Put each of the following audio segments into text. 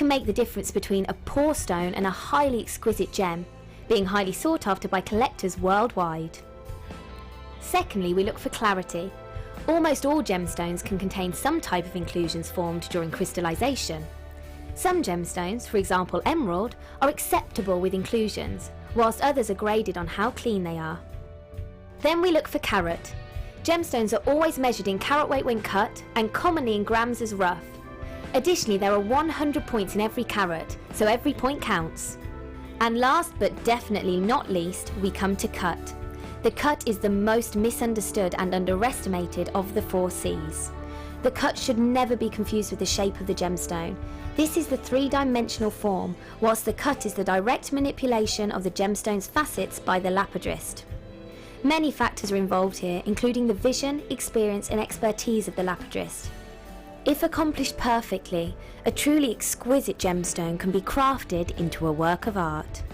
make the difference between a poor stone and a highly exquisite gem, being highly sought after by collectors worldwide. Secondly, we look for clarity. Almost all gemstones can contain some type of inclusions formed during crystallization. Some gemstones, for example emerald, are acceptable with inclusions, whilst others are graded on how clean they are. Then we look for carat. Gemstones are always measured in carat weight when cut and commonly in grams as rough. Additionally, there are 100 points in every carat, so every point counts. And last but definitely not least, we come to cut. The cut is the most misunderstood and underestimated of the 4 C's. The cut should never be confused with the shape of the gemstone. This is the 3-dimensional form, whilst the cut is the direct manipulation of the gemstone's facets by the lapidrist. Many factors are involved here, including the vision, experience and expertise of the lapidrist. If accomplished perfectly, a truly exquisite gemstone can be crafted into a work of art.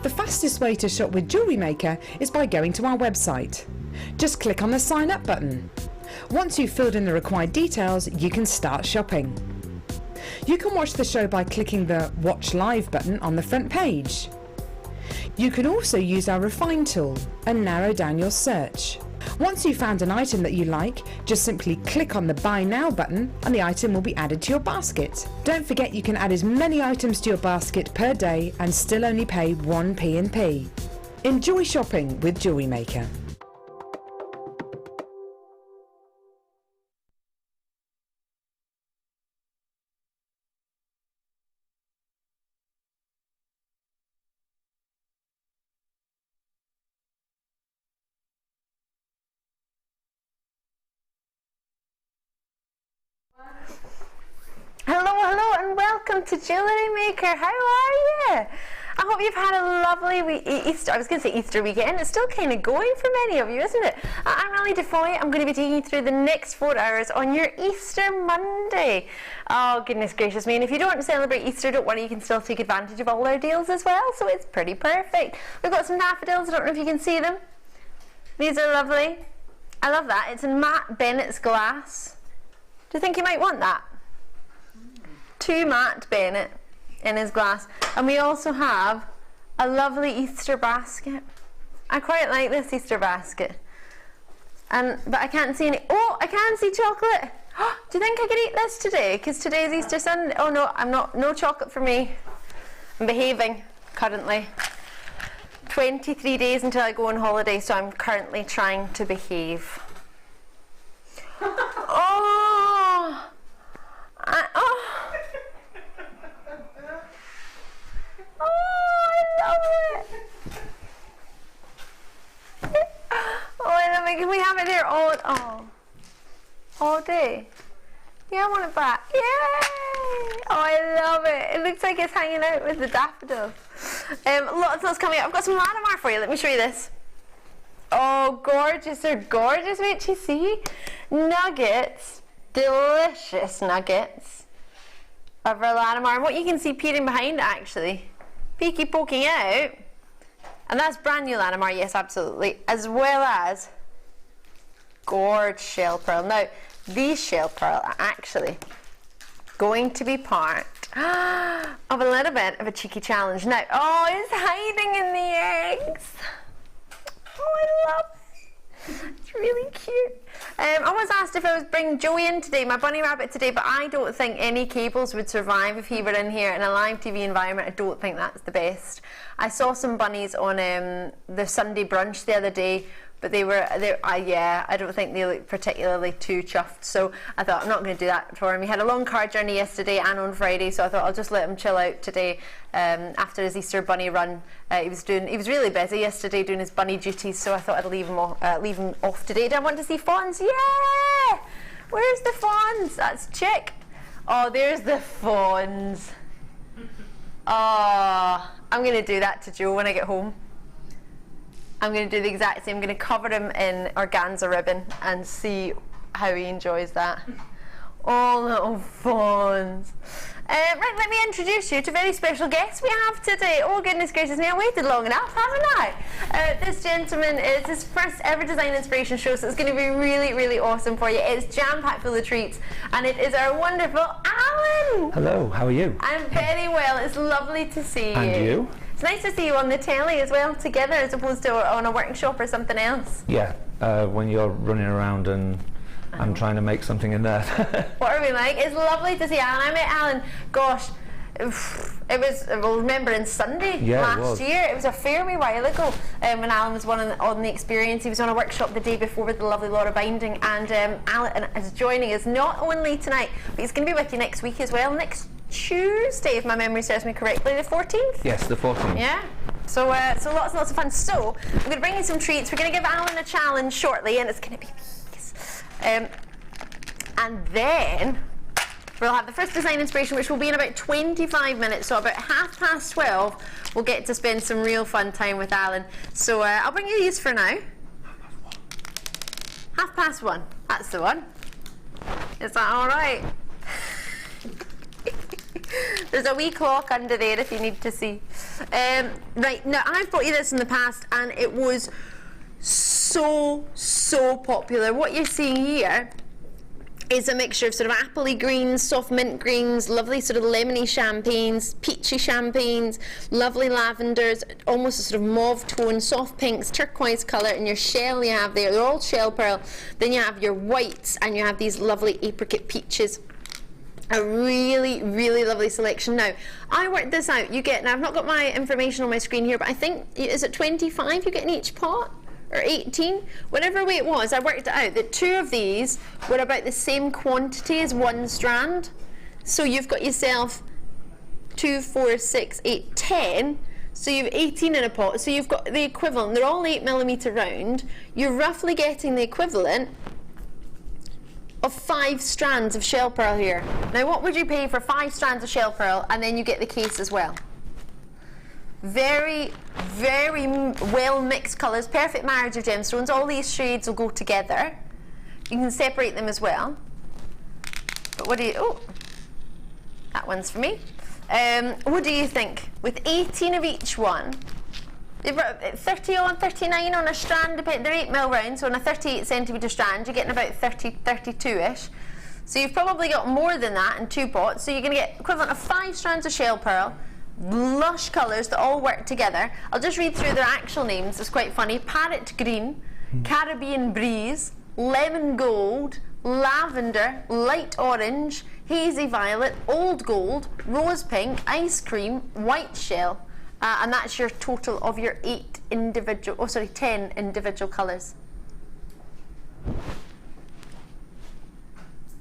The fastest way to shop with JewelleryMaker is by going to our website. Just click on the sign up button. Once you've filled in the required details, you can start shopping. You can watch the show by clicking the Watch Live button on the front page. You can also use our Refine tool and narrow down your search. Once you've found an item that you like, just simply click on the Buy Now button and the item will be added to your basket. Don't forget you can add as many items to your basket per day and still only pay 1 P&P. Enjoy shopping with JewelleryMaker. Hello and welcome to JewelleryMaker. How are you? I hope you've had a lovely Easter. I was going to say Easter weekend. It's still kind of going for many of you, isn't it? I'm Allan Defoy. I'm going to be taking you through the next 4 hours on your Easter Monday. Oh, goodness gracious me. And if you don't celebrate Easter, don't worry. You can still take advantage of all our deals as well. So it's pretty perfect. We've got some daffodils. I don't know if you can see them. These are lovely. I love that. It's in matte Bennett's glass. Do you think you might want that? 2 matte Bennett in his glass. And we also have a lovely Easter basket. I quite like this Easter basket. But I can't see any. Oh, I can see chocolate. Do you think I could eat this today? Because today's Easter Sunday. Oh no, I'm not. No chocolate for me. I'm behaving currently. 23 days until I go on holiday, so I'm currently trying to behave. Oh! all day. Yeah, I want it back. Yay! Oh, I love it. It looks like it's hanging out with the daffodils. Lots coming up. I've got some Larimar for you. Let me show you this. Oh, gorgeous. They're gorgeous. Wait till you see. Nuggets. Delicious nuggets of our Larimar. And what you can see peering behind it, actually. Peeky poking out. And that's brand new Larimar. Yes, absolutely. As well as gorgeous shell pearl. Now, these shell pearl are actually going to be part of a little bit of a cheeky challenge. Now, oh, it's hiding in the eggs. Oh, I love it. It's really cute. I was asked if I was bringing Joey in today, my bunny rabbit today, but I don't think any cables would survive if he were in here in a live TV environment. I don't think that's the best. I saw some bunnies on the Sunday brunch the other day, but I don't think they look particularly too chuffed, so I thought I'm not going to do that for him. He had a long car journey yesterday and on Friday, so I thought I'll just let him chill out today after his Easter bunny run. He was really busy yesterday doing his bunny duties, so I thought I'd leave him off today. Do I want to see fawns? Yeah! Where's the fawns? That's Chick. Oh, there's the fawns. Oh, I'm going to do that to Joe when I get home. I'm going to do the exact same. I'm going to cover him in organza ribbon and see how he enjoys that. Oh, little fawns. Right, let me introduce you to a very special guest we have today. Oh, goodness gracious me, I waited long enough, haven't I? This gentleman is his first ever design inspiration show, so it's going to be really, really awesome for you. It's jam-packed full of treats, and it is our wonderful Allan. Hello, how are you? I'm very well. It's lovely to see you. And you? It's nice to see you on the telly as well, together, as opposed to on a workshop or something else. Yeah, when you're running around and I'm trying to make something in there. What are we like? It's lovely to see Allan. I met Allan, gosh, it was, we'll remember in Sunday last year. It was a fair wee while ago when Allan was on the experience. He was on a workshop the day before with the lovely Laura Binding, and Allan is joining us not only tonight, but he's going to be with you next week as well. Next Tuesday, if my memory serves me correctly, the 14th? Yes, the 14th. Yeah. So lots and lots of fun. So, I'm going to bring you some treats. We're going to give Allan a challenge shortly, and it's going to be these. And then we'll have the first design inspiration, which will be in about 25 minutes. So about 12:30, we'll get to spend some real fun time with Allan. So I'll bring you these for now. 1:30. That's the one. Is that all right? There's a wee clock under there if you need to see. Right, now I've brought you this in the past and it was so popular. What you're seeing here is a mixture of sort of appley greens, soft mint greens, lovely sort of lemony champagnes, peachy champagnes, lovely lavenders, almost a sort of mauve tone, soft pinks, turquoise colour, and your shell you have there, they're all shell pearl. Then you have your whites and you have these lovely apricot peaches. A really, really lovely selection. Now, I worked this out. You get, now I've not got my information on my screen here, but I think, is it 25 you get in each pot? Or 18? Whatever way it was, I worked it out that 2 of these were about the same quantity as 1 strand. So you've got yourself 2, 4, 6, 8, 10. So you've 18 in a pot. So you've got the equivalent. They're all 8mm round. You're roughly getting the equivalent of 5 strands of shell pearl here. Now what would you pay for 5 strands of shell pearl, and then you get the case as well? Very, very well mixed colours, perfect marriage of gemstones. All these shades will go together. You can separate them as well. But what do you, oh, that one's for me. What do you think? With 18 of each one, 30 on, 39 on a strand, they're 8mm round, so on a 38cm strand, you're getting about 30, 32-ish. So you've probably got more than that in 2 pots, so you're going to get equivalent of 5 strands of shell pearl, lush colours that all work together. I'll just read through their actual names, it's quite funny. Parrot green, Caribbean breeze, lemon gold, lavender, light orange, hazy violet, old gold, rose pink, ice cream, white shell. And that's your total of your 10 individual colours.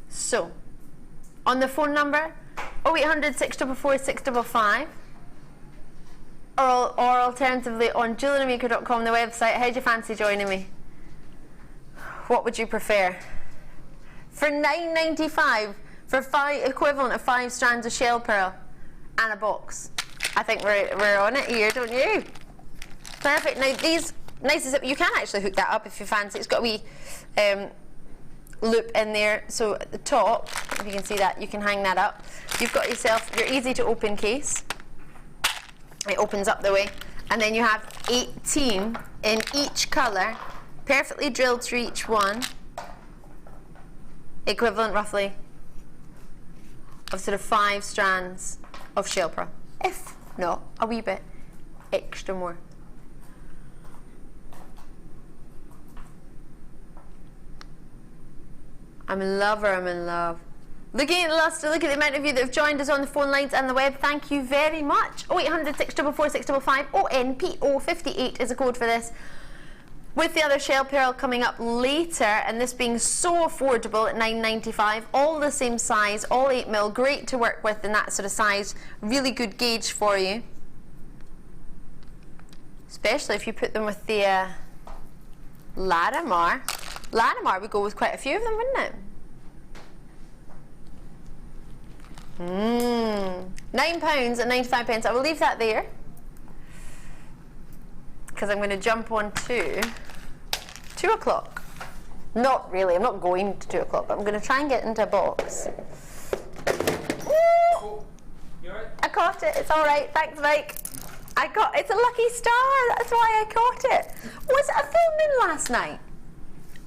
So, on the phone number, 0800 644 655, or alternatively on JewelleryMaker.com, the website. How do you fancy joining me? What would you prefer? for $9.95 for equivalent of 5 strands of shell pearl and a box. I think we're on it here, don't you? Perfect. Now these, nice as you can actually hook that up if you fancy. It's got a wee loop in there, so at the top, if you can see that, you can hang that up. You've got yourself your easy to open case. It opens up the way, and then you have 18 in each colour, perfectly drilled through each one, equivalent roughly of sort of 5 strands of shell pearl, if not a wee bit extra more. I'm in love, or I'm in love. Looking at the last, look at the amount of you that have joined us on the phone lines and the web. Thank you very much. 0800 644 655 ONPO58 is a code for this. With the other shell pearl coming up later, and this being so affordable at $9.95, all the same size, all 8mm, great to work with in that sort of size, really good gauge for you. Especially if you put them with the Larimar. Larimar would go with quite a few of them, wouldn't it? £9.95. I will leave that there because I'm going to jump on to 2 o'clock. Not really, I'm not going to 2 o'clock, but I'm going to try and get into a box. Ooh, I caught it, it's alright, thanks Mike. It's a lucky star, that's why I caught it. Was it a full moon last night?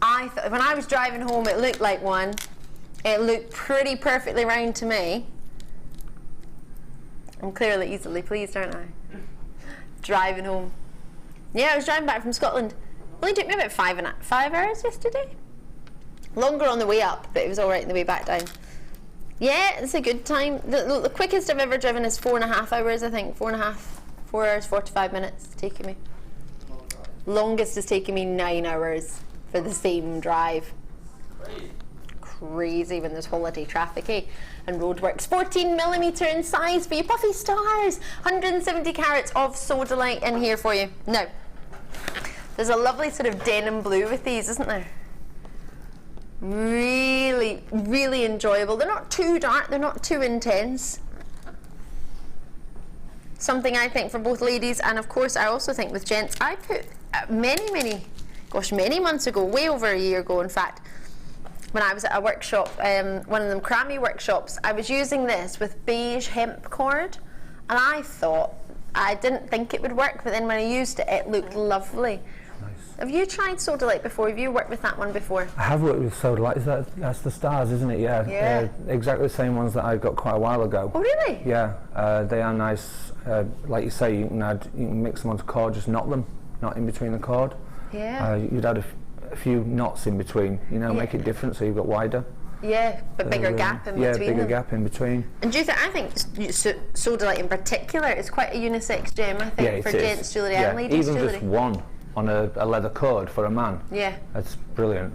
I thought, when I was driving home, it looked like one. It looked pretty perfectly round to me. I'm clearly easily pleased, aren't I? Driving home. Yeah, I was driving back from Scotland. Only took me about 5 hours yesterday. Longer on the way up, but it was all right on the way back down. Yeah, it's a good time. The quickest I've ever driven is 4.5 hours, I think. 4 hours, 45 minutes it's taking me. Longest is taking me 9 hours for the same drive. Crazy when there's holiday traffic, eh? And roadworks. 14mm in size for you puffy stars. 170 carats of Sodalite in here for you. Now, there's a lovely sort of denim blue with these, isn't there? Really, really enjoyable. They're not too dark, they're not too intense. Something I think for both ladies, and of course I also think with gents. I put many months ago, way over a year ago in fact, when I was at a workshop, one of them crammy workshops, I was using this with beige hemp cord, and I didn't think it would work, but then when I used it, it looked lovely. Nice. Have you tried Sodalite before? Have you worked with that one before? I have worked with Sodalite. That's the stars, isn't it? Yeah. Yeah. Exactly the same ones that I got quite a while ago. Oh really? Yeah. They are nice. Like you say, you can mix them onto cord, just knot them, not in between the cord. Yeah. You'd add a few knots in between, make it different so you've got wider. Yeah, but bigger gap in between. Yeah, bigger gap in between. And do you think, I think Sodalite in particular is quite a unisex gem, I think, for gents jewellery and ladies even jewellery. just one on a leather cord for a man. Yeah. That's brilliant.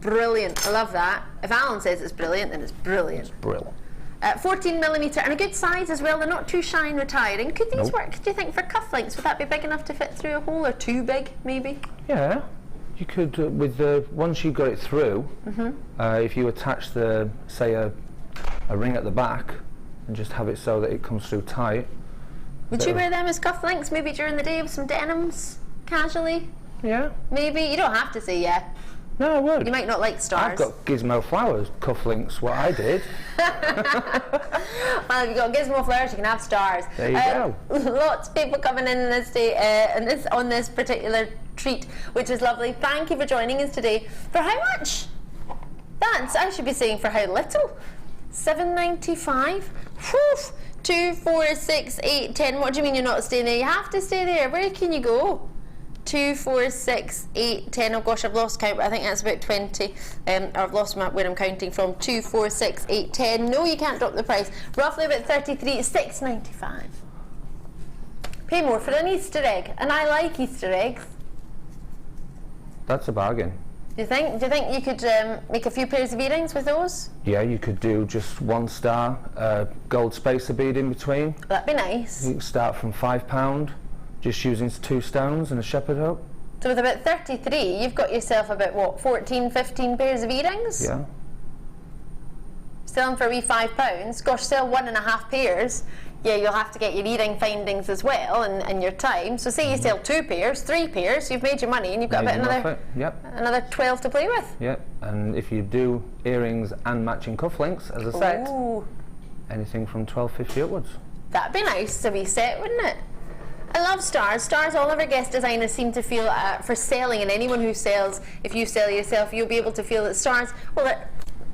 Brilliant, I love that. If Allan says it's brilliant, then it's brilliant. It's brilliant. 14mm and a good size as well. They're not too shy and retiring. Could these work, do you think, for cufflinks? Would that be big enough to fit through a hole, or too big maybe? Yeah, you could once you got it through, if you attach say a ring at the back and just have it so that it comes through tight. Would you wear them as cufflinks maybe during the day with some denims casually? Yeah. Maybe, you don't have to say yeah. No, I would. You might not like stars. I've got Gizmo Flowers cufflinks, what I did. Well, if you've got Gizmo Flowers, you can have stars. There you go. Lots of people coming in this day, on this particular treat, which is lovely. Thank you for joining us today. For how much? I should be saying for how little. $7.95. Whew. 2, 4, 6, 8, 10. What do you mean you're not staying there? You have to stay there. Where can you go? 2, 4, 6, 8, 10. Oh gosh, I've lost count, but I think that's about 20. Or I've lost where I'm counting from. 2, 4, 6, 8, 10. No, you can't drop the price. Roughly about 33. $6.95. Pay more for an Easter egg, and I like Easter eggs. That's a bargain. Do you think you could make a few pairs of earrings with those? Yeah, you could do just 1 star, gold spacer bead in between. That'd be nice. You can start from £5, just using 2 stones and a shepherd hook. So with about 33, you've got yourself about, what, 14, 15 pairs of earrings? Yeah. Sell them for a wee £5. Gosh, sell 1.5 pairs. Yeah, you'll have to get your earring findings as well and your time. So say you sell 2 pairs, 3 pairs, you've made your money and you've got about another 12 to play with. Yep, and if you do earrings and matching cufflinks as a set, anything from $12.50 upwards. That'd be nice to be set, wouldn't it? I love stars. Stars, all of our guest designers seem to feel for selling, and anyone who sells, if you sell yourself, you'll be able to feel that stars, well, they're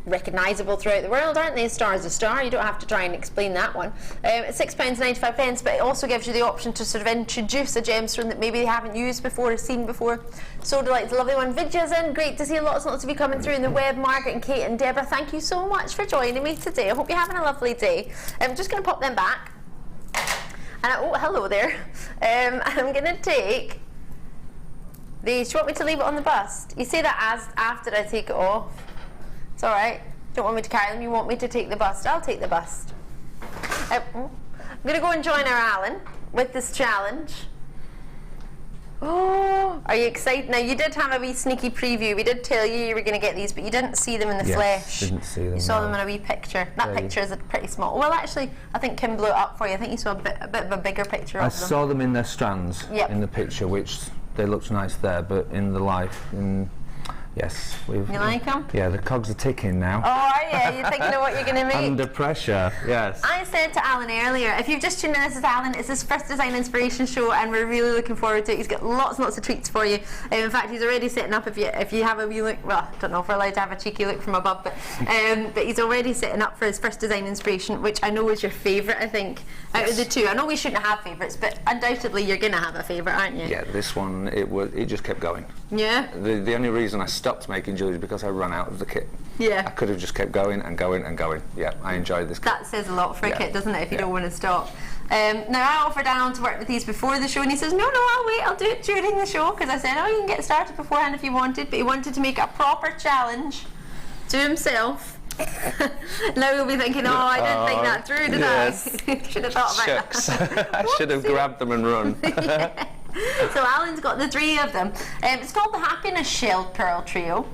recognisable throughout the world, aren't they? A star is a star. You don't have to try and explain that one. It's £6.95, but it also gives you the option to sort of introduce a gemstone that maybe they haven't used before or seen before. Sodalite's a lovely one. Vidya's in. Great to see lots and lots of you coming through in the web. Margaret and Kate and Deborah, thank you so much for joining me today. I hope you're having a lovely day. I'm just going to pop them back. And oh, hello there. I'm going to take these. Do you want me to leave it on the bust? You say that as after I take it off. It's all right. Don't want me to carry them. You want me to take the bust. I'll take the bust. I'm going to go and join our Allan with this challenge. Oh, are you excited? Now, you did have a wee sneaky preview. We did tell you were going to get these, but you didn't see them in the flesh. Didn't see them. You saw them in a wee picture. That picture is pretty small. Well, actually, I think Kim blew it up for you. I think you saw a bit of a bigger picture of them. I saw them in their strands in the picture, which they looked nice there, but in the life, yes. You like them? Yeah, the cogs are ticking now. Oh, are you? You're thinking of what you're going to make? Under pressure, yes. I said to Allan earlier, if you've just tuned in, this is Allan. It's his first design inspiration show, and we're really looking forward to it. He's got lots and lots of treats for you. In fact, he's already setting up. If you have a wee look, well, I don't know if we're allowed to have a cheeky look from above, but he's already setting up for his first design inspiration, which I know is your favourite. I think out of the two. I know we shouldn't have favourites, but undoubtedly you're going to have a favourite, aren't you? Yeah, this one it just kept going. Yeah. The only reason I stopped making jewellery is because I ran out of the kit. Yeah. I could have just kept going and going and going. Yeah, I enjoyed this kit. That says a lot for a kit, doesn't it, if you don't want to stop. Now, I offered Allan to work with these before the show, and he says, no, I'll wait, I'll do it during the show, because I said, oh, you can get started beforehand if you wanted, but he wanted to make a proper challenge to himself. Now he'll be thinking, oh, I didn't think that through, did I? Should have thought about that. I should have grabbed them and run. Yeah. So Allan's got the 3 of them. It's called the Happiness Shelled Pearl Trio.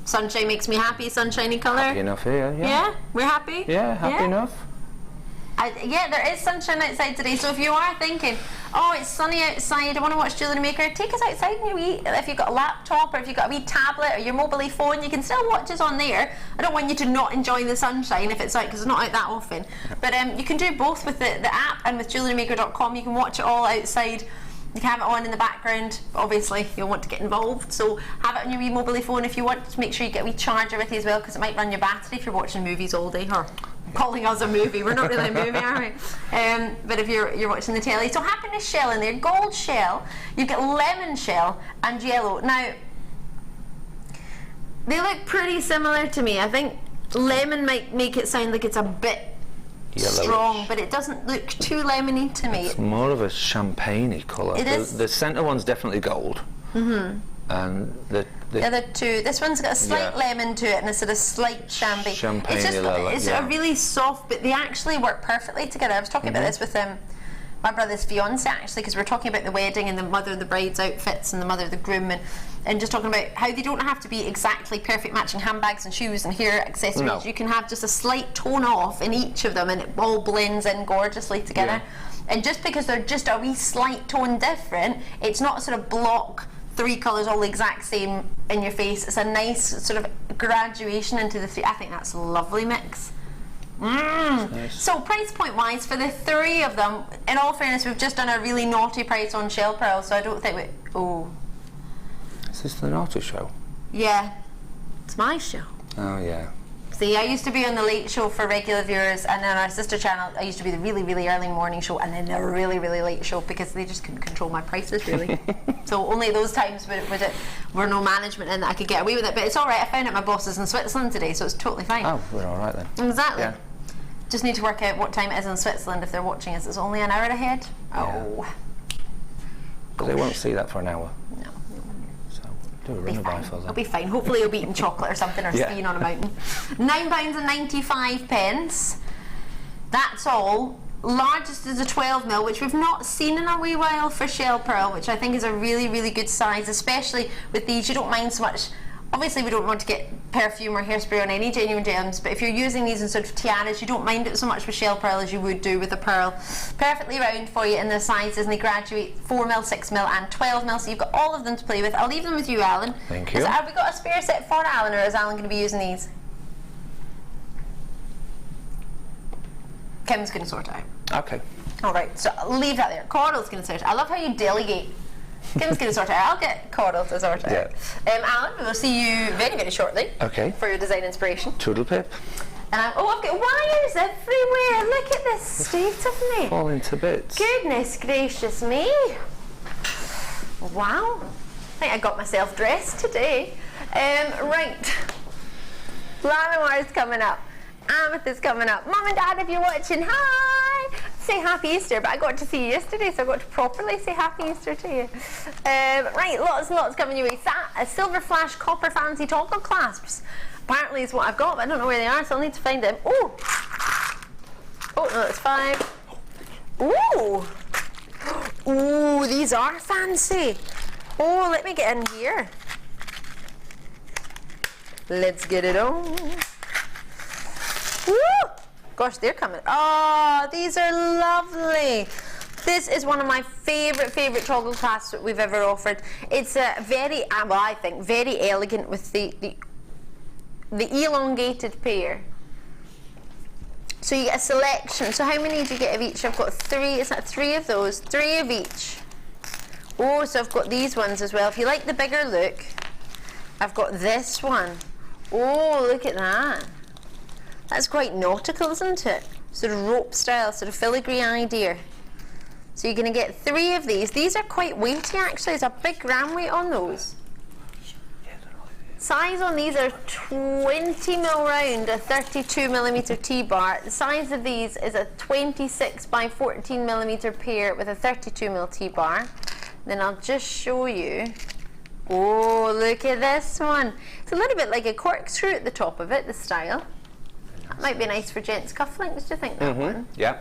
Sunshine makes me happy, sunshiny colour. Happy enough here, yeah. Yeah? We're happy? Yeah, happy enough. Yeah, there is sunshine outside today, so if you are thinking, oh, it's sunny outside, I want to watch JewelleryMaker, take us outside and if you've got a laptop or if you've got a wee tablet or your mobile phone, you can still watch us on there. I don't want you to not enjoy the sunshine if it's out, because it's not out that often. But you can do both with the app and with JewelleryMaker.com. You can watch it all outside. You can have it on in the background. Obviously, you'll want to get involved, so have it on your wee mobile phone. If you want to make sure you get a wee charger with you as well, because it might run your battery if you're watching movies all day, or calling us a movie. We're not really a movie, are we? But if you're watching the telly. So Happiness Shell in there, gold shell, you've got lemon shell and yellow. Now, they look pretty similar to me. I think lemon might make it sound like it's a bit yellowish, strong, but it doesn't look too lemony to me. It's more of a champagne-y colour. It is. The centre one's definitely gold. Mm-hmm. And the other two, this one's got a slight lemon to it and a sort of slight champagne. It's a really soft, but they actually work perfectly together. I was talking about this with my brother's fiance, actually, because we were talking about the wedding and the mother of the bride's outfits and the mother of the groom, and just talking about how they don't have to be exactly perfect matching handbags and shoes and hair accessories. No. You can have just a slight tone off in each of them and it all blends in gorgeously together. Yeah. And just because they're just a wee slight tone different, it's not a sort of block 3 colours all the exact same in your face. It's a nice sort of graduation into the 3. I think that's a lovely mix. Nice. So price point wise, for the 3 of them, in all fairness, we've just done a really naughty price on shell pearl, so I don't think Is this the naughty show? Yeah, it's my show. Oh yeah. See, I used to be on the late show for regular viewers, and then our sister channel, I used to be the really, really early morning show, and then the really, really late show, because they just couldn't control my prices, really. So only those times were no management in that I could get away with it. But it's all right. I found out my boss is in Switzerland today, so it's totally fine. Oh, we're all right then. Exactly. Yeah. Just need to work out what time it is in Switzerland if they're watching us. It's only an hour ahead. Yeah. Oh. But they won't see that for an hour. No. Do a run-a-by for them. It'll be fine. Hopefully you'll be eating chocolate or something, or skiing on a mountain. £9.95. That's all largest is a 12mm, which we've not seen in a wee while for shell pearl, which I think is a really, really good size, especially with these. You don't mind so much. Obviously, we don't want to get perfume or hairspray on any genuine gems, but if you're using these in sort of tiaras, you don't mind it so much with shell pearl as you would do with a pearl. Perfectly round for you in the sizes, and they graduate 4mm, 6mm and 12mm, so you've got all of them to play with. I'll leave them with you, Alan. Thank you. Have we got a spare set for Alan, or is Alan going to be using these? Kim's going to sort it out. Okay. Alright, so I'll leave that there. Coral's going to sort it out. I love how you delegate. Kim's going to sort it out. I'll get Coral to sort it out. Alan, we'll see you very, very shortly. Okay. For your design inspiration. Toodle pip. And I've got wires everywhere. Look at this state of me. Falling to bits. Goodness gracious me. Wow. I think I got myself dressed today. Right. Larimar's coming up. Amethyst coming up. Mum and Dad, if you're watching, hi! Say Happy Easter, but I got to see you yesterday, so I got to properly say Happy Easter to you. Right, lots and lots coming your way. Silver flash copper fancy toggle clasps. Apparently is what I've got, but I don't know where they are, so I'll need to find them. Oh! Oh, no, that's 5. Ooh! Ooh, these are fancy. Oh, let me get in here. Let's get it on. Woo! Gosh, they're coming. Oh, these are lovely. This is one of my favourite toggle clasps that we've ever offered. It's a very, well, I think, very elegant with the elongated pair. So you get a selection. So how many do you get of each? I've got 3. Is that 3 of those? 3 of each. Oh, so I've got these ones as well. If you like the bigger look, I've got this one. Oh, look at that. That's quite nautical, isn't it? Sort of rope style, sort of filigree idea. So you're going to get 3 of these. These are quite weighty actually. There's a big gram weight on those. Size on these are 20mm round, a 32mm T-bar. The size of these is a 26 by 14mm pair with a 32mm T-bar. Then I'll just show you. Oh, look at this one. It's a little bit like a corkscrew at the top of it, the style. That might be nice for gents' cufflinks, do you think, that one? Yeah.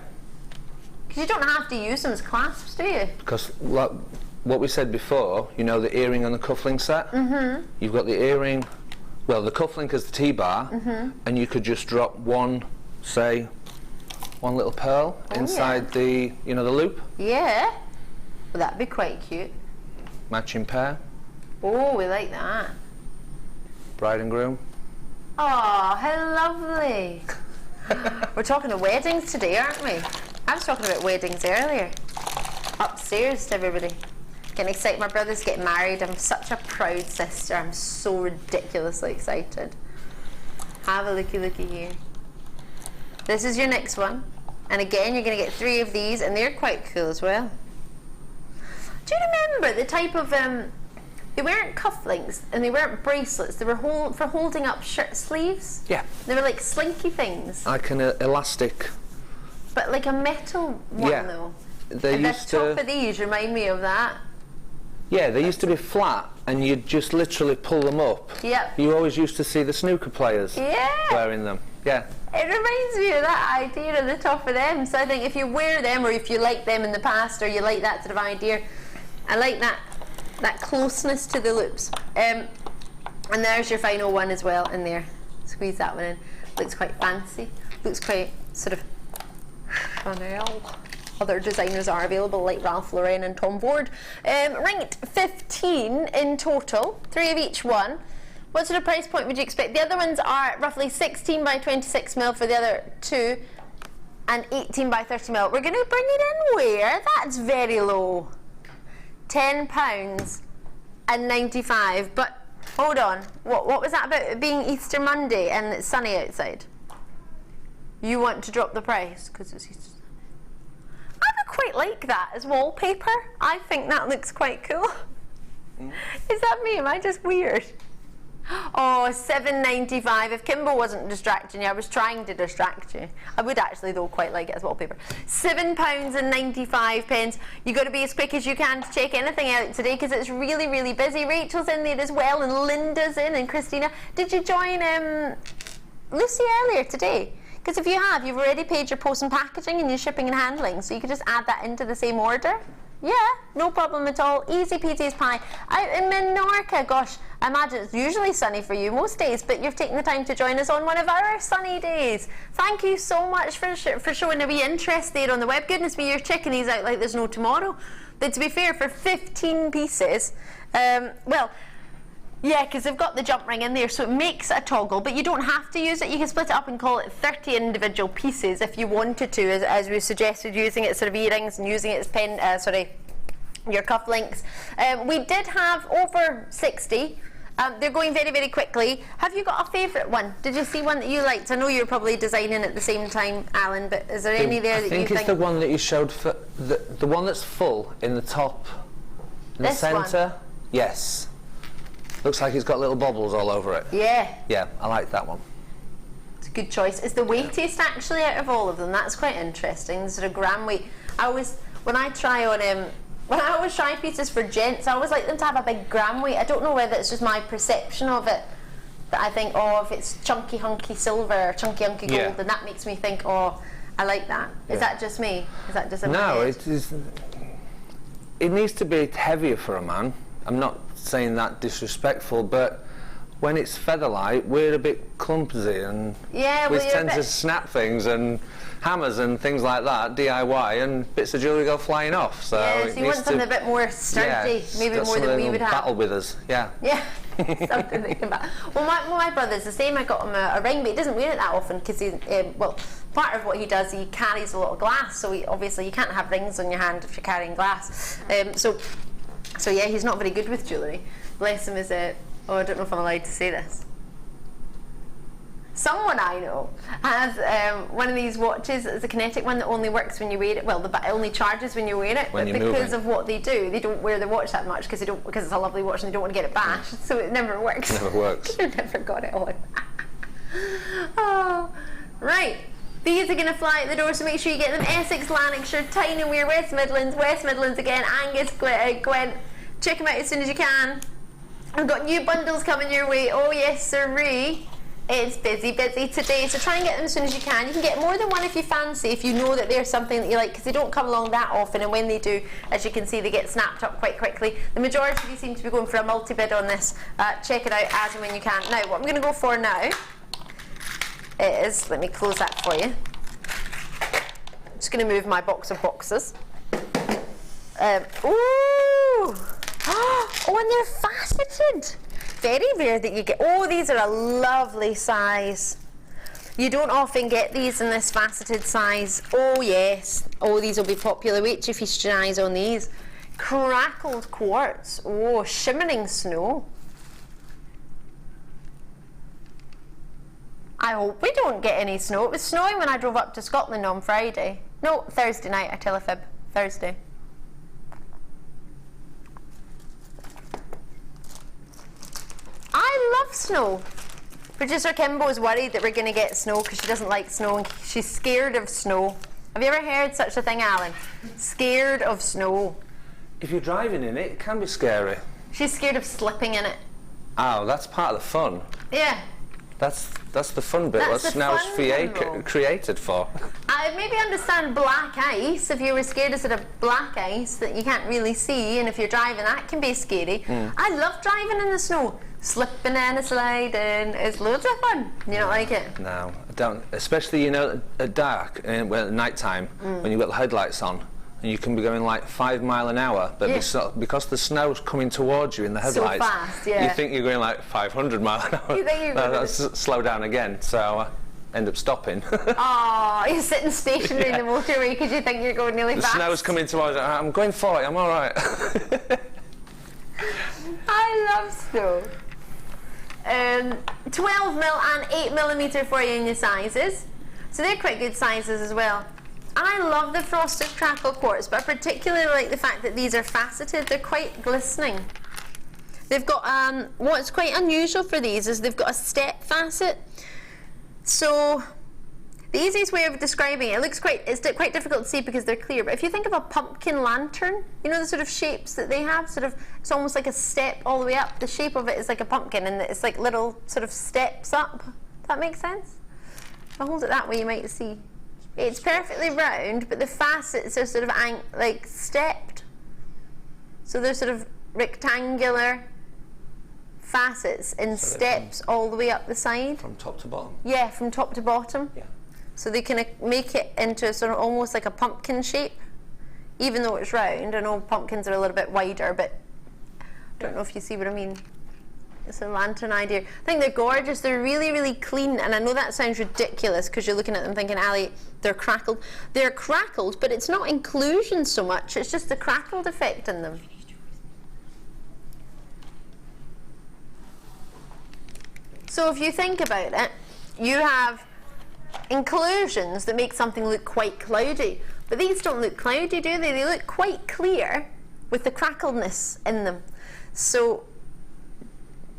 Because you don't have to use them as clasps, do you? Because what we said before, you know, the earring on the cufflink set? You've got the earring, well, the cufflink is the T-bar, and you could just drop one little pearl inside the, you know, the loop. Yeah. Well, that'd be quite cute. Matching pair. Oh, we like that. Bride and groom. Oh, how lovely. We're talking of weddings today, aren't we? I was talking about weddings earlier. Upstairs to everybody. Getting excited. My brother's getting married. I'm such a proud sister. I'm so ridiculously excited. Have a looky here. This is your next one. And again, you're going to get 3 of these, and they're quite cool as well. Do you remember the type of... they weren't cufflinks and they weren't bracelets. They were for holding up shirt sleeves. Yeah. They were like slinky things. Like an elastic. But like a metal one though. They used to. The top of these remind me of that. Yeah, they used to be flat and you'd just literally pull them up. Yep. You always used to see the snooker players wearing them. Yeah. It reminds me of that idea on the top of them. So I think if you wear them, or if you like them in the past, or you like that sort of idea, I like that closeness to the loops. And there's your final one as well in there. Squeeze that one in. Looks quite fancy. Looks quite sort of Chanel. Other designers are available like Ralph Lauren and Tom Ford. Right, 15 in total. 3 of each one. What sort of price point would you expect? The other ones are roughly 16 by 26mm for the other 2 and 18 by 30mm. We're going to bring it in where? That's very low. £10 and 95. But hold on, what was that about it being Easter Monday and it's sunny outside? You want to drop the price because it's Easter Sunday? I would quite like that as wallpaper. I think that looks quite cool. Is that me? Am I just weird? Oh, $7.95. If Kimbo wasn't distracting you, I was trying to distract you. I would actually, though, quite like it as wallpaper. £7.95. You've got to be as quick as you can to check anything out today because it's really, really busy. Rachel's in there as well, and Linda's in, and Christina. Did you join Lucy earlier today? Because if you have, you've already paid your post and packaging and your shipping and handling, so you could just add that into the same order. Yeah, no problem at all. Easy peasy as pie. Out in Menorca, gosh, I imagine it's usually sunny for you most days, but you've taken the time to join us on one of our sunny days. Thank you so much for showing a wee interest there on the web. Goodness me, you're checking these out like there's no tomorrow. But to be fair, for 15 pieces, well, yeah, because they've got the jump ring in there, so it makes a toggle, but you don't have to use it. You can split it up and call it 30 individual pieces if you wanted to, as we suggested, using it sort of earrings and using it as your cufflinks. We did have over 60. They're going very, very quickly. Have you got a favourite one? Did you see one that you liked? I know you're probably designing at the same time, Alan, but is there any there that you think? I think it's the one that you showed, for the one that's full in the top, in the centre. Yes. Looks like it's got little bobbles all over it. Yeah. Yeah, I like that one. It's a good choice. It's the weightiest actually out of all of them. That's quite interesting. The sort of gram weight. When I always try pieces for gents, I always like them to have a big gram weight. I don't know whether it's just my perception of it, but I think, oh, if it's chunky hunky silver or chunky hunky gold, then that makes me think, oh, I like that. Is that just me? Is that just No, it needs to be heavier for a man. I'm not saying that disrespectful, but when it's featherlight, we're a bit clumsy and we tend to snap things and hammers and things like that, DIY, and bits of jewellery go flying off. So, you want something a bit more sturdy, maybe more than we would have. Battle with us, yeah. Something they can battle. Well, my brother's the same. I got him a ring, but he doesn't wear it that often because he's part of what he does, he carries a lot of glass. So obviously you can't have rings on your hand if you're carrying glass. So yeah, he's not very good with jewellery. Bless him. I don't know if I'm allowed to say this. Someone I know has one of these watches. It's a kinetic one that only works when you wear it. Well, it only charges when you wear it. But because of what they do, they don't wear the watch that much because it's a lovely watch and they don't want to get it bashed. So it never works. Never works. They've never got it on. Oh, right. These are going to fly out the door, so make sure you get them. Essex, Lanarkshire, Tyne-and-Wear, West Midlands again, Angus, Gwent. Check them out as soon as you can. We've got new bundles coming your way. Oh yes, sirree. It's busy today, so try and get them as soon as you can. You can get more than one if you fancy, if you know that there's something that you like, because they don't come along that often, and when they do, as you can see, they get snapped up quite quickly. The majority of you seem to be going for a multi-bid on this. Check it out as and when you can. Now, what I'm going to go for now is, let me close that for you. I'm just going to move my box of boxes. Ooh! Oh, and they're faceted. Very rare that you get. Oh, these are a lovely size. You don't often get these in this faceted size. Oh yes. Oh, these will be popular. Wait till you feast your eyes on these. Crackled quartz. Oh, shimmering snow. I hope we don't get any snow. It was snowing when I drove up to Scotland on Friday. No, Thursday night. I tell a fib. Thursday. I love snow. Producer Kimbo's worried that we're going to get snow because she doesn't like snow and she's scared of snow. Have you ever heard such a thing, Alan? Scared of snow. If you're driving in it, it can be scary. She's scared of slipping in it. Oh, that's part of the fun. Yeah. That's the fun bit. That's now it's created for. I maybe understand black ice. If you were scared of sort of black ice that you can't really see, and if you're driving, that can be scary. I love driving in the snow. Slipping and sliding is loads of fun. You don't like it? No, I don't. Especially, you know, at dark, at night time, when you've got the headlights on, and you can be going like 5 miles an hour, but because the snow's coming towards you in the headlights, so fast, yeah. You think you're going like 500 miles an hour. You think you're going slow down again, so end up stopping. Oh, you're sitting stationary in the motorway because you think you're going really fast. The snow's coming towards you. I'm going 40, I'm all right. I love snow. 12 mil and 8mm for you in your sizes. So they're quite good sizes as well. I love the frosted crackle quartz, but I particularly like the fact that these are faceted. They're quite glistening. They've got, what's quite unusual for these is they've got a step facet. So the easiest way of describing it, it's quite difficult to see because they're clear, but if you think of a pumpkin lantern, you know the sort of shapes that they have, it's almost like a step all the way up. The shape of it is like a pumpkin and it's like little sort of steps up. Does that make sense? If I hold it that way, you might see. It's perfectly round, but the facets are sort of like stepped. So they're sort of rectangular facets in steps all the way up the side. From top to bottom? Yeah, from top to bottom. Yeah. So they can make it into a sort of almost like a pumpkin shape, even though it's round. I know pumpkins are a little bit wider, but I don't know if you see what I mean. It's a lantern idea. I think they're gorgeous. They're really, really clean. And I know that sounds ridiculous because you're looking at them thinking, Ali, they're crackled. They're crackled, but it's not inclusion so much. It's just the crackled effect in them. So if you think about it, you have inclusions that make something look quite cloudy. But these don't look cloudy, do they? They look quite clear with the crackledness in them. So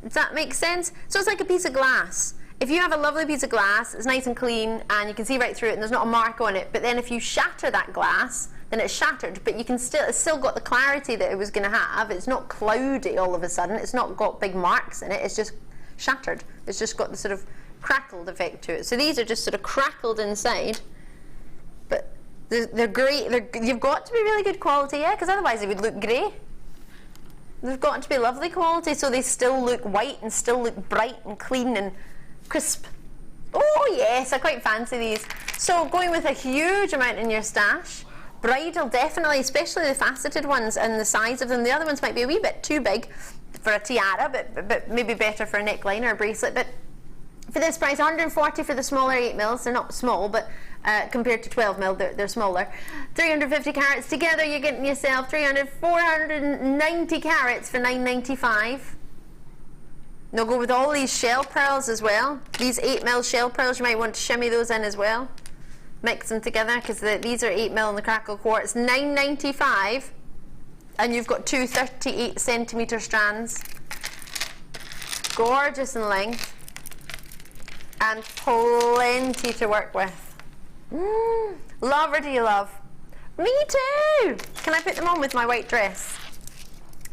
does that make sense? So it's like a piece of glass. If you have a lovely piece of glass, it's nice and clean and you can see right through it and there's not a mark on it, but then if you shatter that glass, then it's shattered, but you can it's still got the clarity that it was going to have. It's not cloudy all of a sudden. It's not got big marks in it. It's just shattered. It's just got the sort of crackled effect to it. So these are just sort of crackled inside, but they're great. You've got to be really good quality, yeah, because otherwise they would look grey. They've got to be lovely quality so they still look white and still look bright and clean and crisp. Oh yes, I quite fancy these. So going with a huge amount in your stash. Bridal definitely, especially the faceted ones and the size of them. The other ones might be a wee bit too big for a tiara, but maybe better for a neckline or a bracelet. But for this price, 140 for the smaller 8mm. They're not small, but compared to 12mm, they're smaller. 350 carats together, you're getting yourself 490 carats for $9.95. They'll go with all these shell pearls as well. These 8mm shell pearls, you might want to shimmy those in as well. Mix them together because these are 8mm in the crackle quartz. $9.95, and you've got two 38cm strands. Gorgeous in length and plenty to work with. Love or do you love? Me too! Can I put them on with my white dress?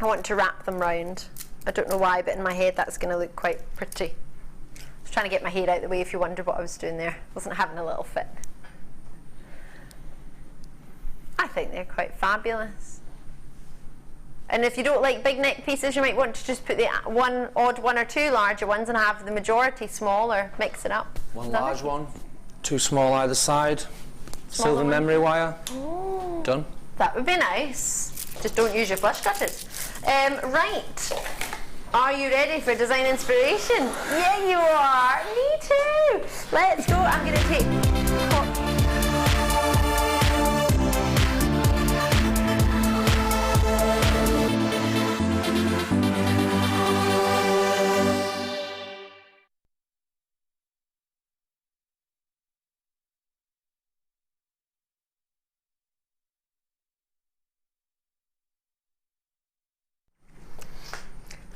I want to wrap them round. I don't know why, but in my head that's going to look quite pretty. I was trying to get my hair out of the way if you wondered what I was doing there. I wasn't having a little fit. I think they're quite fabulous. And if you don't like big neck pieces, you might want to just put the one or two larger ones and have the majority smaller. Mix it up. One large one, two small either side. Silver memory wire. Oh, done. That would be nice. Just don't use your flush cutters. Right. Are you ready for design inspiration? Yeah, you are. Me too. Let's go. I'm going to take...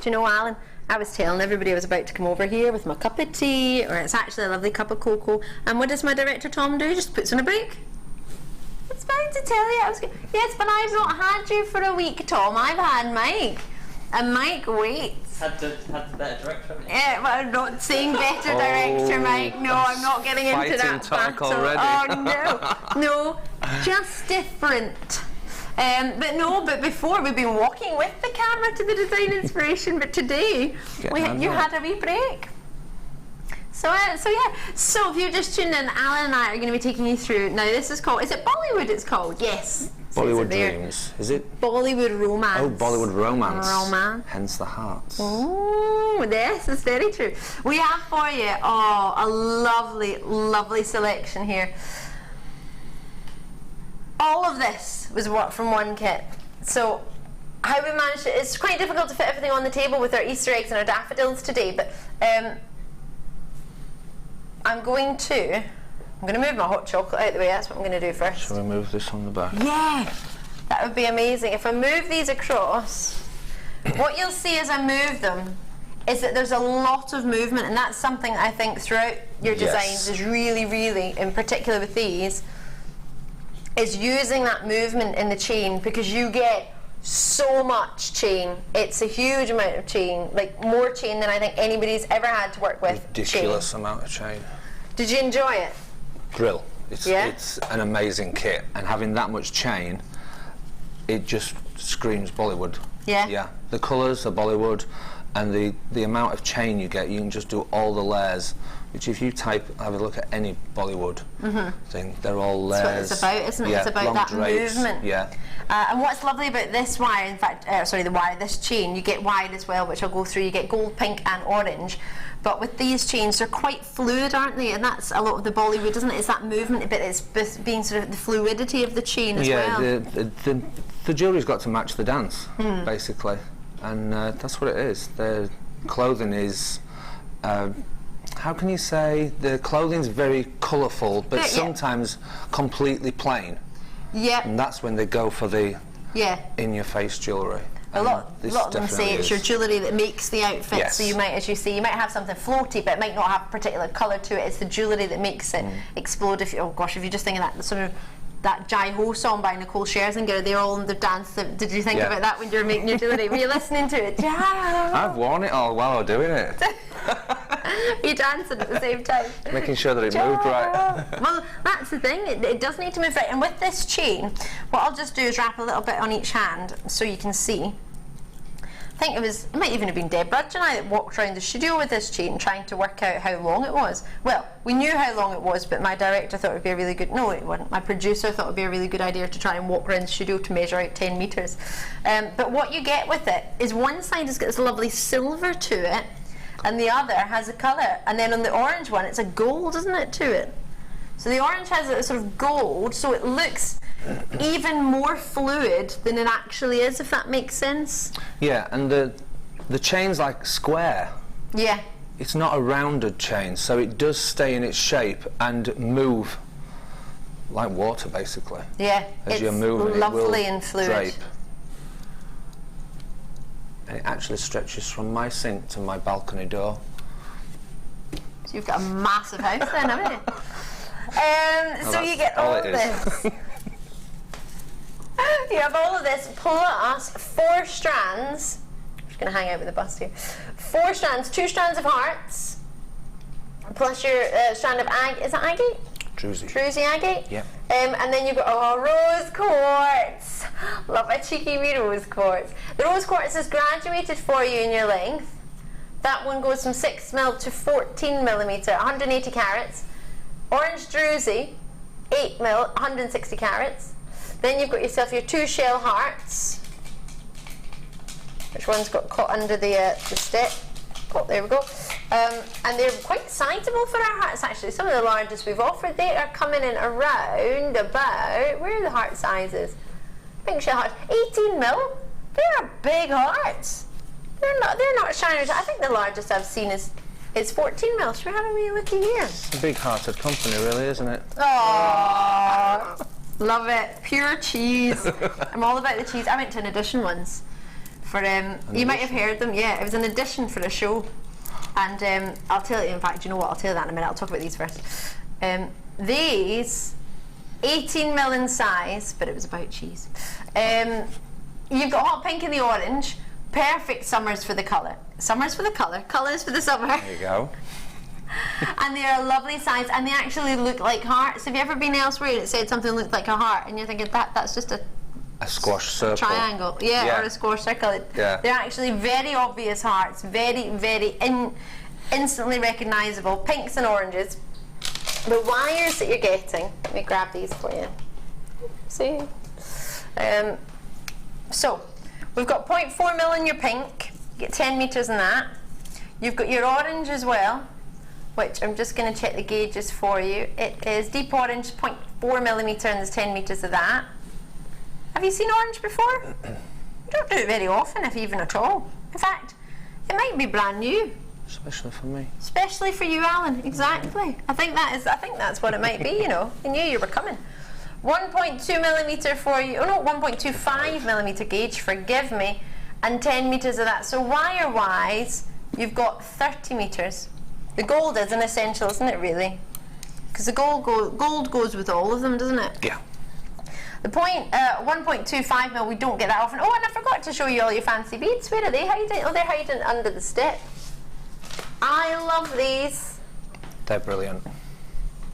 Do you know, Alan, I was telling everybody I was about to come over here with my cup of tea, or it's actually a lovely cup of cocoa, and what does my director Tom do? Just puts on a break. It's fine to tell you. Yes, but I've not had you for a week, Tom. I've had Mike. And Mike waits. Had the better director. Yeah, well, I'm not saying better director, Mike. No, I'm not getting into that talk battle. Already. Oh, no. No, just different. But before we've been walking with the camera to the design inspiration, but today you had a wee break. So yeah. So if you're just tuned in, Alan and I are going to be taking you through. Now this is called. Is it Bollywood? It's called. Yes. Bollywood Dreams. Is it? Bollywood Romance. Oh, Bollywood Romance. Romance. Hence the hearts. Oh, yes, it's very true. We have for you a lovely, lovely selection here. All of this was from one kit. So how we managed it, it's quite difficult to fit everything on the table with our Easter eggs and our daffodils today, but I'm going to move my hot chocolate out of the way. That's what I'm going to do first. Shall we move this on the back? Yeah, that would be amazing. If I move these across, what you'll see as I move them is that there's a lot of movement, and that's something I think throughout your designs is really, really, in particular with these, is using that movement in the chain, because you get so much chain. It's a huge amount of chain, like more chain than I think anybody's ever had to work with. Ridiculous amount of chain. Did you enjoy it? Brill. It's an amazing kit, and having that much chain, it just screams Bollywood. Yeah? Yeah. The colours are Bollywood, and the amount of chain you get, you can just do all the layers, which if you have a look at any Bollywood thing, they're all layers. That's what it's about, isn't it? Yeah, it's about that drapes, movement. Yeah. And what's lovely about this wire, in fact, this chain, you get wide as well, which I'll go through. You get gold, pink and orange. But with these chains, they're quite fluid, aren't they? And that's a lot of the Bollywood, isn't it? It's that movement, but it's being sort of the fluidity of the chain as well. Yeah, the jewellery's got to match the dance, basically. And that's what it is. The clothing is... how can you say? The clothing's very colourful, but sometimes completely plain. Yeah. And that's when they go for the in-your-face jewellery. A lot of them say it's your jewellery that makes the outfit. Yes. So you might, as you say, you might have something floaty, but it might not have a particular colour to it. It's the jewellery that makes it explode. If you're just thinking that sort of that Jai Ho song by Nicole Scherzinger, they're all in the dance. Did you think about that when you were making your jewellery? Were you listening to it? I've worn it all while I'm doing it. You're dancing at the same time. Making sure that it moved right. Well, that's the thing. It does need to move right. And with this chain, what I'll just do is wrap a little bit on each hand so you can see. I think it might even have been Deb Rudge and I that walked around the studio with this chain trying to work out how long it was. Well, we knew how long it was, but my director thought it would be a really good... No, it wasn't. My producer thought it would be a really good idea to try and walk around the studio to measure out 10 metres. But what you get with it is one side has got this lovely silver to it, and the other has a colour. And then on the orange one, it's a gold, isn't it, to it? So the orange has a sort of gold, so it looks even more fluid than it actually is, if that makes sense. Yeah, and the chain's like square. Yeah. It's not a rounded chain, so it does stay in its shape and move like water, basically. Yeah, as you're moving, it's lovely and fluid. Drape. And it actually stretches from my sink to my balcony door. So you've got a massive house then, haven't you? So you get all of this. You have all of this plus 4 strands. I'm just going to hang out with the bust here. 4 strands, 2 strands of hearts, plus your strand of agate. Is that agate? Druzy agate? Yeah. And then you've got rose quartz. Love a cheeky wee rose quartz. The rose quartz is graduated for you in your length. That one goes from 6mm to 14mm, 180 carats. Orange druzy, 8mm, 160 carats. Then you've got yourself your 2 shell hearts. Which one's got caught under the stick? Oh, there we go. And they're quite sizable for our hearts, actually. Some of the largest we've offered, they are coming in around about, where are the heart sizes? Pink shell hearts, 18mm. They're big hearts. They're not shiners. I think the largest I've seen is 14mm. Should we have a wee look here? It's a big-hearted company, really, isn't it? Oh, love it. Pure cheese. I'm all about the cheese. I went to an edition once for you might have heard them. Yeah, it was an edition for a show, and I'll tell you. In fact, you know what? I'll tell you that in a minute. I'll talk about these first. These 18mm in size, but it was about cheese. You've got hot pink and the orange. Perfect summers for the colour. Summers for the colour. Colours for the summer. There you go. And they are a lovely size, and they actually look like hearts. Have you ever been elsewhere and it said something looked like a heart, and you're thinking that's just a squash circle, triangle, or a squash circle? They're actually very obvious hearts, very, very instantly recognisable. Pinks and oranges. The wires that you're getting. Let me grab these for you. See. So we've got 0.4mm in your pink. You get 10 metres in that. You've got your orange as well, which I'm just going to check the gauges for you. It is deep orange, 0.4mm, and there's 10 metres of that. Have you seen orange before? You don't do it very often, if even at all. In fact, it might be brand new. Especially for me. Especially for you, Alan. Exactly. I think that's what it might be. You know, I knew you were coming. 1.2mm for you. Oh no, 1.25mm gauge. Forgive me. And 10 metres of that. So wire-wise, you've got 30 metres. The gold is an essential, isn't it, really? Because the gold goes with all of them, doesn't it? Yeah. The 1.25mm, we don't get that often. Oh, and I forgot to show you all your fancy beads. Where are they hiding? Oh, they're hiding under the stick. I love these. They're brilliant.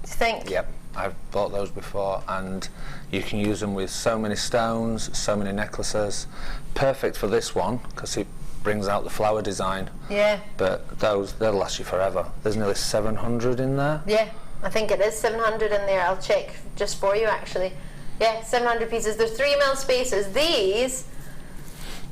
you think? Yep, I've bought those before, and you can use them with so many stones, so many necklaces. Perfect for this one because it brings out the flower design. Yeah. But those, they'll last you forever. There's nearly 700 in there. Yeah, I think it is 700 in there. I'll check just for you actually. Yeah, 700 pieces. There's 3mm spaces. These,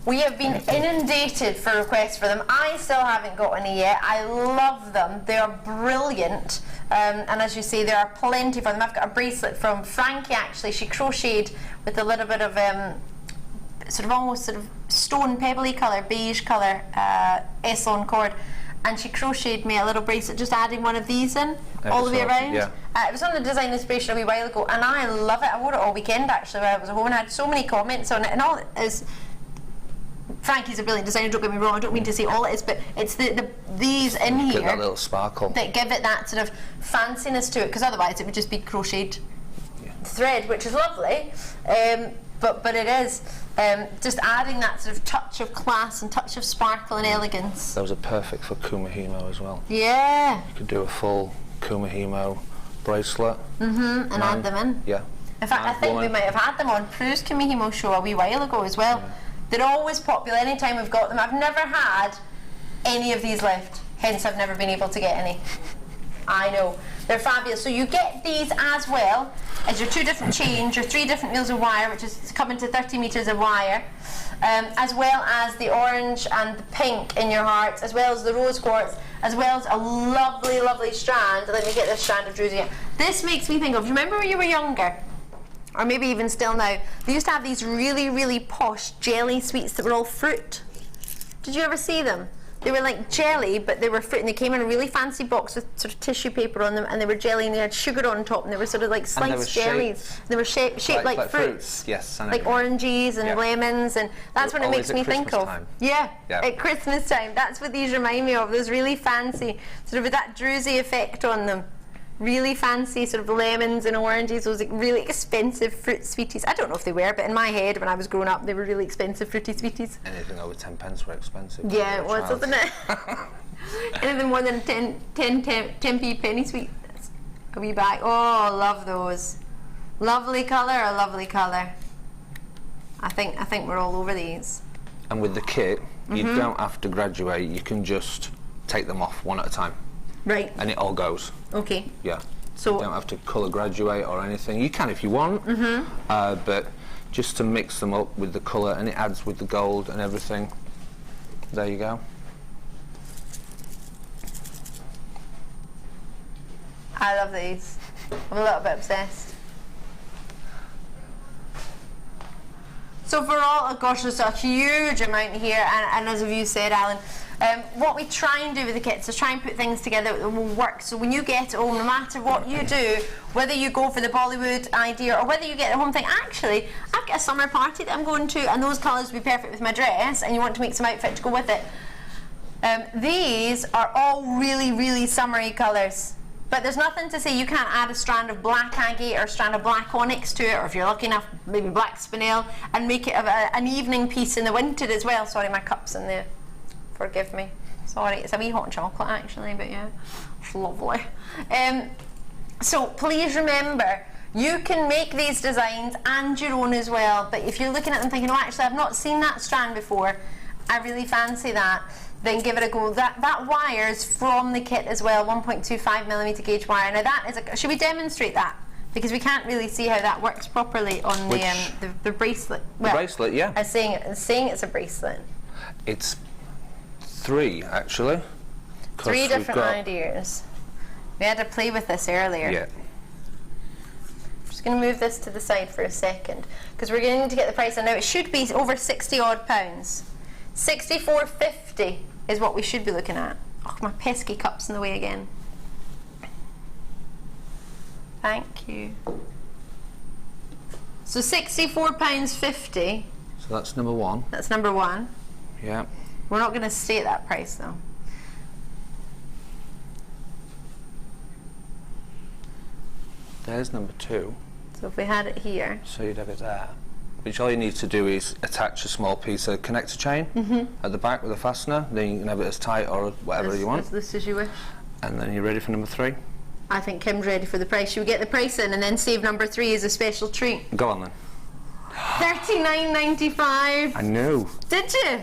we have been inundated for requests for them. I still haven't got any yet. I love them. They are brilliant. And as you see, there are plenty of them. I've got a bracelet from Frankie actually. She crocheted with a little bit of almost stone pebbly colour, beige colour, Esson cord. And she crocheted me a little bracelet, just adding one of these in all the way around. Yeah. It was on the design inspiration a wee while ago, and I love it. I wore it all weekend actually when I was at home, and I had so many comments on it. And all it is, Frankie's a brilliant designer. Don't get me wrong. I don't mean to say all it is, but it's these in here Get that little sparkle that give it that sort of fanciness to it. Because otherwise, it would just be crocheted thread, which is lovely. But it is just adding that sort of touch of class and touch of sparkle and elegance. Those are perfect for kumihimo as well. Yeah. You could do a full kumihimo bracelet. And add them in. Yeah. In fact, I think we might have had them on Prue's Kumihimo show a wee while ago as well. Yeah. They're always popular anytime we've got them. I've never had any of these left, hence I've never been able to get any. I know. They're fabulous. So you get these as well as your 2 different chains, your 3 different reels of wire, which is coming to 30 metres of wire, as well as the orange and the pink in your heart, as well as the rose quartz, as well as a lovely, lovely strand. Let me get this strand of druzy. This makes me think of, do you remember when you were younger? Or maybe even still now, they used to have these really, really posh jelly sweets that were all fruit. Did you ever see them? They were like jelly, but they were fruit, and they came in a really fancy box with sort of tissue paper on them, and they were jelly, and they had sugar on top, and they were sort of like sliced jellies. They were shaped like fruits. Yes, like oranges and lemons, and that's what it makes me think of. Yeah, at Christmas time. That's what these remind me of. Those really fancy, sort of with that druzy effect on them. Really fancy sort of lemons and oranges, those really expensive fruit sweeties. I don't know if they were, but in my head when I was growing up, they were really expensive fruity sweeties. Anything over 10 pence were expensive. Yeah, it was, wasn't it? Anything more than 10p penny sweet. A wee bag. Oh, love those. Lovely colour, a lovely colour. I think we're all over these. And with the kit, you don't have to graduate. You can just take them off one at a time. Right. And it all goes. Okay. Yeah. So you don't have to colour graduate or anything. You can if you want, but just to mix them up with the colour, and it adds with the gold and everything. There you go. I love these. I'm a little bit obsessed. So for all, oh gosh, there's a huge amount here, and as you said, Alan, what we try and do with the kits is try and put things together that will work. So when you get it home, no matter what you do, whether you go for the Bollywood idea or whether you get the home thing, actually, I've got a summer party that I'm going to, and those colours would be perfect with my dress, and you want to make some outfit to go with it. These are all really, really summery colours. But there's nothing to say you can't add a strand of black agate or a strand of black onyx to it, or if you're lucky enough, maybe black spinel, and make it an evening piece in the winter as well. Sorry, my cup's in there. Forgive me. Sorry, it's a wee hot chocolate actually, but yeah, it's lovely. So please remember, you can make these designs and your own as well, but if you're looking at them thinking, oh actually I've not seen that strand before, I really fancy that, then give it a go. That wire is from the kit as well, 1.25mm gauge wire. Now that is should we demonstrate that? Because we can't really see how that works properly on the bracelet. Well, the bracelet, yeah. I'm saying it's a bracelet. It's 3 actually. 3 different ideas. We had to play with this earlier. Yeah. I'm just going to move this to the side for a second because we're going to get the price on now. It should be over 60 odd pounds. 64.50 is what we should be looking at. Oh, my pesky cup's in the way again. Thank you. So £64.50. So that's number 1. That's number 1. Yeah. We're not going to state that price though. There's number 2. So if we had it here. So you'd have it there. Which all you need to do is attach a small piece of connector chain at the back with a fastener. Then you can have it as tight or whatever you want. As loose as you wish. And then you're ready for number 3. I think Kim's ready for the price. Should we get the price in and then save number 3 as a special treat? Go on then. $39.95. I know. Did you?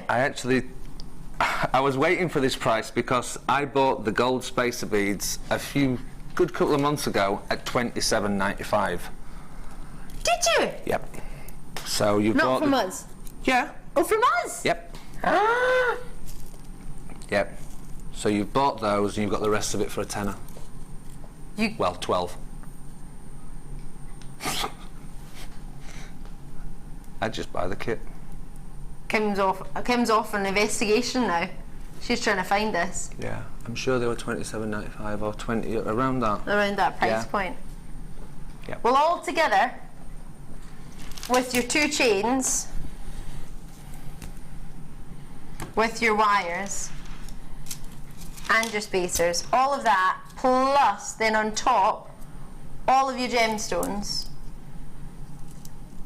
I was waiting for this price because I bought the gold spacer beads a good couple of months ago at $27.95. Did you? Yep. So you bought... Not from us? Yeah. Oh, from us? Yep. Ah. Yep. So you've bought those and you've got the rest of it for a tenner. Well, 12. I'd just buy the kit. Kim's off an investigation now. She's trying to find us. Yeah, I'm sure they were $27.95 or 20, around that. Around that price point. Yeah. Well, all together, with your 2 chains, with your wires, and your spacers, all of that, plus then on top, all of your gemstones.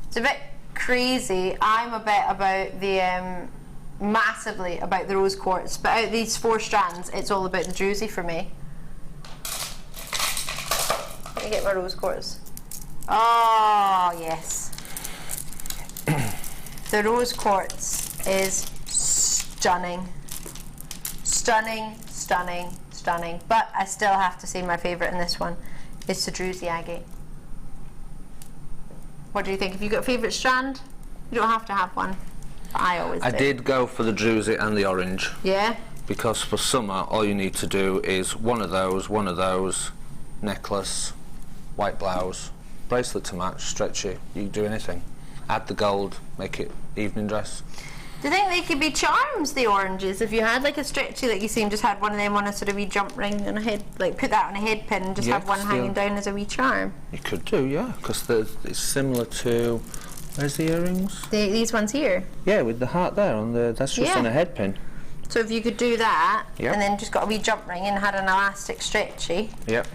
It's a bit crazy. I'm a bit about the massively about the rose quartz, but out of these 4 strands, it's all about the druzy for me. Let me get my rose quartz. Oh yes, the rose quartz is stunning, stunning, stunning, stunning. But I still have to say my favourite in this one is the druzy agate. What do you think? Have you got a favourite strand? You don't have to have one. But I always do. I did go for the druzy and the orange. Yeah? Because for summer, all you need to do is one of those, necklace, white blouse, bracelet to match, stretchy. You can do anything. Add the gold, make it evening dress. Do you think they could be charms, the oranges? If you had like a stretchy, like you see, and just had one of them on a sort of wee jump ring and a head, like put that on a head pin and just have one hanging down as a wee charm? You could do, yeah, because it's similar to, where's the earrings? These ones here? Yeah, with the heart there, that's just on a head pin. So if you could do that, Yep. and then just got a wee jump ring and had an elastic stretchy. Yep.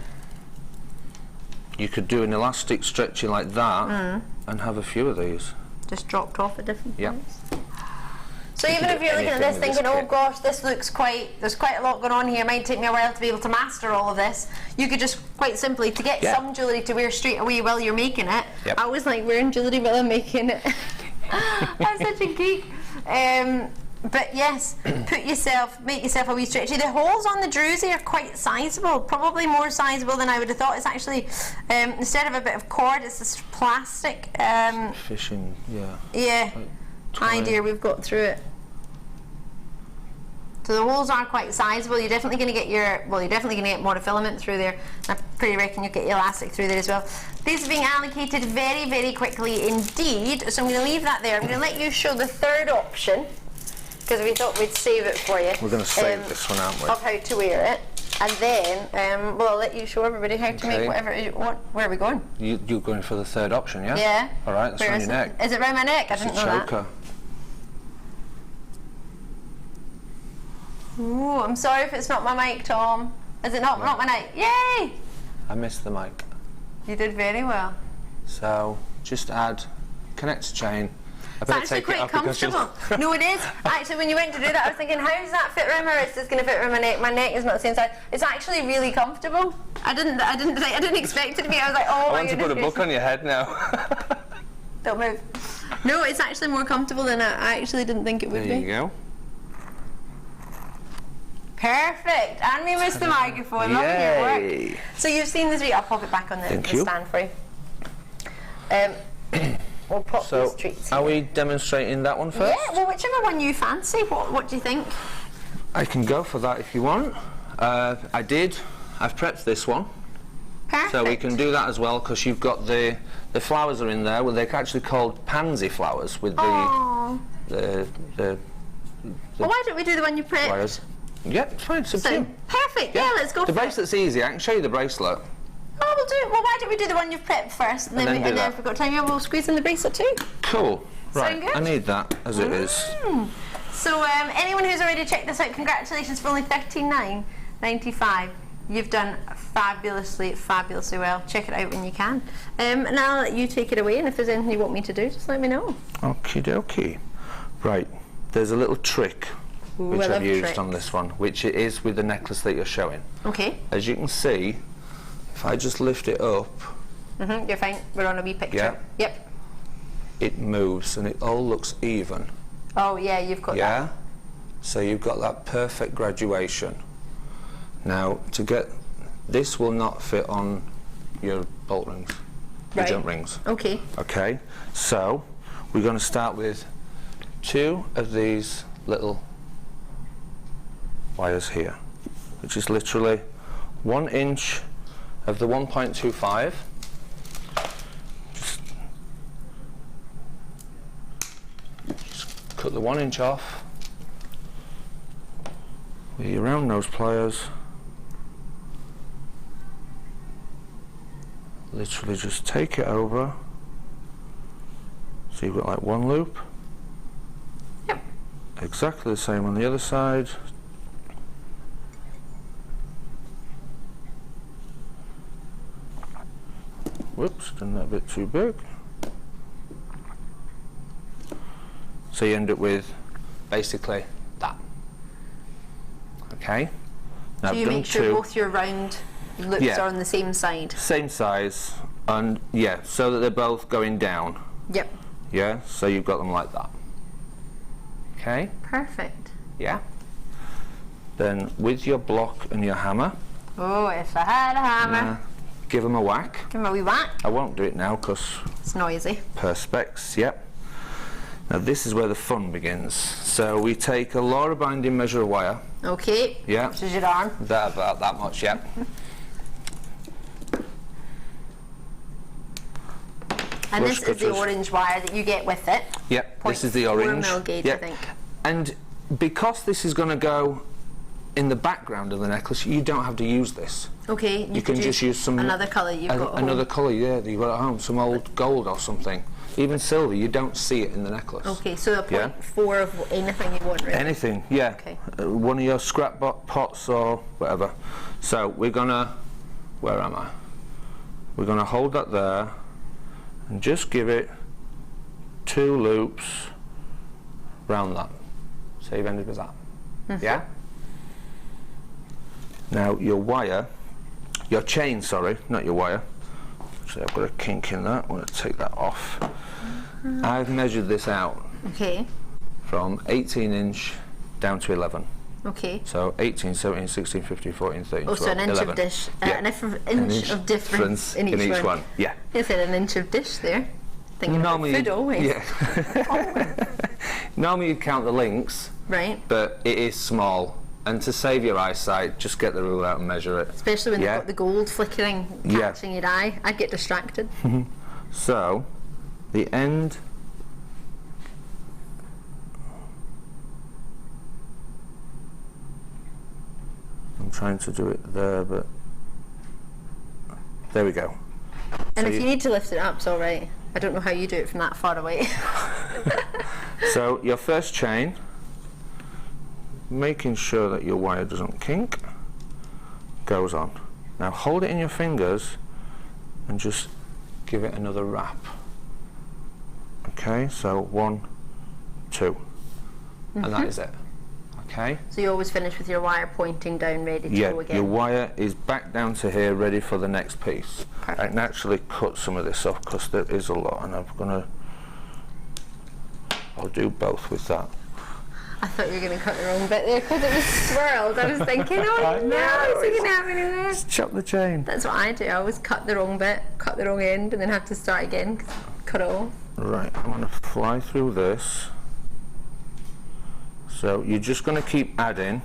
You could do an elastic stretchy like that and have a few of these. Just dropped off at different points. So You even can if do you're looking at this anything with thinking, this oh kit. gosh, this looks there's quite a lot going on here, might take me a while to be able to master all of this, you could just quite simply, to get some jewellery to wear straight away while you're making it. Yep. I always like wearing jewellery while I'm making it. I'm such a geek. But yes, make yourself a wee stretchy. The holes on the druzy are quite sizable, probably more sizable than I would have thought. It's actually, instead of a bit of cord, it's this plastic. Fishing, yeah. Yeah. Like Idea we've got through it. So the holes are quite sizable. You're definitely going to get you're definitely going to get monofilament through there. I pretty reckon you'll get your elastic through there as well. These are being allocated very, very quickly indeed. So I'm going to leave that there. I'm going to let you show the 3rd option, because we thought we'd save it for you. We're going to save this one, aren't we? Of how to wear it. And then, well, I'll let you show everybody how to make whatever you want. Where are we going? You're going for the 3rd option, yeah? Yeah. All right, that's around your neck. Is it around my neck? I It's didn't a know choker. that. Ooh, I'm sorry if it's not my mic, Tom. Is it not my mic? Yay! I missed the mic. You did very well. So just add connector chain. It's actually quite comfortable. No, it is. Actually, when you went to do that, I was thinking, how does that fit around my wrist? It's going to fit around my neck. My neck is not the same size. It's actually really comfortable. I didn't expect it to be. I was like, oh my goodness. I want to put a book on your head now. Don't move. No, it's actually more comfortable than I actually didn't think it would be. There you go. Perfect. And we missed the microphone. Lovely your work. Yay. So you've seen this video. I'll pop it back on the stand for you. We'll pop these treats are here. we demonstrating that one first? Yeah, well, whichever one you fancy. What do you think? I can go for that if you want. I've prepped this one. Perfect. So we can do that as well, because you've got the flowers are in there. Well, they're actually called pansy flowers with Aww. the Well, why don't we do the one you prepped? wires. Yeah, it's fine. It's up to you. Perfect. Yeah, let's go The for it. bracelet's easy. I can show you the bracelet. Oh, we'll do it. Well, why don't we do the one you've prepped first, and then if we've got time, yeah, we'll squeeze in the bracelet too. Cool. Right. Sound good? I need that as it is. So anyone who's already checked this out, congratulations for only $39.95. You've done fabulously well. Check it out when you can. And I'll let you take it away, and if there's anything you want me to do, just let me know. Okie dokie. Right. There's a little trick which I've used on this one, which it is with the necklace that you're showing. Okay. As you can see, if I just lift it up, you're fine. We're on a wee picture. Yeah. Yep. It moves and it all looks even. Oh yeah, you've got that. Yeah. So you've got that perfect graduation. Now to get this will not fit on your bolt rings, your jump rings. Okay. Okay. So we're going to start with 2 of these little wires here, which is literally 1 inch of the 1.25. Just cut the 1 inch off with your round nose pliers. Literally just take it over. So you've got like 1 loop. Yep. Exactly the same on the other side. Whoops, done that a bit too big. So you end up with basically that. Okay. Now So you make sure both your round loops are on the same side. Same size, and yeah, so that they're both going down. Yep. Yeah, so you've got them like that. Okay. Perfect. Yeah. Then with your block and your hammer. Oh, if I had a hammer. Give them a whack. Give them a wee whack. I won't do it now because it's noisy. Perspex, yep. Now this is where the fun begins. So we take a Laura binding measure of wire. Okay. Yeah. This is your arm. That about that much, yeah. And this is the orange wire that you get with it. Yep. This is the orange. 4mm gauge, yep. I think. And because this is going to go in the background of the necklace, you don't have to use this. Okay, you can just use some another colour you've got at another home. colour, yeah, that you've got at home, some old gold or something, even silver. You don't see it in the necklace. Okay, so a 0.4 of anything you want, really. Anything, yeah. Okay. One of your scrap pots or whatever. So we're gonna, where am I? We're gonna hold that there and just give it 2 loops round that. So you've ended with that. Yeah. Now your wire, your chain, sorry, not your wire. So I've got a kink in that. I'm going to take that off. I've measured this out. Okay. From 18 inch down to 11. Okay. So 18, 17, 16, 15, 14, 13, 12, so an inch 11. of dish, Yeah. an inch of difference in each one. Yeah. You said an inch of dish there. Thinking Normally, about food always. Yeah. Normally you count the links. Right. But it is small. And to save your eyesight, just get the ruler out and measure it. Especially when they've got the gold flickering, catching your eye. I'd get distracted. So, the end I'm trying to do it there, but there we go. And so if you need to lift it up, it's all right. I don't know how you do it from that far away. So your first chain, making sure that your wire doesn't kink, goes on. Now hold it in your fingers and just give it another wrap. Okay, so 1, 2, and that is it. Okay. So you always finish with your wire pointing down, ready to go again. Your wire is back down to here, ready for the next piece. Perfect. I can actually cut some of this off because there is a lot, and I'll do both with that. I thought you were going to cut the wrong bit there because it was swirled. I was thinking, oh no, is it going to happen in there? Just chop the chain. That's what I do. I always cut the wrong bit, cut the wrong end, and then have to start again because cut it off. Right, I'm going to fly through this. So you're just going to keep adding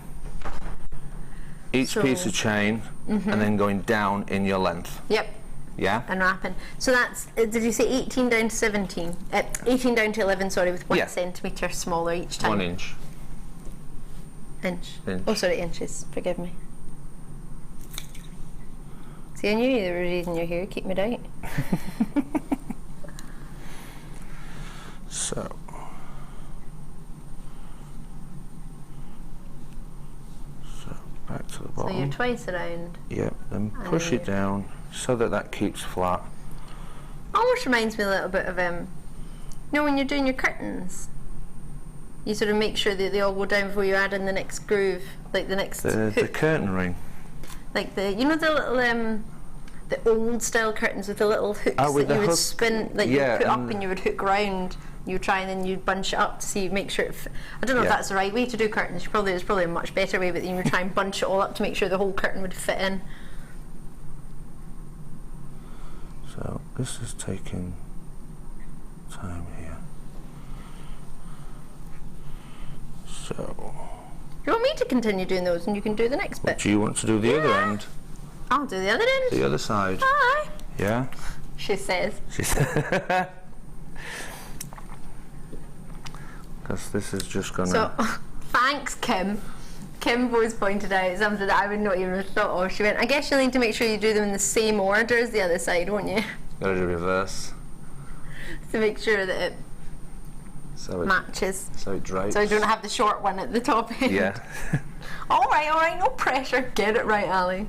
each piece of chain and then going down in your length. Yep. Yeah? And wrapping. So that's, did you say 18 down to 17? 18 down to 11, sorry, with 1 centimetre smaller each time. 1 inch. Inch. Oh, sorry, inches. Forgive me. See, I knew you were reading your hair. Keep me right. So back to the bottom. So you're twice around. Yep, then push it down so that that keeps flat. Almost reminds me a little bit of, you know, when you're doing your curtains, you sort of make sure that they all go down before you add in the next groove, like the next hook. The curtain ring. Like the, you know, the little the old style curtains with the little hooks that you would spin, that you put up and you would hook round. You try and then you'd bunch it up to see, make sure I don't know if that's the right way to do curtains. There's probably a much better way, but then you would try and bunch it all up to make sure the whole curtain would fit in. So this is taking time here. So you want me to continue doing those and you can do the next bit? Do you want to do the other end? I'll do the other end. The other side. Aye. Yeah? She says. She says. Because this is just gonna... So, thanks Kim. Kim always pointed out something that I would not even have thought of. She went, I guess you'll need to make sure you do them in the same order as the other side, won't you? Gotta do reverse. To make sure that it matches. So it drapes. So I don't have the short one at the top end. Yeah. Alright, no pressure. Get it right, Ali.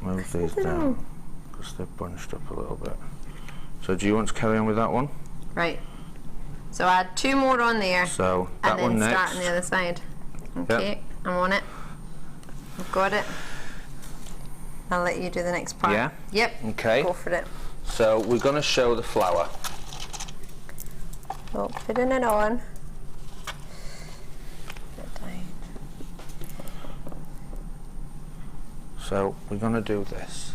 Move these down, because they're bunched up a little bit. So do you want to carry on with that one? Right. So add 2 more on there. So that one next. And then start on the other side. Okay, yep. I'm on it. I've got it. I'll let you do the next part. Yeah? Yep. Okay. Go for it. So we're going to show the flower. Oh, putting it on. So we're going to do this,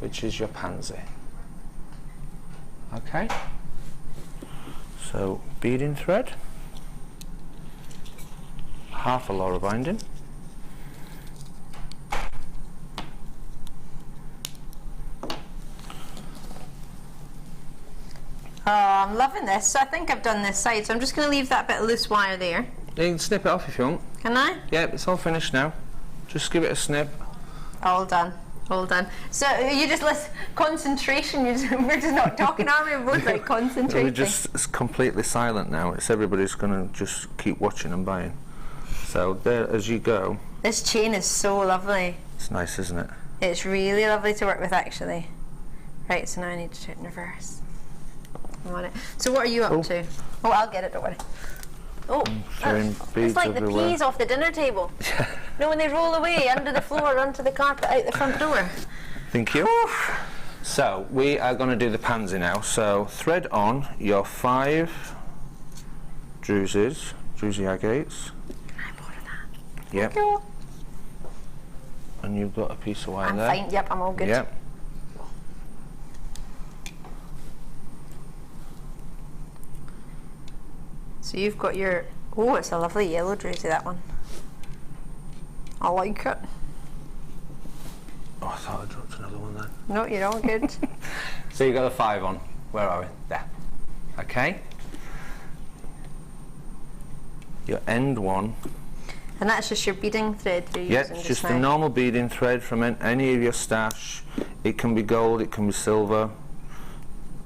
which is your pansy. Okay. So beading thread, half a Laura binding, oh, I'm loving this. So I think I've done this side, so I'm just going to leave that bit of loose wire there. You can snip it off if you want. Can I? Yeah, it's all finished now. Just give it a snip. All done. All done. So you just concentration. We're just not talking, are we? We're both like concentrating. We're just completely silent now. It's everybody's going to just keep watching and buying. So there, as you go. This chain is so lovely. It's nice, isn't it? It's really lovely to work with, actually. Right, so now I need to do it in reverse. I want it. So what are you up to? Oh, I'll get it. Don't worry. Oh, it's like everywhere. The peas off the dinner table. You know when they roll away under the floor, onto the carpet, out the front door. Thank you. Oof. So we are going to do the pansy now. So thread on your 5 druzy agates. I bought that. Yep. Thank you. And you've got a piece of wire I'm there. fine. Yep, I'm all good. Yep. So you've got your, oh, it's a lovely yellow druzy, that one. I like it. Oh, I thought I dropped another one then. No, you're all good. So you got a 5 on. Where are we? There. Okay. Your end one. And that's just your beading thread you're using. Yep, it's just a normal beading thread from any of your stash. It can be gold, it can be silver.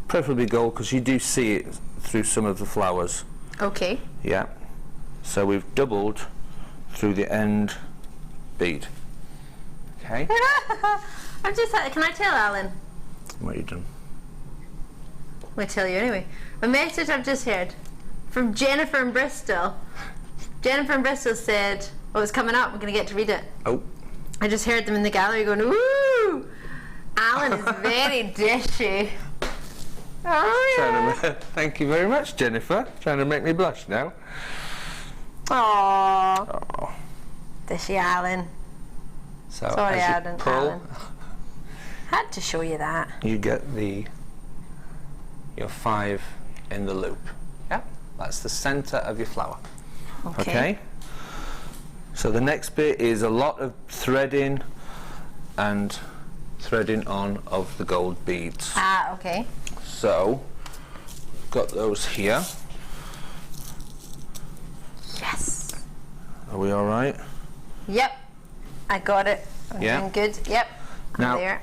Preferably gold, because you do see it through some of the flowers. Okay. Yeah. So we've doubled through the end bead. Okay. I'm just, can I tell Alan? What have you done? I'm going to tell you anyway. A message I've just heard from Jennifer in Bristol. Jennifer in Bristol said, oh, it's coming up, we're going to get to read it. Oh. I just heard them in the gallery going, ooh! Alan is very dishy. Oh, yeah. Thank you very much, Jennifer. Trying to make me blush now. Aww. Oh. Dishy Alan. So sorry, as you pull, Alan. Had to show you that. You get your 5 in the loop. Yeah, that's the centre of your flower. Okay. So the next bit is a lot of threading and threading on of the gold beads. Ah, okay. So, got those here. Yes. Are we all right? Yep. I got it. I'm doing good. Yep. Now, there.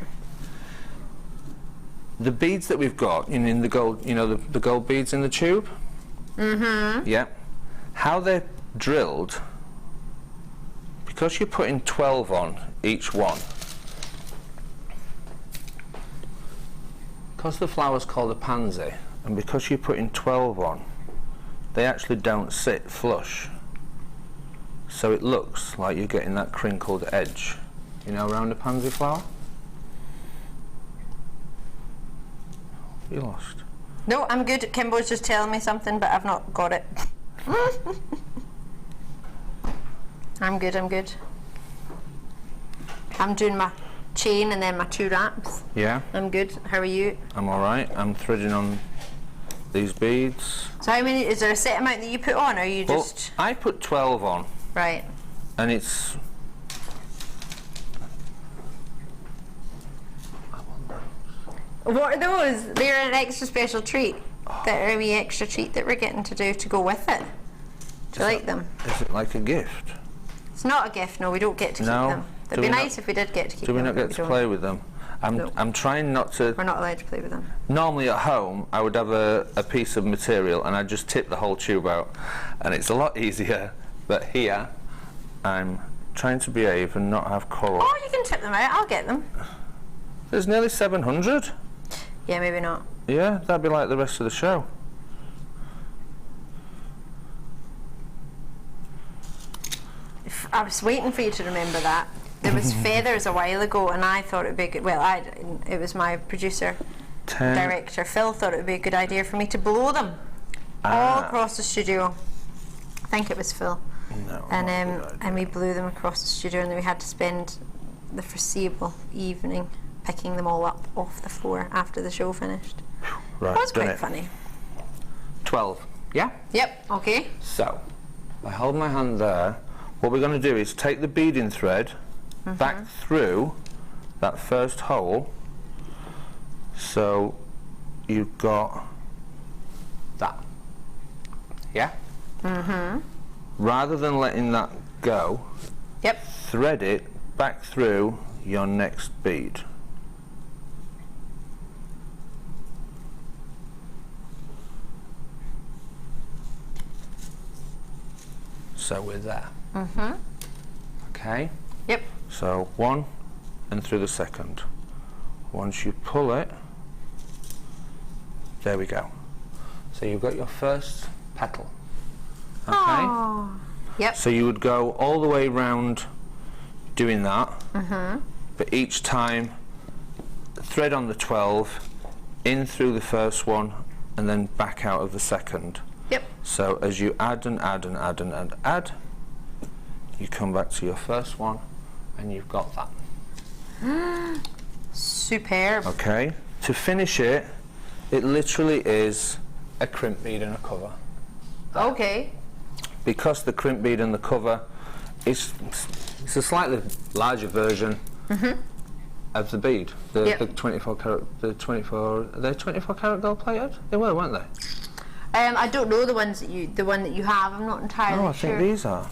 The beads that we've got in the gold, you know, the gold beads in the tube. Mm-hmm. Yeah. How they're drilled, because you're putting 12 on each one. Because the flower's called a pansy, and because you're putting 12 on, they actually don't sit flush. So it looks like you're getting that crinkled edge. You know, around a pansy flower. You lost. No, I'm good. Kimbo's just telling me something, but I've not got it. I'm good, I'm good. I'm doing my chain and then my 2 wraps. Yeah? I'm good. How are you? I'm alright. I'm threading on these beads. So how many, is there a set amount that you put on, or are you just... I put 12 on. Right. And it's... What are those? They're an extra special treat. They're a wee extra treat that we're getting to do to go with it. Do you like them? Is it like a gift? It's not a gift, no, we don't get to keep them. It'd be nice if we did get to keep them. Do we not get to play with them? I'm trying not to... We're not allowed to play with them. Normally at home, I would have a piece of material and I'd just tip the whole tube out. And it's a lot easier, but here, I'm trying to behave and not have coral. Oh, you can tip them out, I'll get them. There's nearly 700. Yeah, maybe not. Yeah, that'd be like the rest of the show. I was waiting for you to remember that. There was feathers a while ago, and I thought it would be good. Well, it was my producer, director Phil, thought it would be a good idea for me to blow them all across the studio. I think it was Phil. No, and we blew them across the studio, and then we had to spend the foreseeable evening picking them all up off the floor after the show finished. Right, It was quite funny. 12. Yeah? Yep. Okay. So, I hold my hand there. What we're going to do is take the beading thread back through that first hole, so you've got that. Yeah? Rather than letting that go, thread it back through your next bead. So we're there. Okay? Yep. So 1 and through the second. Once you pull it, there we go. So you've got your first petal. Okay? Aww. Yep. So you would go all the way round doing that, but each time thread on the 12, in through the first one, and then back out of the second. Yep. So as you add and add and add and add, you come back to your first one and you've got that. Superb. Okay. To finish it, it literally is a crimp bead and a cover. Okay. Because the crimp bead and the cover is it's a slightly larger version of the bead. The 24 carat, the 24. Are they 24 carat gold plated? They were, weren't they? I don't know the ones that the one that you have. I'm not entirely sure. Oh, I think these are.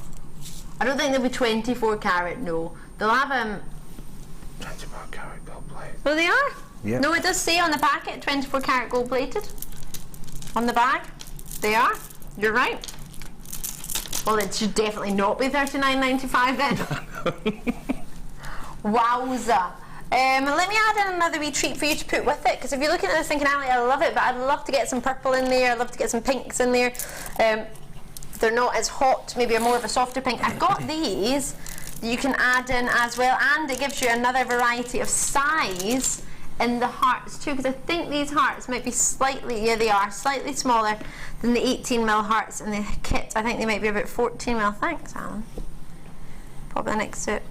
I don't think they'll be 24 carat. No, they'll have 24 carat gold plated. Well, they are. Yeah. No, it does say on the packet 24 carat gold plated. On the bag, they are. You're right. Well, it should definitely not be $39.95 then. Wowza. Let me add in another wee treat for you to put with it, because if you're looking at this thinking, Ali, I love it, but I'd love to get some purple in there, I'd love to get some pinks in there. They're not as hot, maybe more of a softer pink. I've got these that you can add in as well, and it gives you another variety of size in the hearts too, because I think these hearts might be slightly, yeah they are, slightly smaller than the 18mm hearts in the kit. I think they might be about 14mm. Thanks, Alan. Pop that next to it.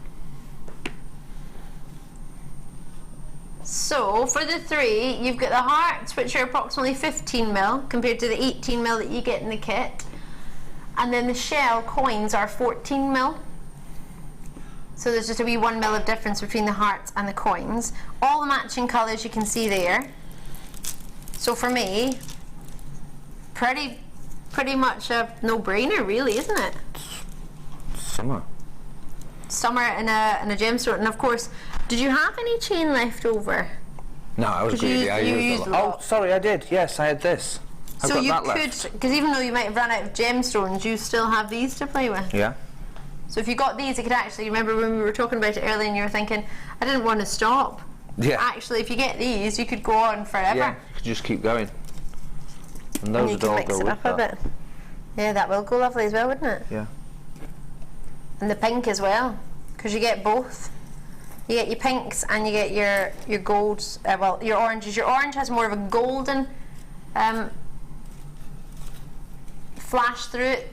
So for the 3, you've got the hearts, which are approximately 15mm compared to the 18mm that you get in the kit, and then the shell coins are 14mm. So there's just a wee 1mm of difference between the hearts and the coins. All the matching colours you can see there. So for me, pretty much a no-brainer, really, isn't it? Summer. Summer in a gemstone, and of course, did you have any chain left over? No, I was greedy. I used a lot. Oh, sorry, I did. Yes, I had this. I've got that left. So you could, because even though you might have run out of gemstones, you still have these to play with. Yeah. So if you got these, you could actually, remember when we were talking about it earlier and you were thinking, I didn't want to stop. Yeah. Actually, if you get these, you could go on forever. Yeah, you could just keep going. And those would all go with that. A bit. Yeah, that will go lovely as well, wouldn't it? Yeah. And the pink as well, because you get both. You get your pinks and you get your golds, well, your oranges. Your orange has more of a golden flash through it,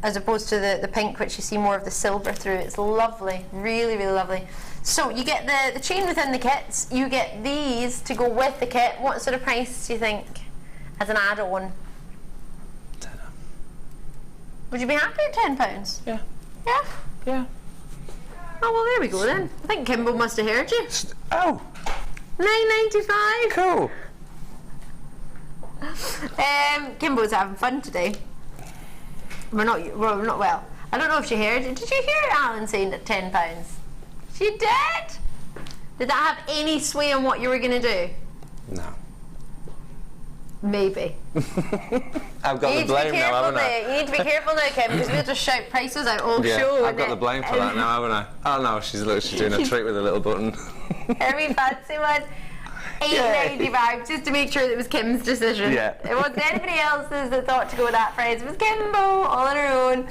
as opposed to the pink, which you see more of the silver through it. It's lovely, really, really lovely. So you get the chain within the kits, you get these to go with the kit. What sort of price do you think as an add-on? £10. Would you be happy at £10? Yeah. Yeah? Yeah. Oh, well, there we go then. I think Kimbo must have heard you. Oh! £9.95. Cool! Kimbo's having fun today. We're not well. I don't know if she heard. Did you hear Allan saying that £10? She did? Did that have any sway on what you were going to do? No. Maybe. I've got the blame now, haven't I? You need to be careful now, Kim, because we'll just shout prices out all show. I've got the blame for that now, haven't I? Oh no, she's doing a trick with a little button. Very fancy one. £8.95, just to make sure that it was Kim's decision. Yeah. It wasn't anybody else's that thought to go with that price. It was Kimbo, all on her own.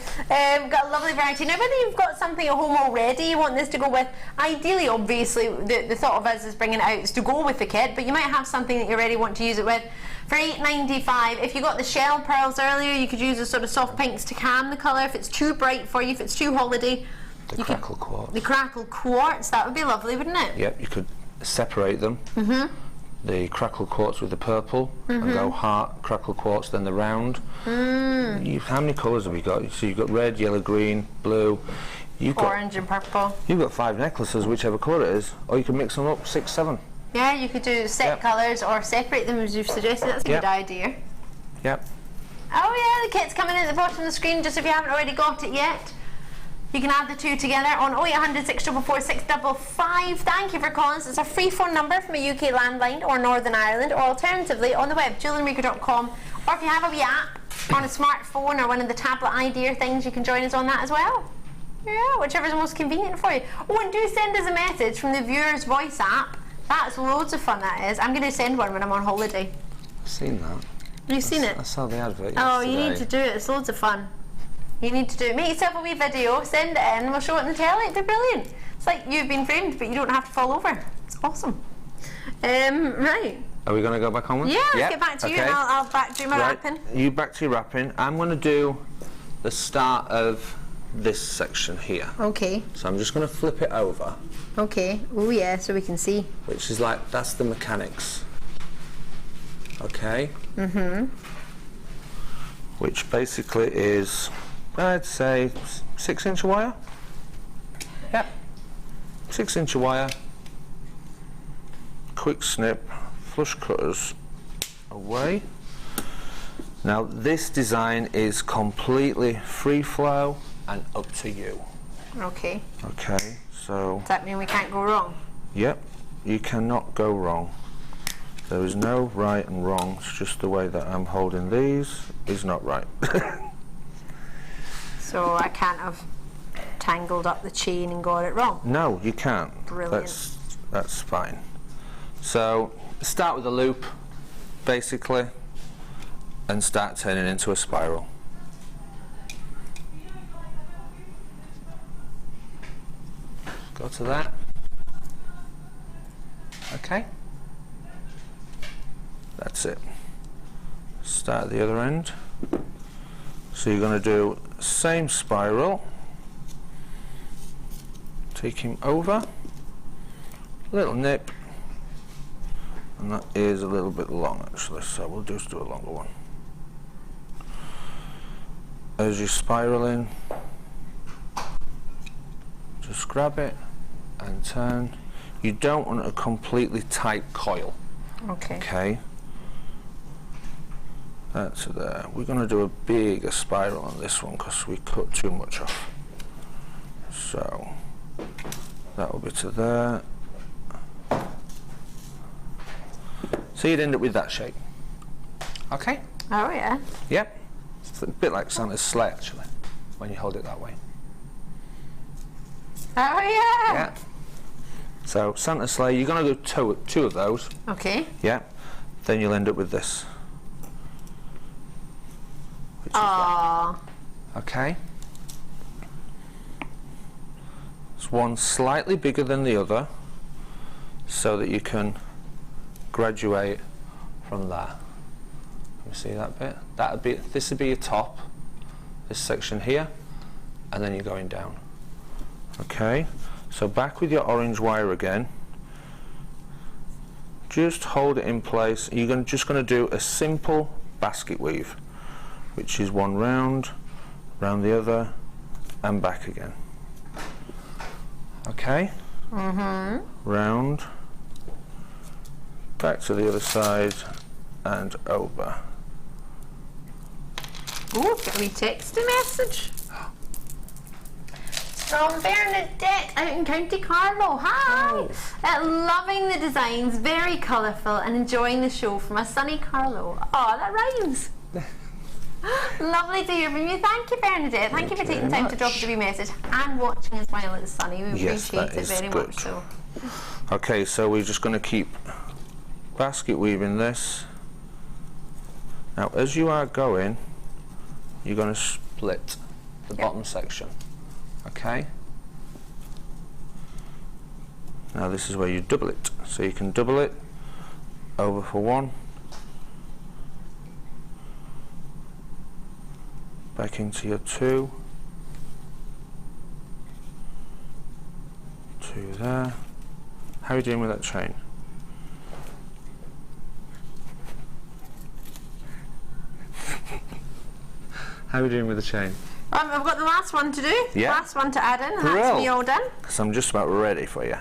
Got a lovely variety. Now, whether you've got something at home already you want this to go with, ideally, obviously, the thought of us is bringing it out is to go with the kit, but you might have something that you already want to use it with. For £8.95, if you got the shell pearls earlier, you could use the sort of soft pinks to calm the colour. If it's too bright for you, if it's too holiday, The crackle quartz. The crackle quartz, that would be lovely, wouldn't it? Yep, you could separate them. The crackle quartz with the purple and go heart crackle quartz, then the round. How many colours have you got? So you've got red, yellow, green, blue. Orange and purple. You've got 5 necklaces, whichever colour it is, or you can mix them up, 6, 7. Yeah, you could do set colours or separate them as you've suggested. That's a good idea. Yep. Oh yeah, the kit's coming in at the bottom of the screen, just if you haven't already got it yet. You can add the two together on 0800 644 655. Thank you for calling us. It's a free phone number from a UK landline or Northern Ireland, or alternatively on the web, JewelleryMaker.com. Or if you have a wee app on a smartphone or one of the tablet idea things, you can join us on that as well. Yeah, whichever's most convenient for you. Oh, and do send us a message from the viewer's voice app. That's loads of fun, that is. I'm going to send one when I'm on holiday. I've seen that. You've seen it? I saw the advert yesterday. Oh, you need to do it. It's loads of fun. You need to do it. Make yourself a wee video, send it in, and we'll show it on the telly. It'd be brilliant. It's like you've been framed, but you don't have to fall over. It's awesome. Right. Are we going to go back onwards? Yeah, let's get back to you, and I'll back do my wrapping. You back to your wrapping. I'm going to do the start of this section here. Okay. So I'm just going to flip it over. Okay. Oh yeah, so we can see. Which is like, that's the mechanics. Okay? Which basically is, I'd say, 6-inch wire. Yep. 6-inch wire. Quick snip, flush cutters away. Now this design is completely free flow and up to you. Okay. Okay, so... Does that mean we can't go wrong? Yep, you cannot go wrong. There is no right and wrong, it's just the way that I'm holding these is not right. So I can't have tangled up the chain and got it wrong? No, you can't. Brilliant. That's fine. So start with a loop, basically, and start turning into a spiral. Go to that. Okay. That's it. Start at the other end. So you're going to do same spiral. Take him over. Little nip. And that is a little bit long actually, so we'll just do a longer one. As you're spiraling, just grab it and turn. You don't want a completely tight coil. Okay. Okay. That's there. We're going to do a bigger spiral on this one because we cut too much off. So that will be to there. So you'd end up with that shape. Okay? Oh yeah. Yep. It's a bit like Santa's sleigh actually, when you hold it that way. Oh yeah. Yeah. So Santa's sleigh, you're going to do two of those. Okay. Yeah. Then you'll end up with this. Aww. Okay. It's just one slightly bigger than the other so that you can graduate from there. You see that bit? This would be your top, this section here, and then you're going down. Okay, so back with your orange wire again. Just hold it in place. You're just going to do a simple basket weave, which is one round the other, and back again. Okay? Round, back to the other side, and over. Oh, got a wee text message from Bernadette out in County Carlow. Hi! Loving the designs, very colourful, and enjoying the show from a sunny Carlow. Oh, that rhymes. Lovely to hear from you. Thank you, Bernadette. Thank you for taking time to drop us a wee message and watching us while it's sunny. We appreciate it very much so. Okay, so we're just going to keep basket weaving this. Now, as you are going, you're going to split the bottom section. Okay? Now this is where you double it. So you can double it over for one, back into your two there. How are you doing with that chain? How are we doing with the chain? I've got the last one to do. Yeah. Last one to add in, and that's me all done. Because I'm just about ready for you.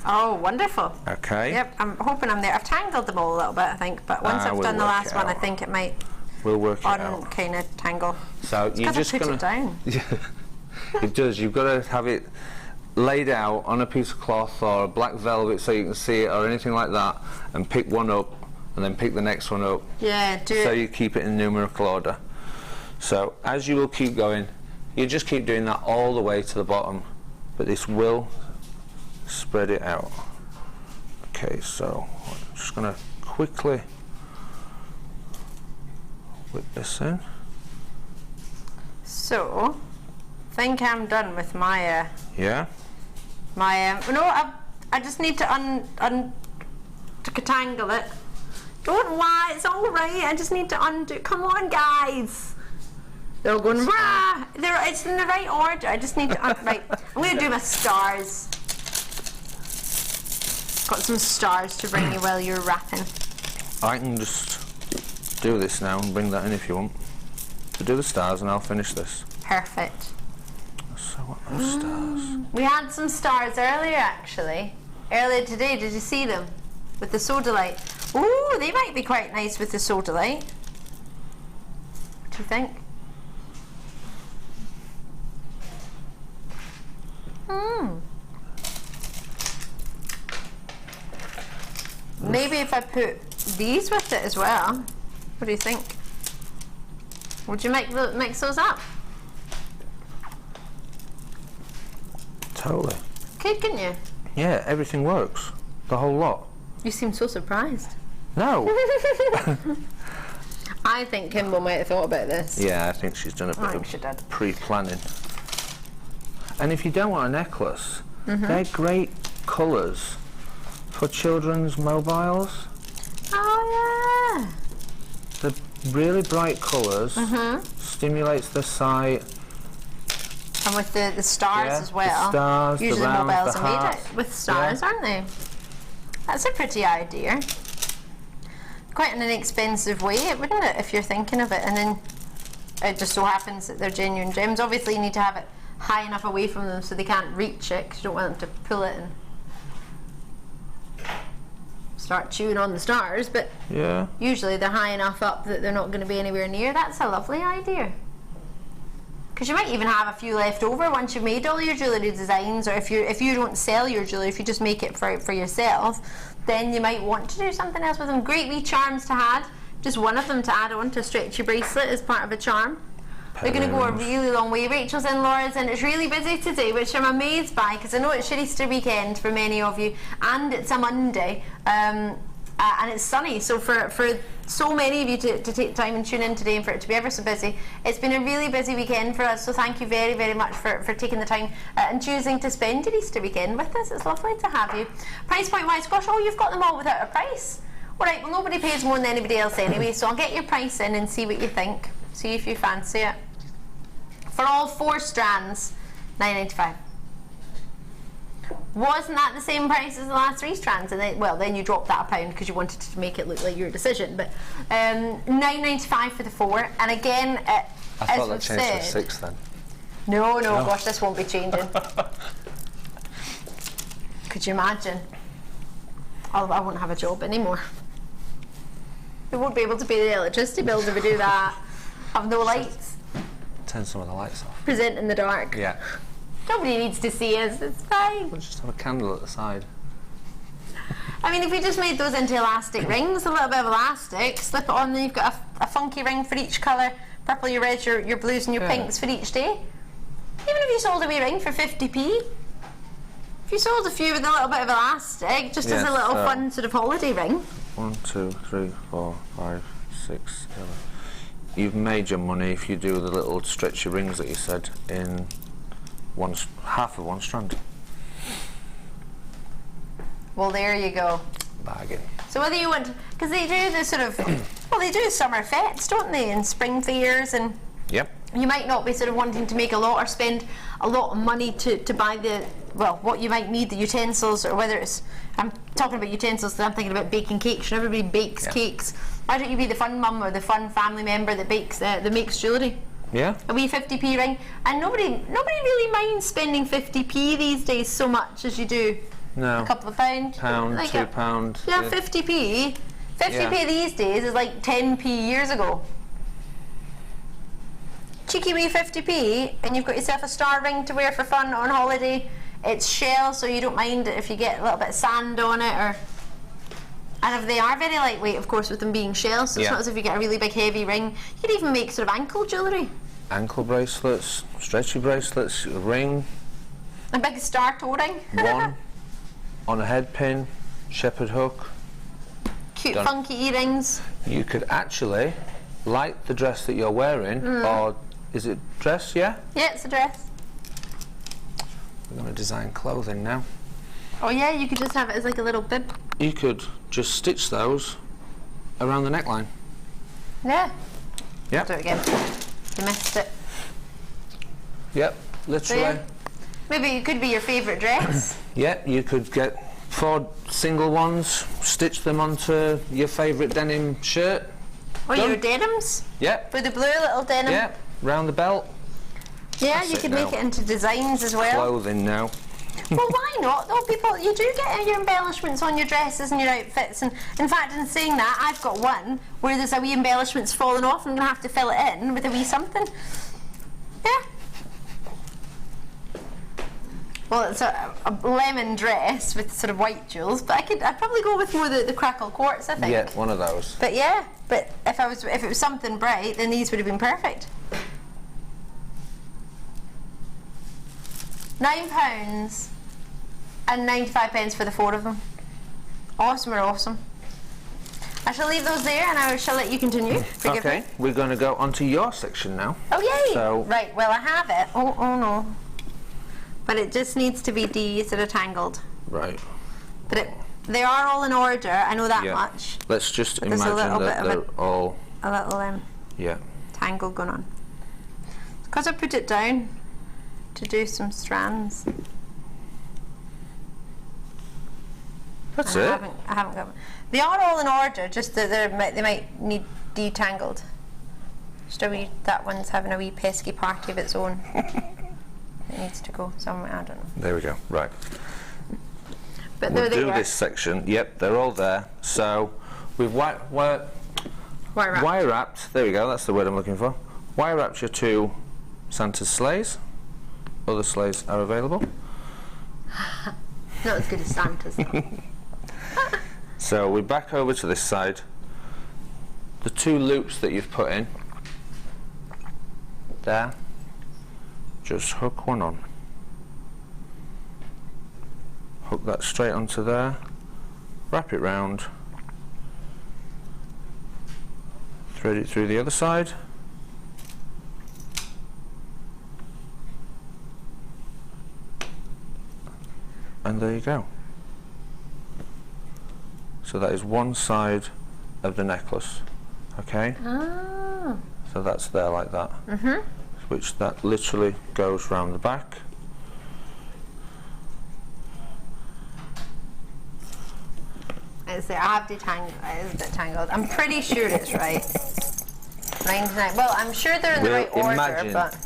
Oh, wonderful. Okay. Yep, I'm hoping I'm there. I've tangled them all a little bit, I think, but once I've done the last one, I think it might kind of tangle. So it's you're just put it down. It does. You've got to have it laid out on a piece of cloth or a black velvet so you can see it or anything like that, and pick one up and then pick the next one up. Yeah, so you keep it in numerical order. So as you will keep going, you just keep doing that all the way to the bottom, but this will spread it out. Okay, so I'm just going to quickly whip this in. So, I think I'm done with my yeah. My no, I just need to to tangle it. Don't worry, it's all right. I just need to undo. Come on, guys. They're all going rah. It's in the right order. I just need to right. I'm going to do my stars. Got some stars to bring you while you're wrapping. I can just do this now and bring that in if you want. To do the stars, and I'll finish this. Perfect. So what are those stars? We had some stars earlier, actually. Earlier today, did you see them? With the Sodalite. Ooh, they might be quite nice with the Sodalite. What do you think? Maybe if I put these with it as well. What do you think? Would you mix those up? Totally. Couldn't you? Yeah, everything works. The whole lot. You seem so surprised. No. I think Kimble might have thought about this. Yeah, I think she's done a bit of pre-planning. And if you don't want a necklace, they're great colours for children's mobiles. Oh yeah. The really bright colours stimulates the sight. And with the stars as well. The stars, usually the round, mobiles the are made heart. out with stars, aren't they? That's a pretty idea. Quite an inexpensive way, wouldn't it, if you're thinking of it? And then it just so happens that they're genuine gems. Obviously you need to have it high enough away from them so they can't reach it, because you don't want them to pull it and start chewing on the stars, but usually they're high enough up that they're not going to be anywhere near. That's a lovely idea. Because you might even have a few left over once you've made all your jewellery designs, or if you don't sell your jewellery, if you just make it for yourself, then you might want to do something else with them. Great wee charms to add. Just one of them to add on to a stretchy bracelet as part of a charm. They're going to go a really long way. Rachel's in, Laura's in. It's really busy today, which I'm amazed by, because I know it's your Easter weekend for many of you, and it's a Monday. and it's sunny, so for so many of you to take time and tune in today and for it to be ever so busy, it's been a really busy weekend for us, so thank you very, very much for taking the time and choosing to spend your Easter weekend with us. It's lovely to have you. Price point wise, gosh, oh, you've got them all without a price. Alright, well nobody pays more than anybody else anyway, so I'll get your price in and see what you think. See if you fancy it. For all 4 strands, $9.95. Wasn't that the same price as the last 3 strands? And then, well, then you dropped that £1 because you wanted to make it look like your decision. But $9.95 for the 4, and again, I thought that changed to 6 then. No, gosh, this won't be changing. Could you imagine? Oh, I won't have a job anymore. We won't be able to pay the electricity bills if we do that. Have no lights. Turn some of the lights off. Present in the dark. Yeah. Nobody needs to see us, it's fine. We'll just have a candle at the side. I mean, if we just made those into elastic rings, a little bit of elastic, slip it on, then you've got a funky ring for each colour, purple, your reds, your blues and your pinks for each day. Even if you sold a wee ring for 50p, if you sold a few with a little bit of elastic, just as a little fun sort of holiday ring. 1, 2, 3, 4, 5, 6, 7. You've made your money if you do the little stretchy rings that you said in half of one strand. Well, there you go. Bargain. So whether you want, because they do the sort of, well, they do summer fetes, don't they, and spring fairs, and yep. You might not be sort of wanting to make a lot or spend a lot of money to buy the, well, what you might need, the utensils, or whether it's, I'm talking about utensils because I'm thinking about baking cakes, and everybody bakes cakes. Why don't you be the fun mum or the fun family member that bakes, that makes jewellery? Yeah. A wee 50p ring, and nobody really minds spending 50p these days so much as you do. No. A couple of £1. Pound, like £2. Yeah, 50p. 50p these days is like 10p years ago. Cheeky wee 50p, and you've got yourself a star ring to wear for fun on holiday. It's shell, so you don't mind if you get a little bit of sand on it, or. And if they are very lightweight, of course, with them being shells, so it's not as if you get a really big heavy ring. You could even make sort of ankle jewellery. Ankle bracelets, stretchy bracelets, a ring. A big star toe ring. One on a head pin, shepherd hook. Cute funky earrings. You could actually light the dress that you're wearing, or is it dress, yeah? Yeah, it's a dress. We're going to design clothing now. Oh yeah, you could just have it as like a little bib. You could just stitch those around the neckline. Yeah. Yep. Do it again. You missed it. Yep, literally. So, yeah. Maybe it could be your favourite dress. Yep, you could get 4 single ones, stitch them onto your favourite denim shirt. Or your denims. Yep. With the blue little denim. Yep, round the belt. Yeah, That's you could make it into designs as well. Clothing now. Well, why not? Though people, you do get your embellishments on your dresses and your outfits, and in fact, in saying that, I've got one where there's a wee embellishment's fallen off, and I'm going to have to fill it in with a wee something. Yeah. Well, it's a lemon dress with sort of white jewels, but I'd probably go with more the crackle quartz, I think. Yeah, one of those. But yeah, but if it was something bright, then these would have been perfect. £9 and 95p for the 4 of them. Awesome or awesome. I shall leave those there and I shall let you continue. Forgive me. We're going to go onto your section now. Oh yay! So, right, well I have it. Oh no. But it just needs to be sort of tangled. Right. But they are all in order, I know that much. Let's just but imagine that they're all... A little tangle going on. Because I put it down to do some strands. That's it? I haven't got them. They are all in order, just that they might need detangled. Just that one's having a wee pesky party of its own. It needs to go somewhere, I don't know. There we go, right. But we'll do this section, yep, they're all there. So, we've wire wrapped, there we go, that's the word I'm looking for. Wire wrapped your 2 Santa's sleighs. Other sleighs are available. Not as good as Santa's. So we're back over to this side. The 2 loops that you've put in, there, just hook one on. Hook that straight onto there, wrap it round, Thread it through the other side. And there you go. So that is one side of the necklace. Okay? Ah. So that's there like that. Which that literally goes round the back. It's there. I have detangled. It is a bit tangled. I'm pretty sure it's right. 99. Well, I'm sure they're in the right order, but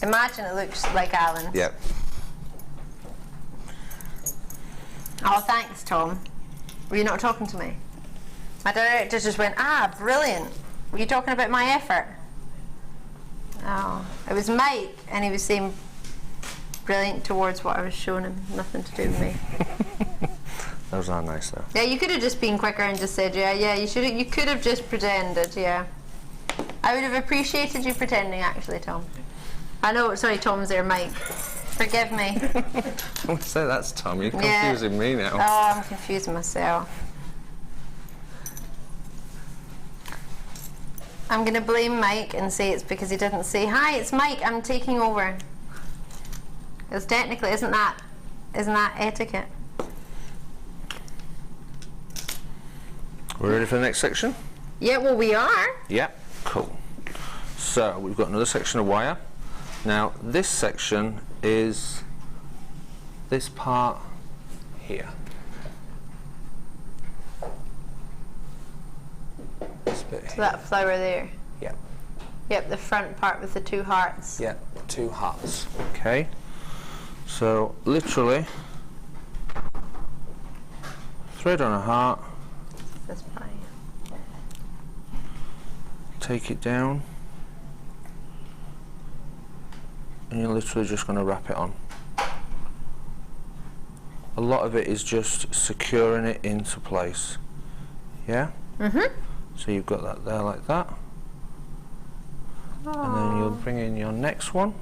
imagine it looks like Allan's. Yep. Oh, thanks, Tom. Were you not talking to me? My director just went, ah, brilliant. Were you talking about my effort? Oh, it was Mike, and he was saying brilliant towards what I was showing him. Nothing to do with me. Those are nice though. Yeah, you could have just been quicker and just said, yeah, you could have just pretended, yeah. I would have appreciated you pretending, actually, Tom. I know, sorry, Tom's there, Mike. Forgive me. Don't say that's Tom, you're confusing me now. Oh, I'm confusing myself. I'm going to blame Mike and say it's because he didn't say, hi, it's Mike, I'm taking over. Because technically, isn't that etiquette? We're ready for the next section? Yeah, well, we are. Yeah, cool. So we've got another section of wire. Now this section is this part here. This bit here. So that flower there. Yep. Yep, the front part with the two hearts. Yep, two hearts. Okay. So literally thread on a heart. This part. Take it down. And you're literally just going to wrap it on. A lot of it is just securing it into place. Yeah? So you've got that there like that. And then you'll bring in your next one.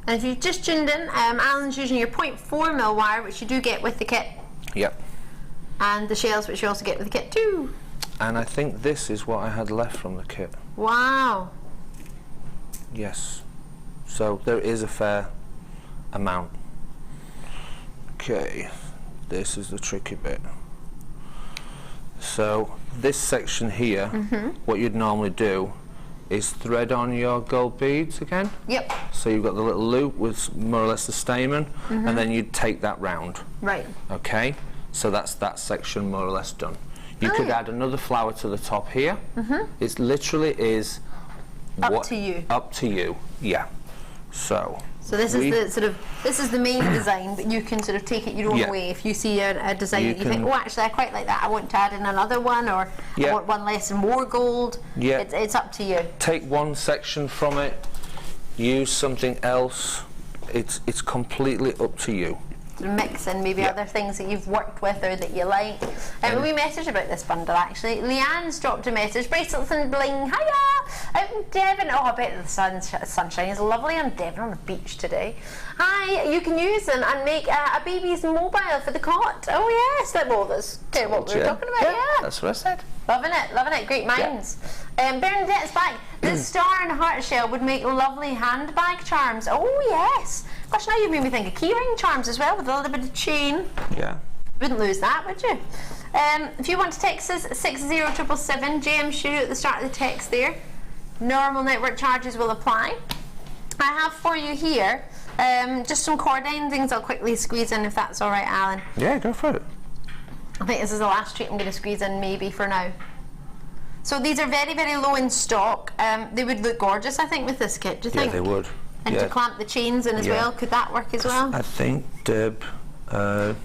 And if you've just tuned in, Allan's using your 0.4mm wire, which you do get with the kit. Yep. And the shells, which you also get with the kit too. And I think this is what I had left from the kit. Wow. Yes. So there is a fair amount. Okay. This is the tricky bit. So this section here, what you'd normally do is thread on your gold beads again. Yep. So you've got the little loop with more or less the stamen, and then you'd take that round. Right. Okay. So that's that section more or less done. You could add another flower to the top here. It literally is up to you. Up to you. Yeah. So this is the main design, but you can sort of take it your own way. If you see a design that you think, oh, actually I quite like that, I want to add in another one, or I want one less and more gold. Yeah. It's up to you. Take one section from it, use something else. It's completely up to you. Mix in maybe other things that you've worked with or that you like. We messaged about this bundle actually. Leanne's dropped a message. Bracelets and bling. Hiya! Out in Devon. Oh, I bet the sunshine is lovely in Devon on the beach today. Hi, you can use them and make a baby's mobile for the cot. Oh yes, that's what we were talking about. Yeah, that's what I said. Loving it. Great minds. Bernadette's back. This star and heart shell would make lovely handbag charms. Oh yes. Gosh, now you've made me think of keyring charms as well with a little bit of chain. Yeah. Wouldn't lose that, would you? If you want to text us, 60777, JM Studio at the start of the text there. Normal network charges will apply. I have for you here just some cordine things I'll quickly squeeze in if that's all right, Allan. Yeah, go for it. I think this is the last treat I'm going to squeeze in maybe for now. So these are very, very low in stock. They would look gorgeous, I think, with this kit. Do you think? Yeah, they would. And to clamp the chains in as well, could that work as well? I think Debruge?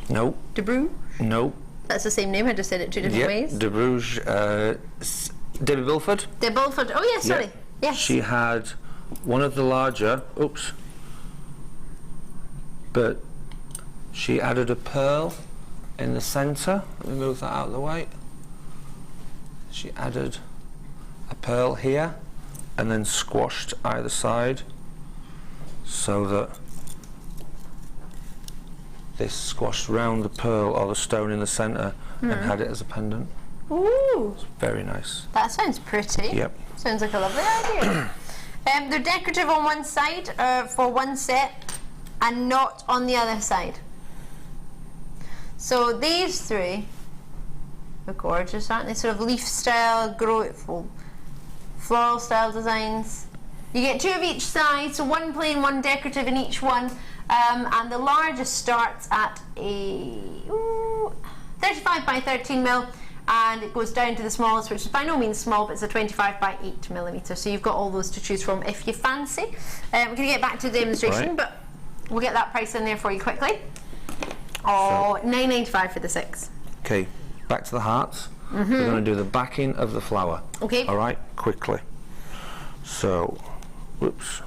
Nope. Debruge? Nope. That's the same name, I just said it two different ways. Debruge, Debbie Bulford. Debbie Bulford, oh yes, sorry. Yes. She had one of the larger, but she added a pearl in the centre. Let me move that out of the way. She added a pearl here and then squashed either side so that this squashed round the pearl or the stone in the centre and had it as a pendant. Ooh. It's very nice. That sounds pretty. Yep. Sounds like a lovely idea. They're decorative on one side for one set and not on the other side. So these three are gorgeous, aren't they? Sort of leaf style, floral style designs. You get 2 of each size, so 1 plain, 1 decorative in each one. And the largest starts at a 35 by 13 mil, and it goes down to the smallest, which is by no means small, but it's a 25 by 8 millimeter. So you've got all those to choose from if you fancy. We're going to get back to the demonstration, but we'll get that price in there for you quickly. Oh, so, $9.95 for the 6. Okay, back to the hearts. We're going to do the backing of the flower. Okay. All right, quickly. So, whoops.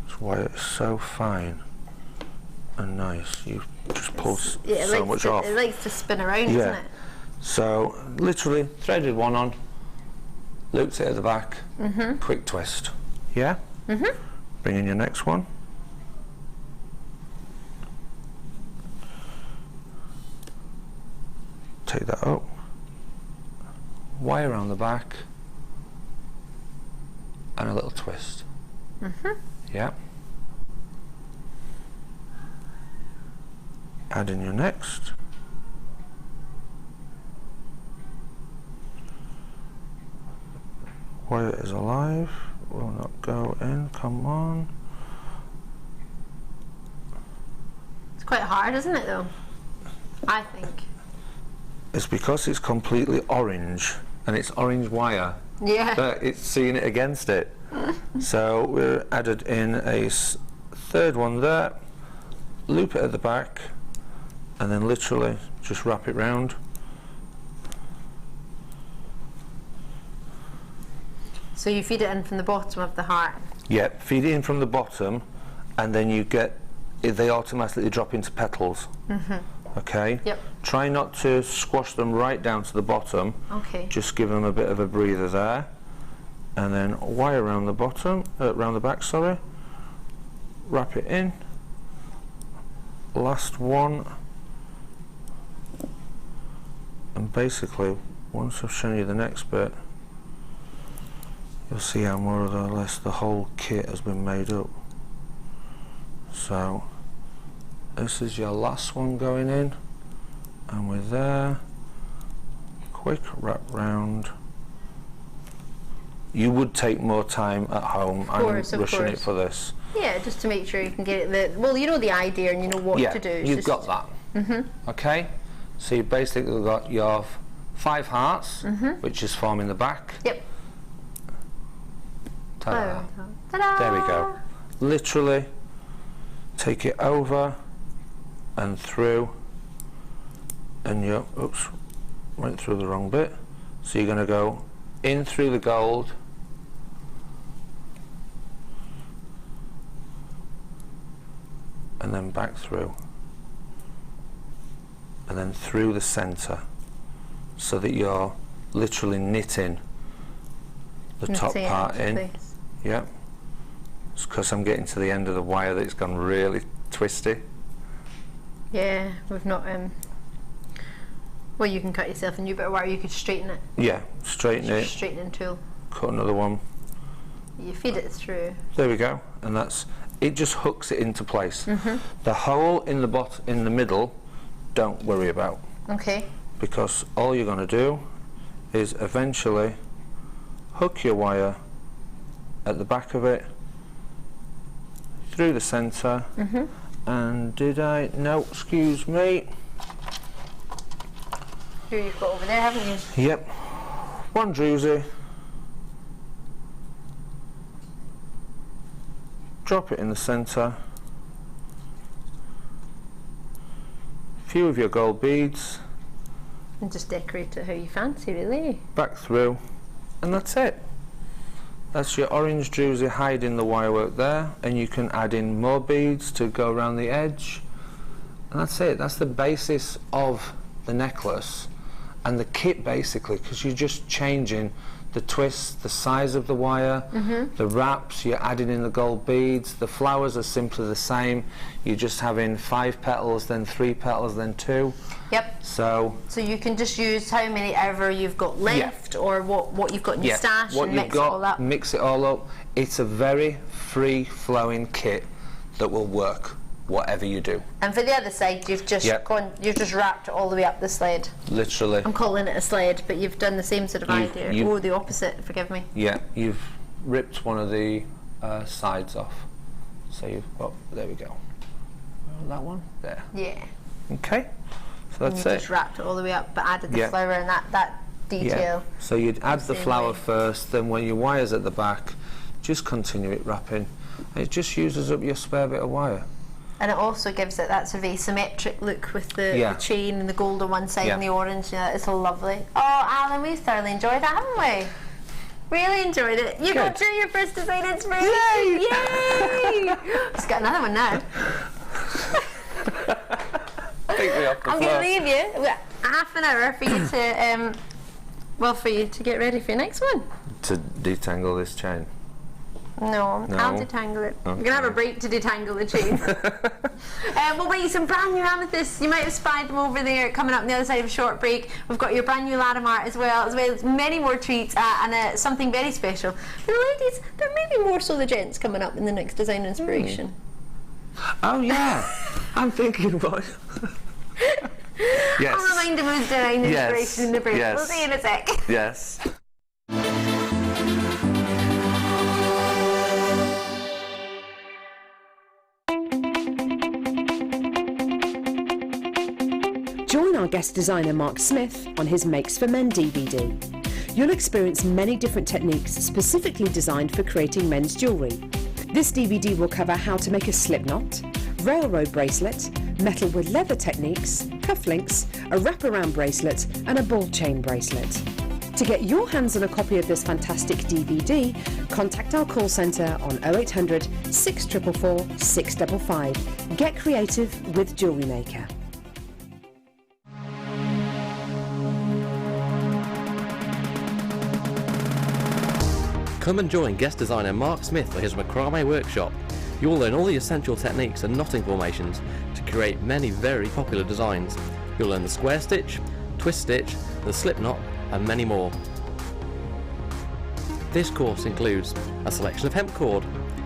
That's why it's so fine and nice. You just pull so much off. It likes to spin around, doesn't it? So, literally, threaded one on, looped it at the back, quick twist. Yeah? Bring in your next one. Take that up, wire around the back, and a little twist. Yeah. Add in your next. Wire is alive, will not go in, come on. It's quite hard, isn't it, though? I think. It's because it's completely orange and it's orange wire. Yeah. But it's seeing it against it. So we added in a third one there, loop it at the back, and then literally just wrap it round. So you feed it in from the bottom of the heart? Yeah, feed it in from the bottom, and then you get, they automatically drop into petals. Okay? Yep. Try not to squash them right down to the bottom. Okay. Just give them a bit of a breather there. And then wire around the bottom, around the back, sorry. Wrap it in. Last one. And basically, once I've shown you the next bit, you'll see how more or less the whole kit has been made up. So, this is your last one going in, and we're there. Quick wrap round. You would take more time at home and rushing it for this. Yeah, just to make sure you can get it. Well, you know the idea and you know what to do. Yeah, you've got that. Okay, so you basically got your 5 hearts, which is forming the back. Yep. Ta-da. Ta-da. There we go. Literally, take it over and through, and you, oops, went through the wrong bit. So you're going to go in through the gold, and then back through, and then through the centre, so that you're literally knitting the top part in. Yep. It's because I'm getting to the end of the wire that it's gone really twisty. Yeah, we've not well, you can cut yourself a new bit of wire, you could straighten it. Yeah, straighten it. Straightening tool. Cut another one. You feed it through. There we go, and that's it. Just hooks it into place. The hole in the middle, don't worry about. Okay. Because all you're going to do is eventually hook your wire at the back of it through the centre. And did I? No, excuse me. Here you've got over there, haven't you? Yep. One druzy. Drop it in the centre. Few of your gold beads. And just decorate it how you fancy, really. Back through, and that's it. That's your orange druzy hiding the wirework there, and you can add in more beads to go around the edge. And that's it. That's the basis of the necklace and the kit, basically, because you're just changing the twists, the size of the wire, the wraps, you're adding in the gold beads. The flowers are simply the same. You're just having 5 petals, then 3 petals, then 2. Yep. So you can just use how many ever you've got left, or what you've got in your stash, what and you've mix got, it all up. mix it all up. It's a very free-flowing kit that will work whatever you do. And for the other side, you've just you've just wrapped it all the way up the sled. Literally. I'm calling it a sled, but you've done the same sort of idea. Or the opposite, forgive me. Yeah, you've ripped one of the sides off. So you've got, there we go. That one, there. Yeah. Okay, so that's and you it. just wrapped it all the way up, but added the flower and that detail. Yeah. So you'd add the flower way. first, then when your wire's at the back, just continue it wrapping. It just uses up your spare bit of wire. And it also gives it that sort of asymmetric look with the chain and the gold on one side and the orange. Yeah, it's lovely. Oh, Alan, we've thoroughly enjoyed that, haven't we? Really enjoyed it. You got through your first design inspiration. Yay! Yay! Just got another one now. I'm going to leave you. We've got half an hour for you to, for you to get ready for your next one. To detangle this chain. No, I'll detangle it. Okay. We're going to have a break to detangle the chain. We'll wait, some brand new amethysts. You might have spied them over there coming up on the other side of a short break. We've got your brand new Larimar as well as many more treats and something very special. For the ladies, there may be more so the gents coming up in the next design inspiration. Oh yeah, I'm thinking what? Yes. I'll remind them of design inspiration in the break. Yes. We'll see you in a sec. Yes. Join our guest designer Mark Smith on his Makes for Men DVD. You'll experience many different techniques specifically designed for creating men's jewellery. This DVD will cover how to make a slip knot, railroad bracelet, metal with leather techniques, cufflinks, a wraparound bracelet and a ball chain bracelet. To get your hands on a copy of this fantastic DVD, contact our call centre on 0800 644 655. Get creative with JewelleryMaker. Come and join guest designer Mark Smith for his macrame workshop. You will learn all the essential techniques and knotting formations to create many very popular designs. You'll learn the square stitch, twist stitch, the slip knot and many more. This course includes a selection of hemp cord,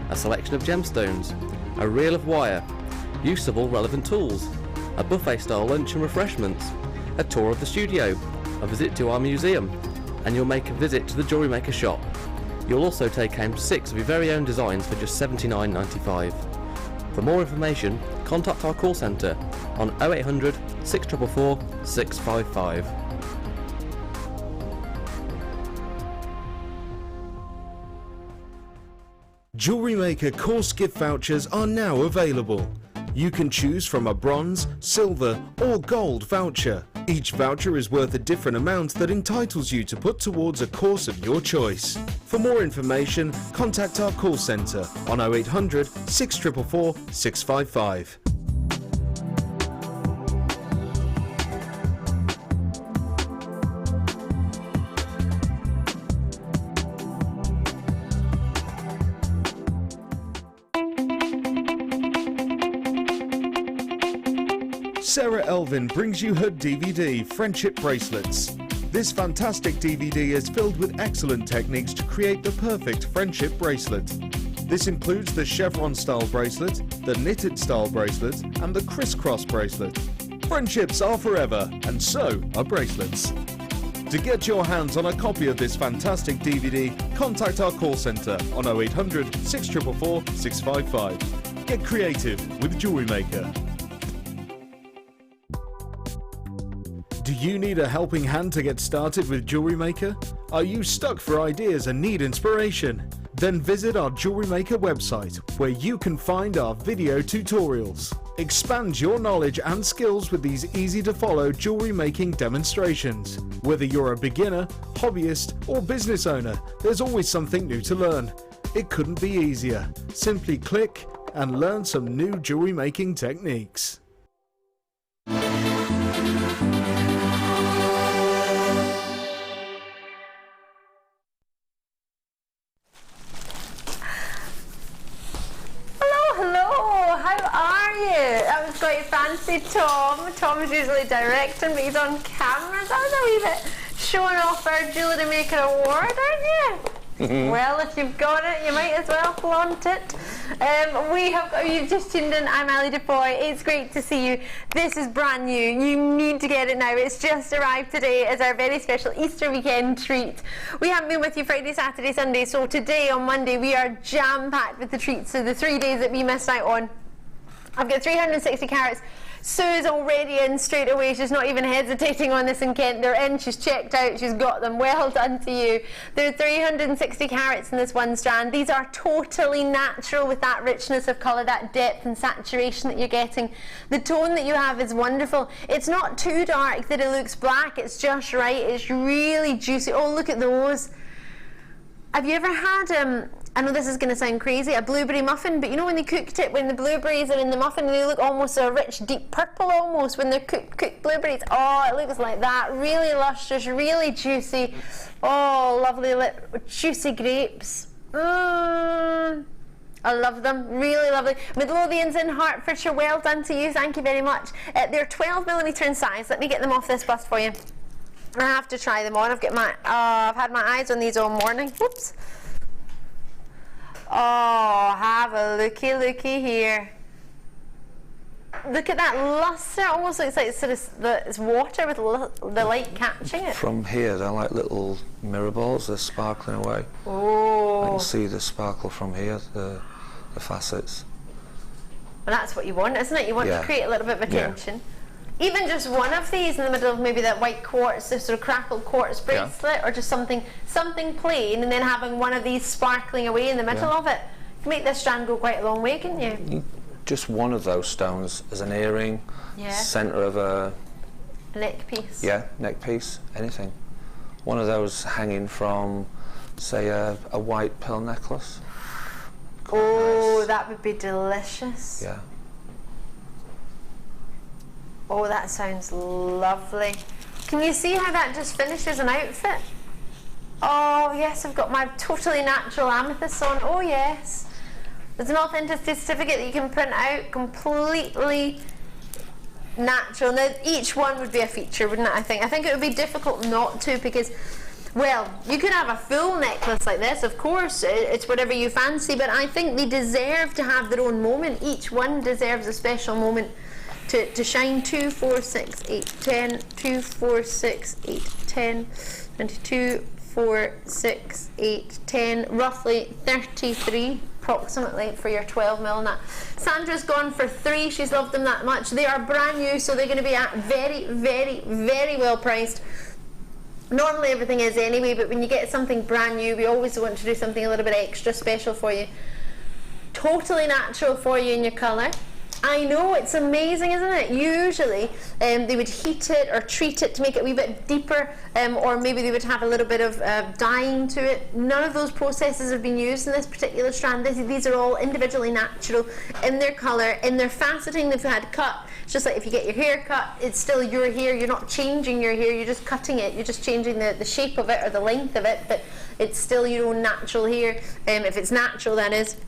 a selection of gemstones, a reel of wire, use of all relevant tools, a buffet style lunch and refreshments, a tour of the studio, a visit to our museum, and you'll make a visit to the JewelleryMaker shop. You'll also take home 6 of your very own designs for just $79.95. For more information, contact our call centre on 0800 644 655. JewelleryMaker course gift vouchers are now available. You can choose from a bronze, silver or gold voucher. Each voucher is worth a different amount that entitles you to put towards a course of your choice. For more information, contact our call centre on 0800 644 655. Sarah Elvin brings you her DVD, Friendship Bracelets. This fantastic DVD is filled with excellent techniques to create the perfect friendship bracelet. This includes the chevron style bracelet, the knitted style bracelet, and the crisscross bracelet. Friendships are forever, and so are bracelets. To get your hands on a copy of this fantastic DVD, contact our call centre on 0800 644 655. Get creative with JewelleryMaker. Do you need a helping hand to get started with JewelleryMaker? Are you stuck for ideas and need inspiration? Then visit our JewelleryMaker website where you can find our video tutorials. Expand your knowledge and skills with these easy to follow jewellery making demonstrations. Whether you're a beginner, hobbyist or business owner, there's always something new to learn. It couldn't be easier. Simply click and learn some new jewellery making techniques. quite fancy Tom. Tom's usually directing, but he's on camera. That was a wee bit showing off our Jewellery Maker award, aren't you? Well, if you've got it, you might as well flaunt it. You've just tuned in. I'm Ali Defoy. It's great to see you. This is brand new. You need to get it now. It's just arrived today as our very special Easter weekend treat. We haven't been with you Friday, Saturday, Sunday, so today on Monday we are jam-packed with the treats. So the 3 days that we missed out on. I've got 360 carats. Sue's already in straight away. She's not even hesitating on this in Kent. They're in, she's checked out, she's got them. Well done to you. There are 360 carats in this one strand. These are totally natural with that richness of colour, that depth and saturation that you're getting. The tone that you have is wonderful. It's not too dark that it looks black, it's just right. It's really juicy. Oh, look at those. Have you ever had, I know this is going to sound crazy, a blueberry muffin, but you know when they cooked it, when the blueberries are in the muffin, they look almost a rich deep purple almost when they're cooked blueberries. Oh, it looks like that. Really lustrous, really juicy. Oh, lovely juicy grapes. I love them, really lovely. Midlothians in Hertfordshire, well done to you, thank you very much. They're 12mm in size. Let me get them off this bust for you. I have to try them on. I've had my eyes on these all morning. Whoops. Oh, have a looky here. Look at that luster. It almost looks like it's water with the light catching it. From here, they're like little mirror balls. They're sparkling away. Oh. I can see the sparkle from here, the facets. Well, that's what you want, isn't it? You want to create a little bit of attention. Yeah. Even just one of these in the middle of maybe that white quartz, this sort of crackle quartz bracelet, or just something plain, and then having one of these sparkling away in the middle of it. You can make this strand go quite a long way, couldn't you? Just one of those stones as an earring, centre of a neck piece. Yeah, neck piece, anything. One of those hanging from, say, a white pearl necklace. Oh, nice. That would be delicious. Yeah. Oh, that sounds lovely. Can you see how that just finishes an outfit? Oh, yes, I've got my totally natural amethyst on. Oh, yes. There's an authenticity certificate that you can print out, completely natural. Now, each one would be a feature, wouldn't it, I think? I think it would be difficult not to because, well, you could have a full necklace like this, of course, it's whatever you fancy, but I think they deserve to have their own moment. Each one deserves a special moment to shine. 2, 4, 6, 8, 10, 2, 4, 6, 8, 10, 22, 4, 6, 8, 10, roughly 33 approximately for your 12mm and that. Sandra's gone for 3, she's loved them that much. They are brand new, so they're going to be at very, very, very well priced. Normally everything is anyway, but when you get something brand new, we always want to do something a little bit extra special for you. Totally natural for you in your colour. I know, it's amazing, isn't it? Usually they would heat it or treat it to make it a wee bit deeper, or maybe they would have a little bit of dyeing to it. None of those processes have been used in this particular strand. These are all individually natural in their colour, in their faceting they've had cut. It's just like if you get your hair cut, it's still your hair. You're not changing your hair, you're just cutting it. You're just changing the shape of it or the length of it, but it's still your own natural hair, if it's natural, that is.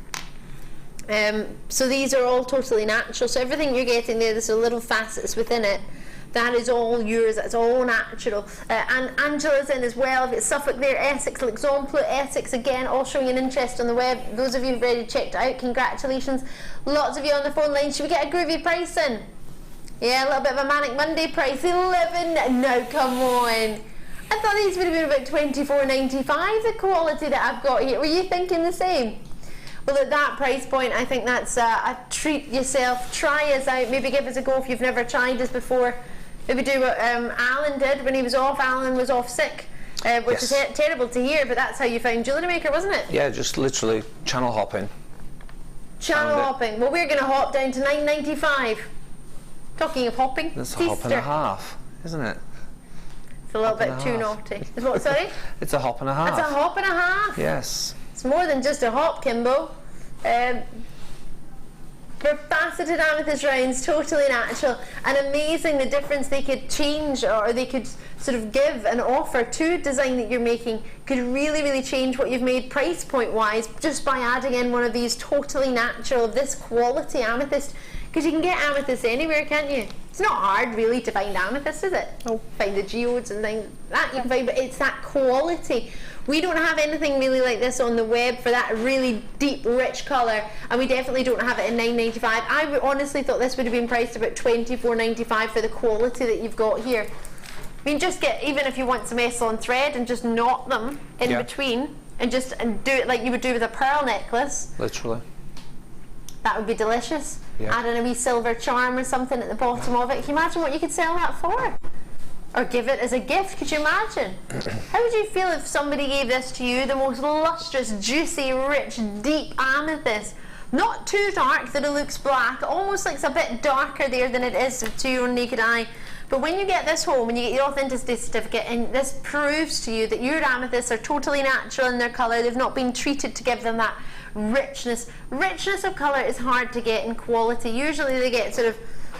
So these are all totally natural, so everything you're getting there, there's a little facets within it, that is all yours, that's all natural. And Angela's in as well. I've got Suffolk there, Essex, L'Exemple, Essex again, all showing an interest on the web. Those of you who've already checked out, congratulations. Lots of you on the phone line. Should we get a groovy price in? Yeah, a little bit of a Manic Monday price. 11, no, come on. I thought these would have been about £24.95, the quality that I've got here. Were you thinking the same? Well, at that price point, I think that's a treat yourself. Try us out. Maybe give us a go if you've never tried us before. Maybe do what Allan did when he was off. Allan was off sick, which is terrible to hear, but that's how you found Jewellery Maker, wasn't it? Yeah, just literally channel hopping. Channel hopping. Well, we're going to hop down to $9.95. Talking of hopping. That's a hop and a half, isn't it? It's a little bit too naughty. Is what, sorry? It's a hop and a half. It's a hop and a half? Yes. It's more than just a hop, Kimbo. For faceted amethyst rounds, totally natural, and amazing the difference they could change, or they could sort of give and offer to a design that you're making. Could really, really change what you've made price point wise just by adding in one of these totally natural, of this quality amethyst. Because you can get amethyst anywhere, can't you? It's not hard really to find amethyst, is it? Oh, find the geodes and things that you can find, but it's that quality. We don't have anything really like this on the web for that really deep, rich colour, and we definitely don't have it in $9.95. I honestly thought this would have been priced about $24.95 for the quality that you've got here. I mean, just get, even if you want some Essilon thread and just knot them in between, and do it like you would do with a pearl necklace. Literally. That would be delicious. Yeah. Add in a wee silver charm or something at the bottom of it. Can you imagine what you could sell that for? Or give it as a gift, could you imagine? How would you feel if somebody gave this to you, the most lustrous, juicy, rich, deep amethyst? Not too dark that it looks black, it almost looks a bit darker there than it is to your naked eye. But when you get this home and you get your authenticity certificate, and this proves to you that your amethysts are totally natural in their colour, they've not been treated to give them that richness. Richness of colour is hard to get in quality. Usually they get sort of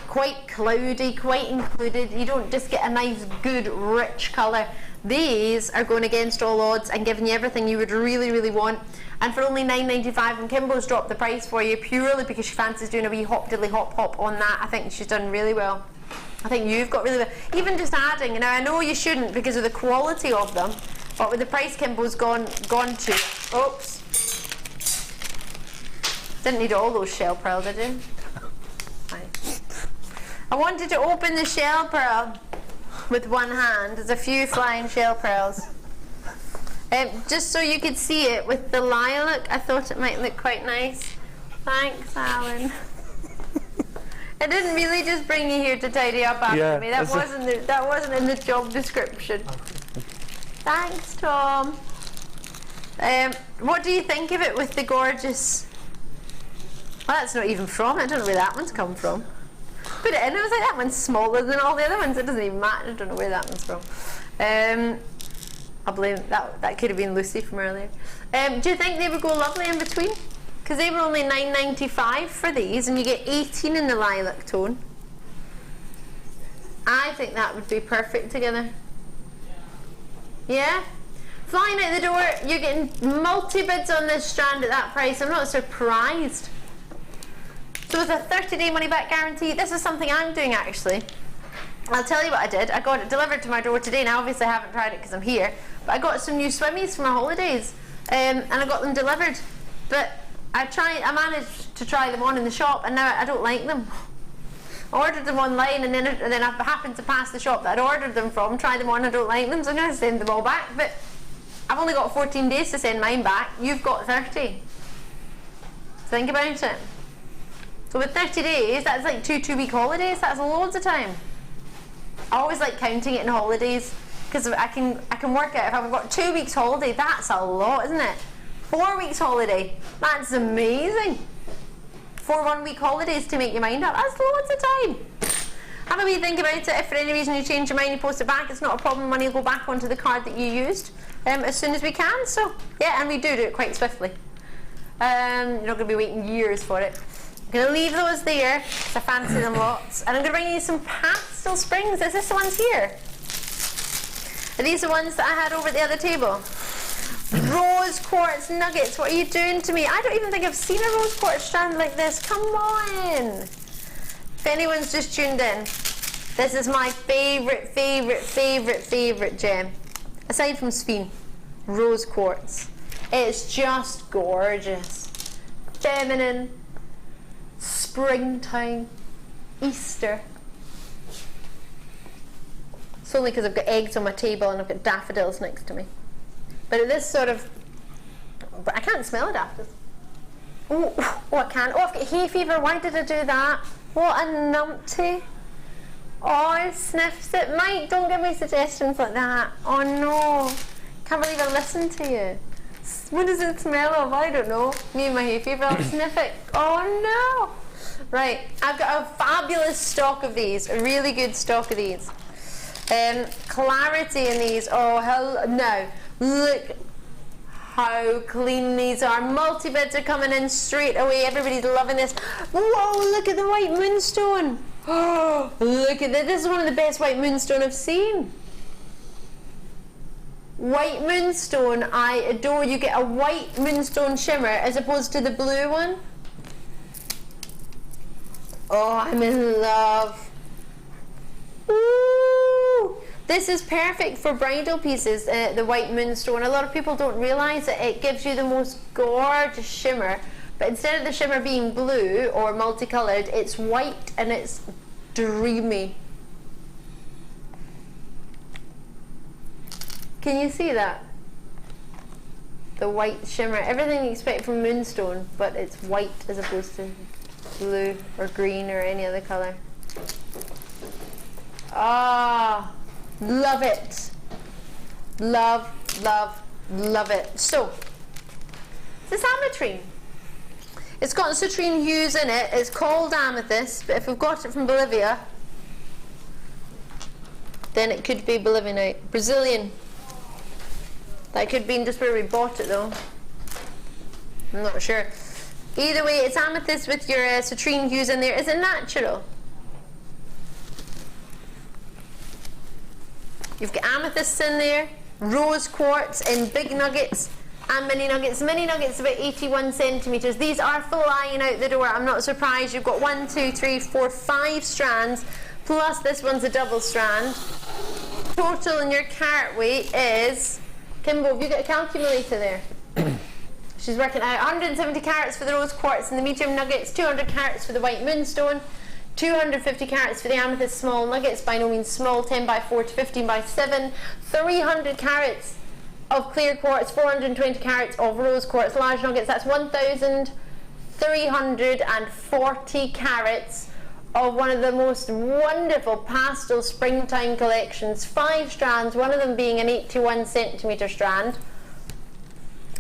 quite cloudy, quite included. You don't just get a nice, good, rich colour. These are going against all odds and giving you everything you would really, really want. And for only $9.95, and Kimbo's dropped the price for you purely because she fancies doing a wee hop diddly hop hop on that. I think she's done really well. I think you've got really well. Even just adding, now I know you shouldn't because of the quality of them, but with the price Kimbo's gone to, oops. Didn't need all those shell pearls, did you? Right. I wanted to open the shell pearl with one hand. There's a few flying shell pearls. Just so you could see it with the lilac, I thought it might look quite nice. Thanks, Allan. I didn't really just bring you here to tidy up after me. That wasn't in the job description. Thanks, Tom. What do you think of it with the gorgeous? Well, that's not even from it. I don't know where that one's come from. Put it in. I was like, that one's smaller than all the other ones. It doesn't even matter. I don't know where that one's from. I'll blame that. That could have been Lucy from earlier. Do you think they would go lovely in between? Because they were only $9.95 for these, and you get 18 in the lilac tone. I think that would be perfect together. Yeah? Flying out the door, you're getting multi-bids on this strand at that price. I'm not surprised. So with a 30-day money-back guarantee, this is something I'm doing actually. I'll tell you what I did. I got it delivered to my door today. Now obviously I haven't tried it because I'm here, but I got some new swimmies for my holidays, and I got them delivered. But I managed to try them on in the shop, and now I don't like them. I ordered them online, and then I happened to pass the shop that I'd ordered them from, try them on, I don't like them, so I'm going to send them all back. But I've only got 14 days to send mine back. You've got 30. Think about it. So with 30 days, that's like two-week holidays. That's loads of time. I always like counting it in holidays because I can work out if I've got 2 weeks holiday. That's a lot, isn't it? 4 weeks holiday. That's amazing. 4 1-week holidays to make your mind up. That's loads of time. Have a wee think about it. If for any reason you change your mind, you post it back. It's not a problem. Money will go back onto the card that you used as soon as we can. So yeah, and we do it quite swiftly. You're not going to be waiting years for it. I'm going to leave those there because I fancy them lots. And I'm going to bring you some pastel springs. Is this the ones here? Are these the ones that I had over at the other table? Rose quartz nuggets. What are you doing to me? I don't even think I've seen a rose quartz strand like this. Come on. If anyone's just tuned in, this is my favourite gem. Aside from Sphene. Rose quartz. It's just gorgeous. Feminine. Springtime, Easter. It's only because I've got eggs on my table and I've got daffodils next to me. But this sort of, but I can't smell a daffodil. Oh, I can. Oh, I've got hay fever. Why did I do that? What a numpty. Oh, it sniffs it. Mike, don't give me suggestions like that. Oh no. Can't believe I listened to you. What does it smell of? I don't know. Me and my hay fever, I'll sniff it. Oh no! Right, I've got a fabulous stock of these, a really good stock of these. Clarity in these, oh hell no. Look how clean these are. Multi-bids are coming in straight away. Everybody's loving this. Whoa, look at the white moonstone. Oh, look at this. This is one of the best white moonstone I've seen. White moonstone, I adore. You get a white moonstone shimmer as opposed to the blue one. Oh, I'm in love. Ooh. This is perfect for bridal pieces, the white moonstone. A lot of people don't realise that it gives you the most gorgeous shimmer, but instead of the shimmer being blue or multicoloured, it's white and it's dreamy. Can you see that? The white shimmer, everything you expect from moonstone, but it's white as opposed to blue or green or any other colour. Ah, love it. Love, love, love it. So, this ametrine. It's got citrine hues in it. It's called amethyst, but if we've got it from Bolivia, then it could be Bolivianite. Brazilian. That could be just where we bought it though. I'm not sure. Either way, it's amethyst with your citrine hues in there. Is it natural? You've got amethysts in there, rose quartz in big nuggets and mini nuggets. Mini nuggets about 81 centimetres. These are flying out the door. I'm not surprised. You've got 1, 2, 3, 4, 5 strands, plus this one's a double strand. Total in your carat weight is, Kimbo, have you got a calculator there? She's working out 170 carats for the rose quartz and the medium nuggets, 200 carats for the white moonstone, 250 carats for the amethyst small nuggets, by no means small, 10 by 4 to 15 by 7, 300 carats of clear quartz, 420 carats of rose quartz large nuggets. That's 1,340 carats of one of the most wonderful pastel springtime collections. 5 strands, one of them being an 81 centimetre strand.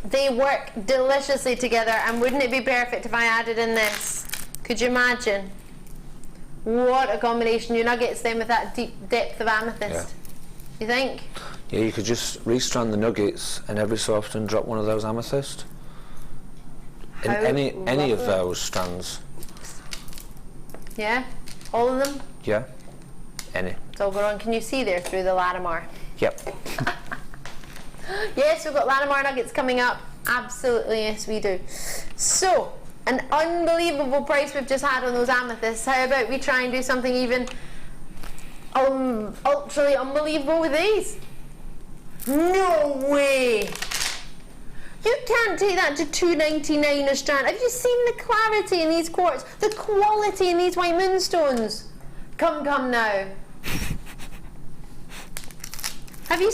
They work deliciously together, and wouldn't it be perfect if I added in this? Could you imagine? What a combination. Your nuggets then with that deep depth of amethyst. Yeah. You think? Yeah, you could just restrand the nuggets and every so often drop one of those amethyst. In any of those strands. Yeah? All of them? Yeah. Any. It's all going on. Can you see there through the Larimar? Yep. Yes, we've got Larimar nuggets coming up. Absolutely, yes we do. So, an unbelievable price we've just had on those amethysts. How about we try and do something even ultra unbelievable with these? No way! You can't take that to $2.99 a strand. Have you seen the clarity in these quartz? The quality in these white moonstones? Come now. Have you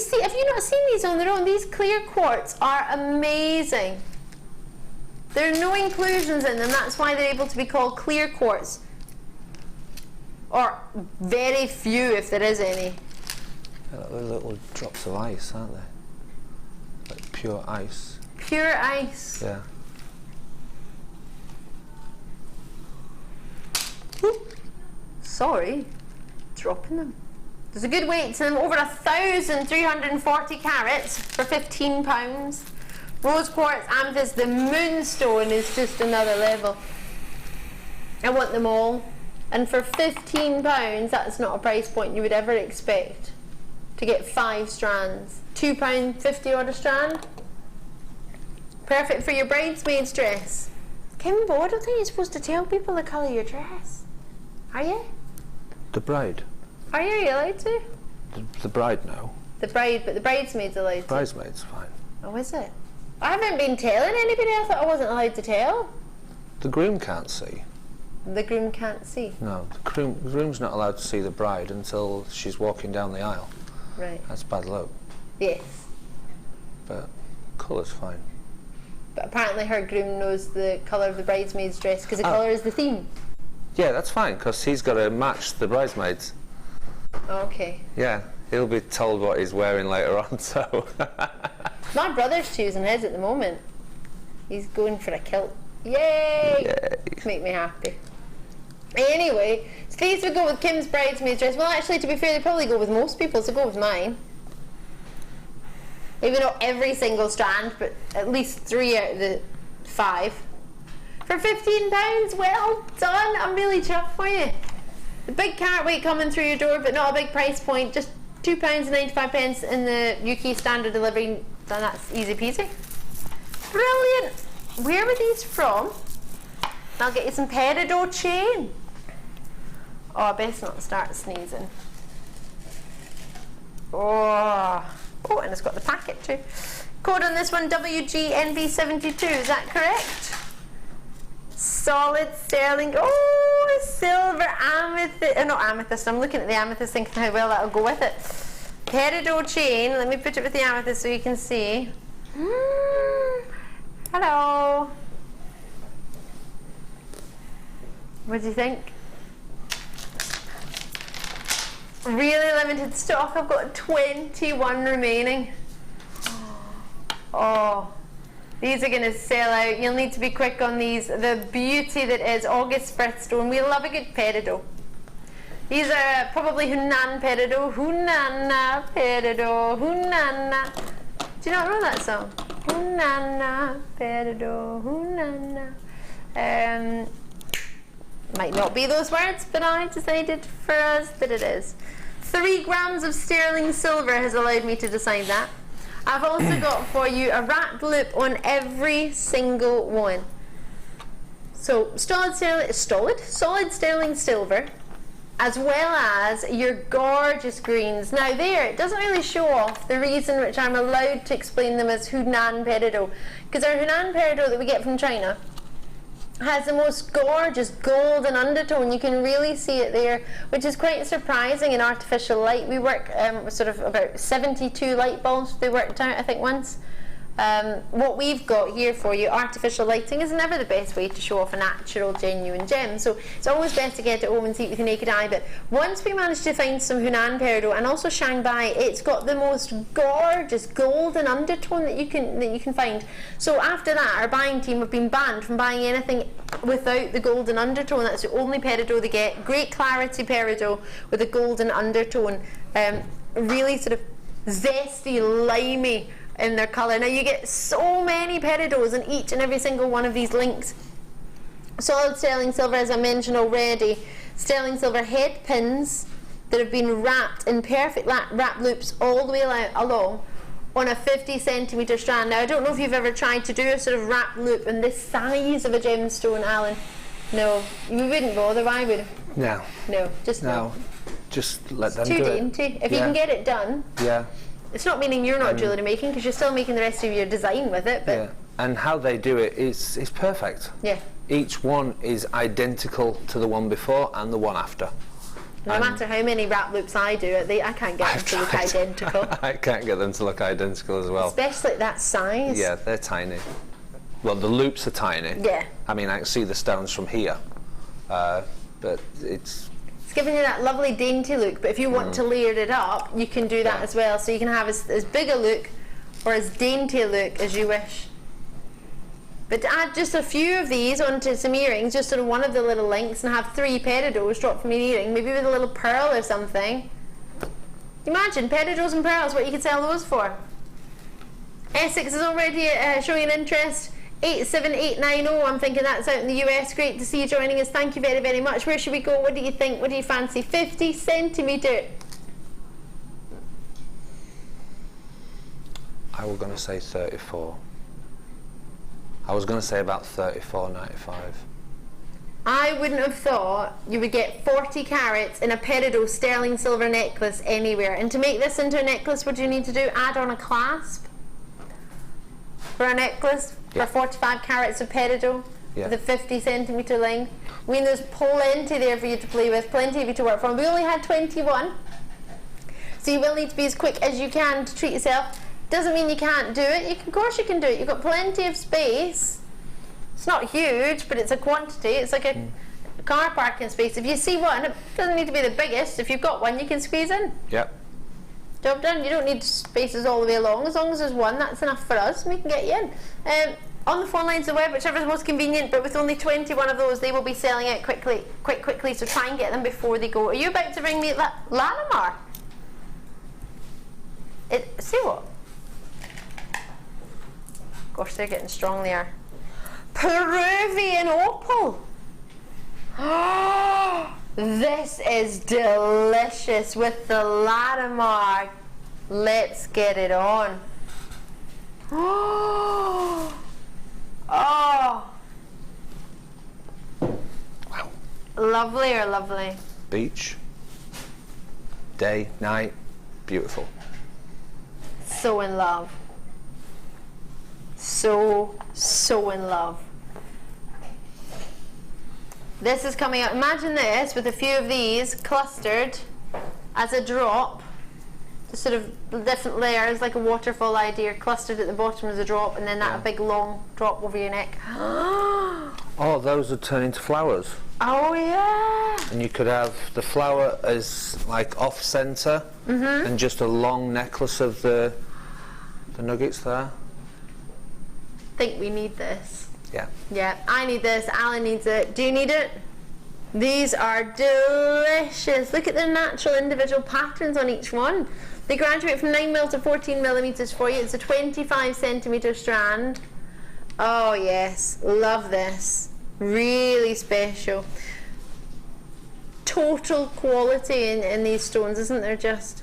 not seen these on their own? These clear quartz are amazing. There are no inclusions in them. That's why they're able to be called clear quartz. Or very few, if there is any. They're little drops of ice, aren't they? Like pure ice. Pure ice. Yeah. Oop. Sorry, dropping them. There's a good weight to them, over 1,340 carats for £15. Rose quartz, amethyst, the moonstone is just another level. I want them all. And for £15, that's not a price point you would ever expect to get 5 strands. £2.50 odd a strand. Perfect for your bridesmaid's dress. Kimbo, I don't think you're supposed to tell people the colour of your dress. Are you? The bride? Are you allowed to? The bride, no. The bride, but the bridesmaid's allowed to. Bridesmaid's fine. Oh, is it? I haven't been telling anybody. I thought I wasn't allowed to tell. The groom can't see. The groom can't see? No, the groom's not allowed to see the bride until she's walking down the aisle. Right. That's bad luck. Yes. But colour's fine. But apparently her groom knows the colour of the bridesmaid's dress because the colour is the theme. Yeah, that's fine, because he's got to match the bridesmaids. Okay. Yeah, he'll be told what he's wearing later on, so... My brother's choosing his at the moment. He's going for a kilt. Yay! Yay. Make me happy. Anyway, so these would go with Kim's bridesmaid's dress. Well, actually, to be fair, they probably go with most people, so go with mine. Maybe not every single strand, but at least 3 out of the 5. For £15, well done. I'm really chuffed for you. The big carat weight coming through your door, but not a big price point. Just £2.95 in the UK standard delivery. And that's easy peasy. Brilliant. Where were these from? I'll get you some Peridot chain. Oh, I best not start sneezing. Oh, and it's got the packet too. Code on this one, WGNB72, is that correct? Solid sterling, oh, silver amethyst, not amethyst, I'm looking at the amethyst thinking how well that'll go with it. Peridot chain, let me put it with the amethyst so you can see. Hello. What do you think? Really limited stock, I've got 21 remaining. Oh, these are going to sell out. You'll need to be quick on these. The beauty that is August birthstone. We love a good peridot. These are probably Hunan peridot. Hunana peridot. Hunana. Do you not know that song? Hunana peridot. Hunana. Might not be those words, but I decided for us that it is. 3 grams of sterling silver has allowed me to decide that. I've also got for you a wrapped loop on every single one. So solid sterling silver, as well as your gorgeous greens. Now there, it doesn't really show off the reason which I'm allowed to explain them as Hunan peridot, because our Hunan peridot that we get from China has the most gorgeous golden undertone. You can really see it there, which is quite surprising in artificial light. We work with sort of about 72 light bulbs they worked out, I think, once. What we've got here for you, artificial lighting, is never the best way to show off a natural, genuine gem. So it's always best to get it home and see it with your naked eye. But once we managed to find some Hunan peridot and also Shanghai, it's got the most gorgeous golden undertone that you can find. So after that, our buying team have been banned from buying anything without the golden undertone. That's the only peridot they get. Great clarity peridot with a golden undertone. Really sort of zesty, limey in their colour. Now you get so many peridots in each and every single one of these links. Solid sterling silver, as I mentioned already. Sterling silver head pins that have been wrapped in perfect wrap loops all the way along on a 50cm strand. Now I don't know if you've ever tried to do a sort of wrap loop in this size of a gemstone, Alan. No, you wouldn't bother, I would. No. No, just no. Just let them do it. It's too dainty. If you can get it done. Yeah. It's not meaning you're not jewellery making, because you're still making the rest of your design with it. But yeah. And how they do it is perfect. Yeah. Each one is identical to the one before and the one after. No matter how many wrap loops I do, I can't get them to look identical. I can't get them to look identical as well. Especially at that size. Yeah, they're tiny. Well, the loops are tiny. Yeah. I mean, I can see the stones from here, but it's giving you that lovely dainty look. But if you want to layer it up, you can do that as well. So you can have as big a look or as dainty a look as you wish. But to add just a few of these onto some earrings, just sort of one of the little links, and have 3 peridots dropped from your earring, maybe with a little pearl or something. Imagine peridots and pearls, what you could sell those for. Essex is already showing an interest. 87890, I'm thinking that's out in the US. Great to see you joining us. Thank you very, very much. Where should we go? What do you think? What do you fancy? 50cm. I was going to say 34. I was going to say about 34.95. I wouldn't have thought you would get 40 carats in a peridot sterling silver necklace anywhere. And to make this into a necklace, what do you need to do? Add on a clasp for a necklace for 45 carats of peridot with a 50cm length. I mean, there's plenty there for you to play with, plenty of you to work from. We only had 21, so you will need to be as quick as you can to treat yourself. Doesn't mean you can't do it. Of course you can do it. You've got plenty of space. It's not huge, but it's a quantity. It's like a car parking space. If you see one, it doesn't need to be the biggest. If you've got one, you can squeeze in. Yep. Job done. You don't need spaces all the way along. As long as there's one, that's enough for us. We can get you in. On the phone lines of the web, whichever is most convenient, but with only 21 of those, they will be selling out quickly, so try and get them before they go. Are you about to bring me Larimar? See what? Gosh, they're getting strong there. Peruvian Opal. Oh, this is delicious with the Larimar. Let's get it on. Oh, wow. Lovely or lovely? beach, day, night, beautiful. So in love. So in love. This is coming out. Imagine this with a few of these clustered as a drop. Just sort of different layers, like a waterfall idea, clustered at the bottom as a drop, and then that big long drop over your neck. Oh, those would turn into flowers. Oh yeah. And you could have the flower as like off center, and just a long necklace of the nuggets there. I think we need this. Yeah. Yeah, I need this. Alan needs it. Do you need it? These are delicious. Look at the natural individual patterns on each one. They graduate from 9mm to 14mm for you. It's a 25cm strand. Oh yes, love this. Really special. Total quality in these stones, isn't there? Just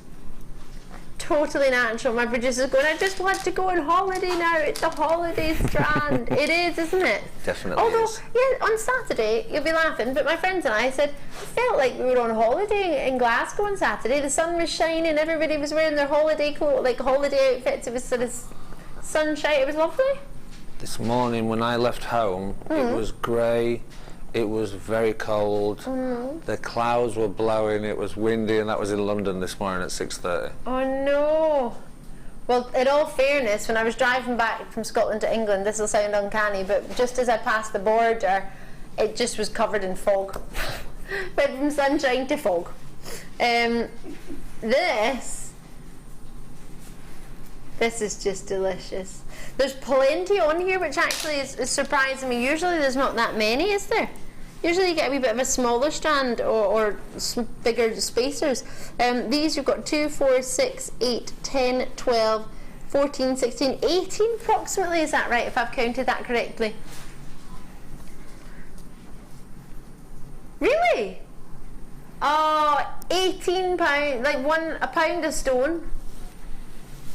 totally natural. My producer's going, I just want to go on holiday now. It's a holiday strand. It is, isn't it? Definitely. Although, is. yeah, on Saturday, you'll be laughing, but my friends and I said, I felt like we were on holiday in Glasgow on Saturday. The sun was shining, everybody was wearing their holiday clothes, like holiday outfits. It was sort of sunshine. It was lovely. This morning when I left home, it was grey. It was very cold. The clouds were blowing. It was windy, and that was in London this morning at 6:30. Oh no. Well, in all fairness, when I was driving back from Scotland to England, this will sound uncanny, but just as I passed the border, it just was covered in fog. Went from sunshine to fog. This is just delicious. There's plenty on here, which actually is surprising me. Usually there's not that many, is there? Usually you get a wee bit of a smaller strand or bigger spacers. These you've got 2, 4, 6, 8, 10, 12, 14, 16, 18 approximately. Is that right, if I've counted that correctly? Really? Oh, £18, like a pound a stone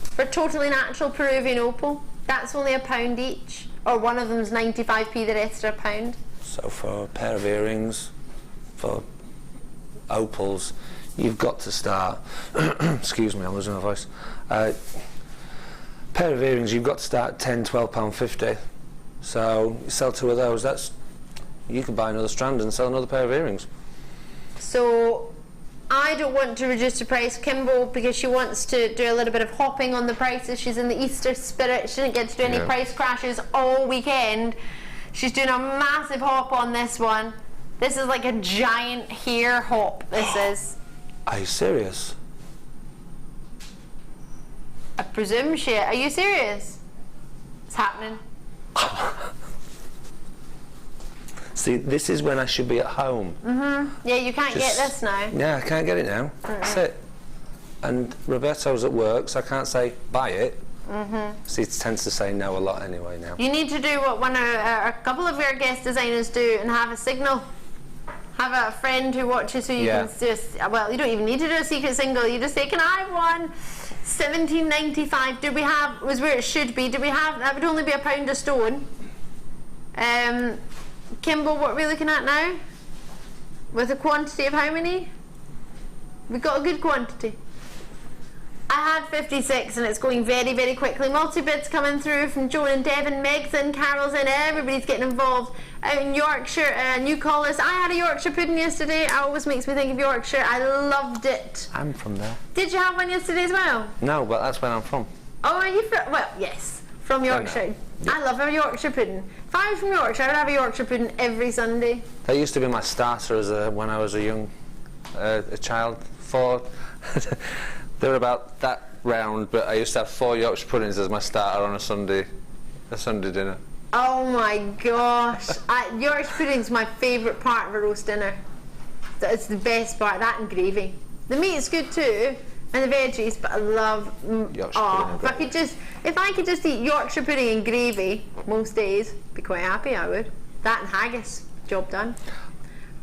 for totally natural Peruvian opal. That's only £1 each, or one of them's 95p, the rest are £1. So for a pair of earrings, for opals, you've got to start, excuse me, I'm losing my voice. Pair of earrings, you've got to start £10, £12.50. So you sell 2 of those, you can buy another strand and sell another pair of earrings. So I don't want to reduce the price. Kimbo, because she wants to do a little bit of hopping on the prices. She's in the Easter spirit. She didn't get to do any price crashes all weekend. She's doing a massive hop on this one. This is like a giant hair hop, this is. Are you serious? I presume she... Are you serious? It's happening. See, this is when I should be at home. Yeah, you can't get this now. Yeah, I can't get it now. That's it. And Roberto's at work, so I can't say, buy it. See, it tends to say no a lot anyway now. You need to do what a couple of our guest designers do and have a signal. Have a friend who watches who you can just... Well, you don't even need to do a secret single. You just say, can I have one? $17.95. Do we have... Was where it should be. Do we have... That would only be £1 a stone. Kimbo, what are we looking at now? With a quantity of how many? We've got a good quantity. I had 56 and it's going very, very quickly. Multi-bids coming through from Joan and Devon, Meg's in, Carol's in, everybody's getting involved. Out in Yorkshire, new callers. I had a Yorkshire pudding yesterday. It always makes me think of Yorkshire. I loved it. I'm from there. Did you have one yesterday as well? No, but that's where I'm from. Oh, are you from? Well, yes, from Yorkshire. Yeah. I love a Yorkshire pudding. If I was from Yorkshire, I would have a Yorkshire pudding every Sunday. That used to be my starter when I was a young a child. They were about that round, but I used to have 4 Yorkshire puddings as my starter on a Sunday dinner. Oh my gosh. Yorkshire pudding's my favourite part of a roast dinner. It's the best part, that and gravy. The meat's good too, and the veggies, but I love Yorkshire pudding. If I could just eat Yorkshire pudding and gravy most days, be quite happy. I would. That and haggis, job done.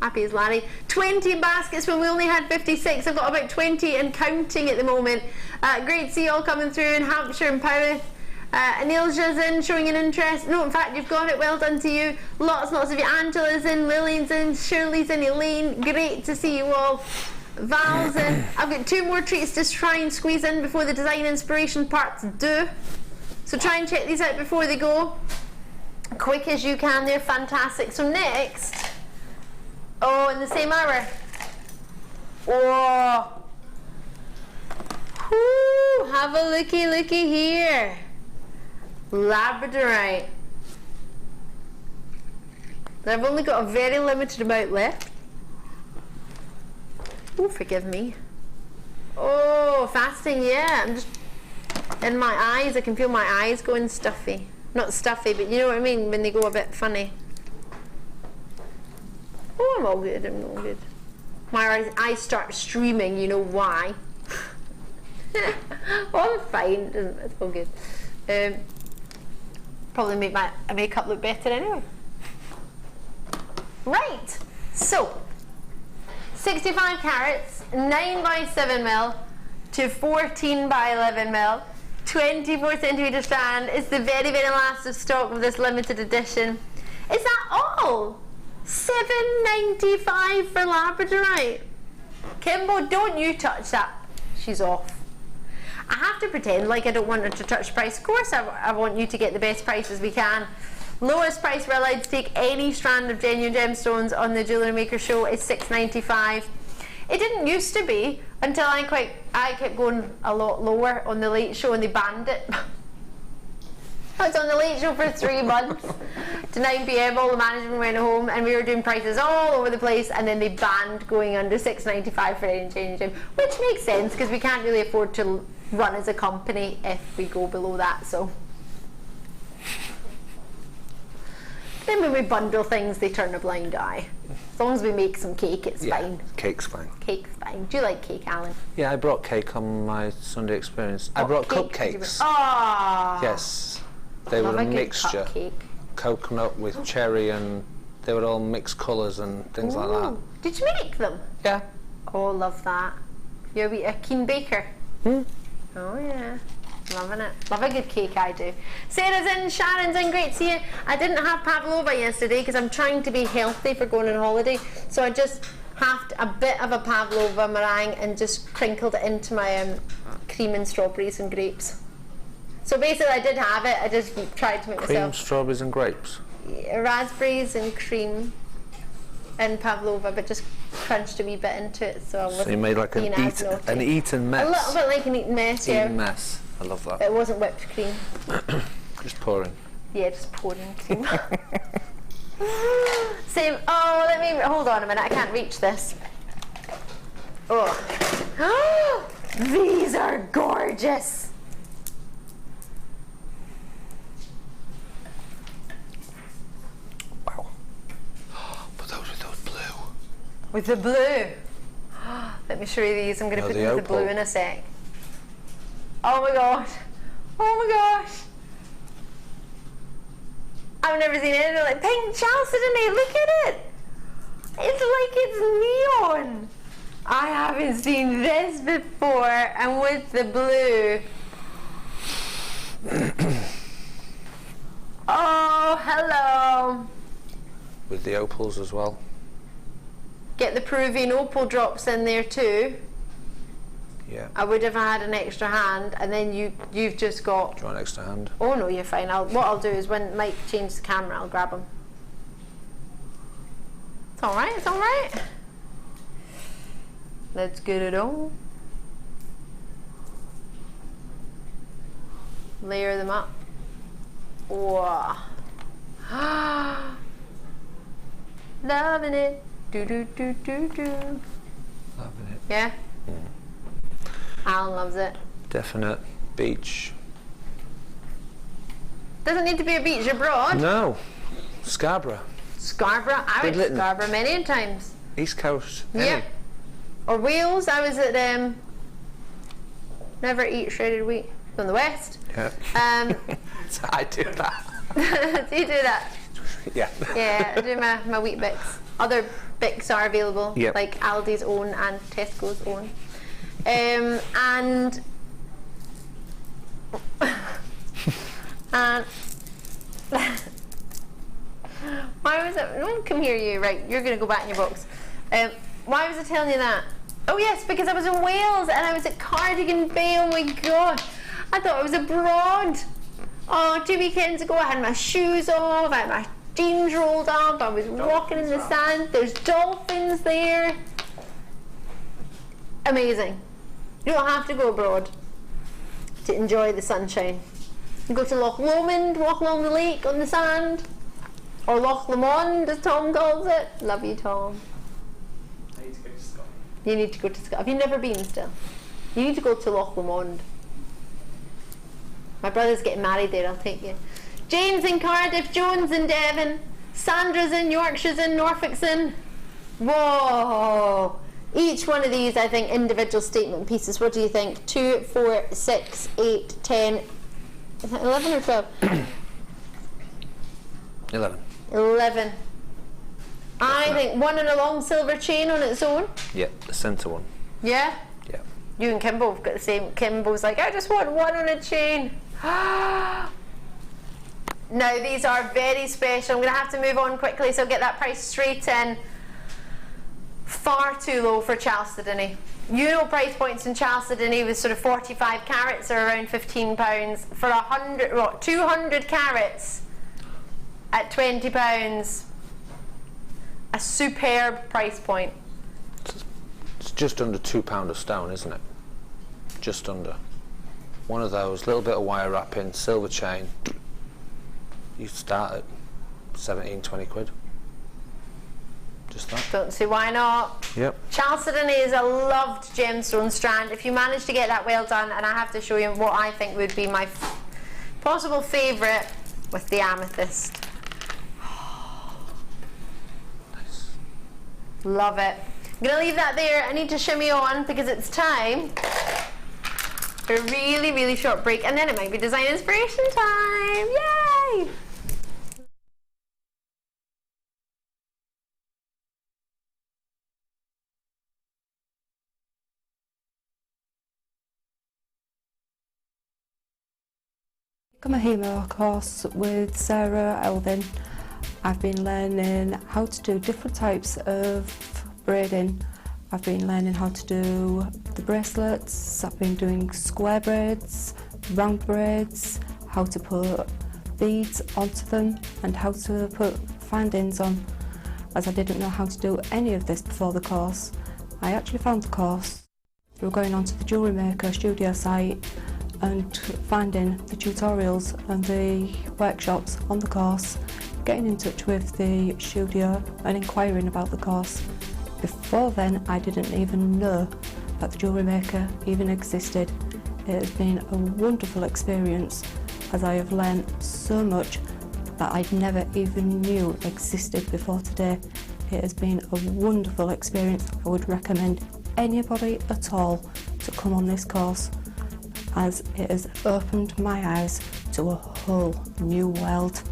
Happy as Larry. 20 baskets when we only had 56. I've got about 20 and counting at the moment. Great to see you all coming through in Hampshire and Powith. Anilja's in, showing an interest. No, in fact, you've got it. Well done to you. Lots of you. Angela's in, Lillian's in, Shirley's in, Elaine. Great to see you all. Val's in. I've got 2 more treats to try and squeeze in before the design inspiration part's due. So try and check these out before they go. Quick as you can. They're fantastic. So next, oh, in the same hour. Oh. Whoo, have a looky here. Labradorite. I've only got a very limited amount left. Oh, forgive me. Oh, fasting, yeah. I'm just in my eyes. I can feel my eyes going stuffy. Not stuffy, but you know what I mean when they go a bit funny. Oh, I'm all good. I'm all good. My eyes start streaming. You know why? Oh, I'm fine. It's all good. Probably make my makeup look better anyway. Right, so 65 carats, 9 by 7 mil to 14 by 11 mil, 24 centimeter strand is the very last of stock of this limited edition. Is that all? $7.95 for Labradorite. Kimbo, don't you touch that. She's off. I have to pretend like I don't want her to touch price. Of course I want you to get the best prices we can. Lowest price we're allowed to take any strand of genuine gemstones on the Jewellery Maker show is $6.95. It didn't used to be until I kept going a lot lower on the late show and they banned it. I was on the late show for 3 months to 9 PM, all the management went home and we were doing prices all over the place, and then they banned going under $6.95 for any genuine gem, which makes sense because we can't really afford to run as a company if we go below that. So then when we bundle things they turn a blind eye. As long as we make some cake, it's fine. Cake's fine. Cake's fine. Do you like cake, Alan? Yeah, I brought cake on my Sunday experience. I brought cupcakes. Ah. Yes. They were a mixture. Cupcake. Coconut with cherry, and they were all mixed colours and things like that. Did you make them? Yeah. Oh, love that. You're a keen baker. Oh yeah. Loving it. Love a good cake, I do. Sarah's in, Sharon's in, great to see you. I didn't have pavlova yesterday because I'm trying to be healthy for going on holiday, so I just have a bit of a pavlova meringue and just crinkled it into my cream and strawberries and grapes. So basically I did have it, I just tried to make myself... Cream, strawberries and grapes? Raspberries and cream and pavlova, but just crunched a wee bit into it, so I wasn't... So you made like an eaten mess? A little bit like an eaten mess, yeah. Eaten mess. I love that. It wasn't whipped cream. Just pouring. Yeah, just pouring cream. Same. Oh, let me hold on a minute. I can't reach this. Oh, these are gorgeous. Wow. But those with those blue. With the blue. Let me show you these. I'm going to put them with the blue in a sec. Oh my gosh. Oh my gosh. I've never seen anything like pink chalcedony. Look at it. It's like it's neon. I haven't seen this before, and with the blue. Oh, hello. With the opals as well. Get the Peruvian opal drops in there too. Yeah. I would have had an extra hand, and then you've just got... Do you want an extra hand? Oh no, you're fine. What I'll do is when Mike changes the camera, I'll grab them. It's alright, it's alright. Let's get it on. Layer them up. Whoa. Loving it. Do do do do do. Loving it. Yeah? Alan loves it. Definite beach. Doesn't need to be a beach abroad. No. Scarborough. Scarborough? I went to Scarborough many times. East Coast. Yeah. Or Wales. I was at Never Eat Shredded Wheat from the West. Yeah. So I do that. Do you do that? Yeah. Yeah, I do my wheat bix. Other bix are available, like Aldi's own and Tesco's own. And And why was it? No, come here, you. Right, you're going to go back in your box. Why was I telling you that? Oh yes, because I was in Wales and I was at Cardigan Bay. Oh my god, I thought I was abroad. Oh, 2 weekends ago I had my shoes off, I had my jeans rolled up, I was walking in the sand. There's dolphins there. Amazing. You don't have to go abroad to enjoy the sunshine. You go to Loch Lomond, walk along the lake on the sand, or Loch Lomond as Tom calls it. Love you, Tom. I need to go to Scotland. You need to go to Scotland. Have you never been still? You need to go to Loch Lomond. My brother's getting married there, I'll take you. Jane's in Cardiff, Joan's in Devon, Sandra's in, Yorkshire's in, Norfolk's in. Whoa! Each one of these, I think, individual statement pieces. What do you think? 2, 4, 6, 8, 10, is that 11 or 12? 11. 11. I think one and a long silver chain on its own. Yep, the centre one. Yeah? Yeah. You and Kimbo have got the same. Kimbo's like, I just want one on a chain. Now these are very special. I'm going to have to move on quickly, so I'll get that price straight in. Far too low for chalcedony. You know price points in chalcedony with sort of 45 carats are around £15. For 200 carats at £20. A superb price point. It's just under £2 a stone, isn't it? Just under. One of those, little bit of wire wrapping, silver chain. You start at 17, 20 quid. Just that. Don't see why not. Yep. Chalcedony is a loved gemstone strand. If you manage to get that well done, and I have to show you what I think would be my possible favourite with the amethyst. Nice. Love it. I'm going to leave that there. I need to shimmy on because it's time for a really, really short break, and then it might be design inspiration time. Yay! I'm a HEMA course with Sarah Elvin. I've been learning how to do different types of braiding. I've been learning how to do the bracelets, I've been doing square braids, round braids, how to put beads onto them and how to put findings on, as I didn't know how to do any of this before the course. I actually found the course through going onto the JewelleryMaker studio site and finding the tutorials and the workshops on the course, getting in touch with the studio and inquiring about the course. Before then, I didn't even know that the JewelleryMaker even existed. It has been a wonderful experience, as I have learned so much that I never even knew existed before today. It has been a wonderful experience. I would recommend anybody at all to come on this course, as it has opened my eyes to a whole new world.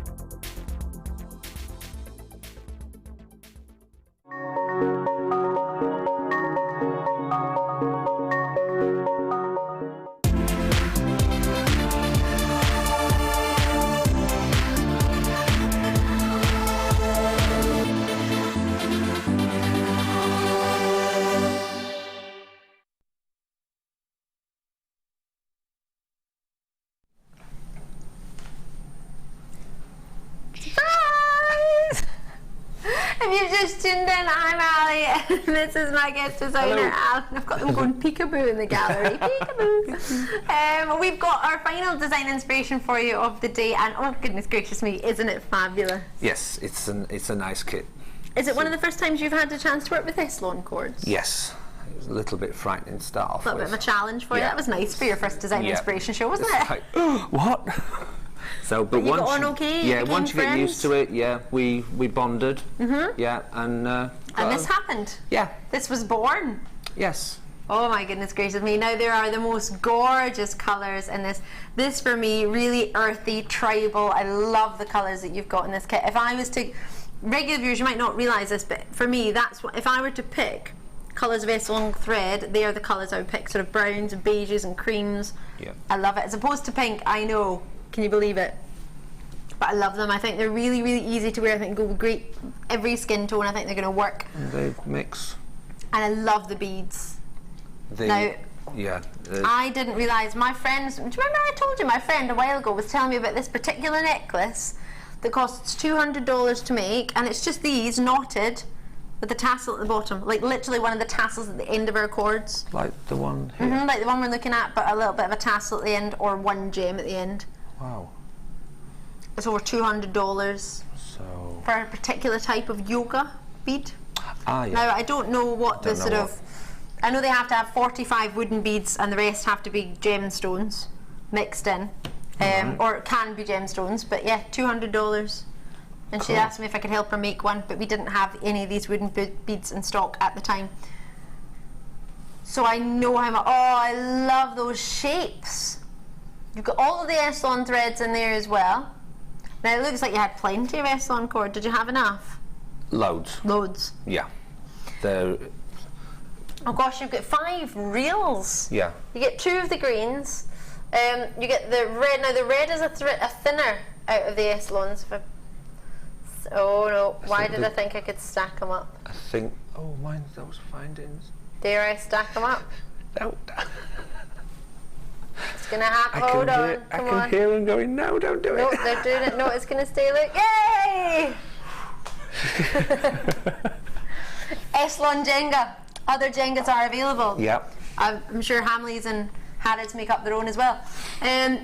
If you've just tuned in, I'm Ali, and this is my guest designer, Allan. I've got them going peekaboo in the gallery. Peekaboo. We've got our final design inspiration for you of the day, and oh goodness gracious me, isn't it fabulous? Yes, it's a nice kit. Is it one of the first times you've had a chance to work with this lawn cords? Yes. It was a little bit frightening to start off A little bit of a challenge for you. That was nice for your first design inspiration show, wasn't it? Like, what? So, but you once got on you, okay? yeah, You once you became get used to it, yeah, we bonded, yeah, and this happened. Yeah. This was born. Yes. Oh my goodness gracious me. Now there are the most gorgeous colours in this. This for me, really earthy, tribal. I love the colours that you've got in this kit. If I was to, regular viewers, you might not realise this, but for me, that's what, if I were to pick colours of Esselong thread, they are the colours I would pick, sort of browns and beiges and creams. Yeah. I love it. As opposed to pink, I know. Can you believe it? But I love them. I think they're really, really easy to wear. I think they go with great every skin tone. I think they're going to work. And they mix. And I love the beads. Yeah. I didn't realise, my friends, do you remember I told you my friend a while ago was telling me about this particular necklace that costs $200 to make, and it's just these knotted with the tassel at the bottom, like literally one of the tassels at the end of our cords. Like the one here? Like the one we're looking at, but a little bit of a tassel at the end, or one gem at the end. Wow. It's over $200 so for a particular type of yoga bead. Ah, yeah. Now, I don't know what the sort of... I know they have to have 45 wooden beads and the rest have to be gemstones mixed in. Or it can be gemstones, but yeah, $200. And she asked me if I could help her make one, but we didn't have any of these wooden beads in stock at the time. So I know how much... Oh, I love those shapes. You've got all of the Essilon threads in there as well. Now, it looks like you had plenty of Essilon cord. Did you have enough? Loads. Loads. Yeah. They're... Oh gosh, you've got 5 reels. Yeah. You get 2 of the greens. You get the red. Now the red is a thinner out of the Essilons. Oh no! Why did I think I could stack them up? I think. Oh, mind those findings. Dare I stack them up? No. It's gonna happen. Hold on. I can hear them going. No, don't do it. No, they're doing it. No, it's gonna stay. Look. Yay! Essilon Jenga. Other Jengas are available. Yep. I'm sure Hamleys and Harrods make up their own as well.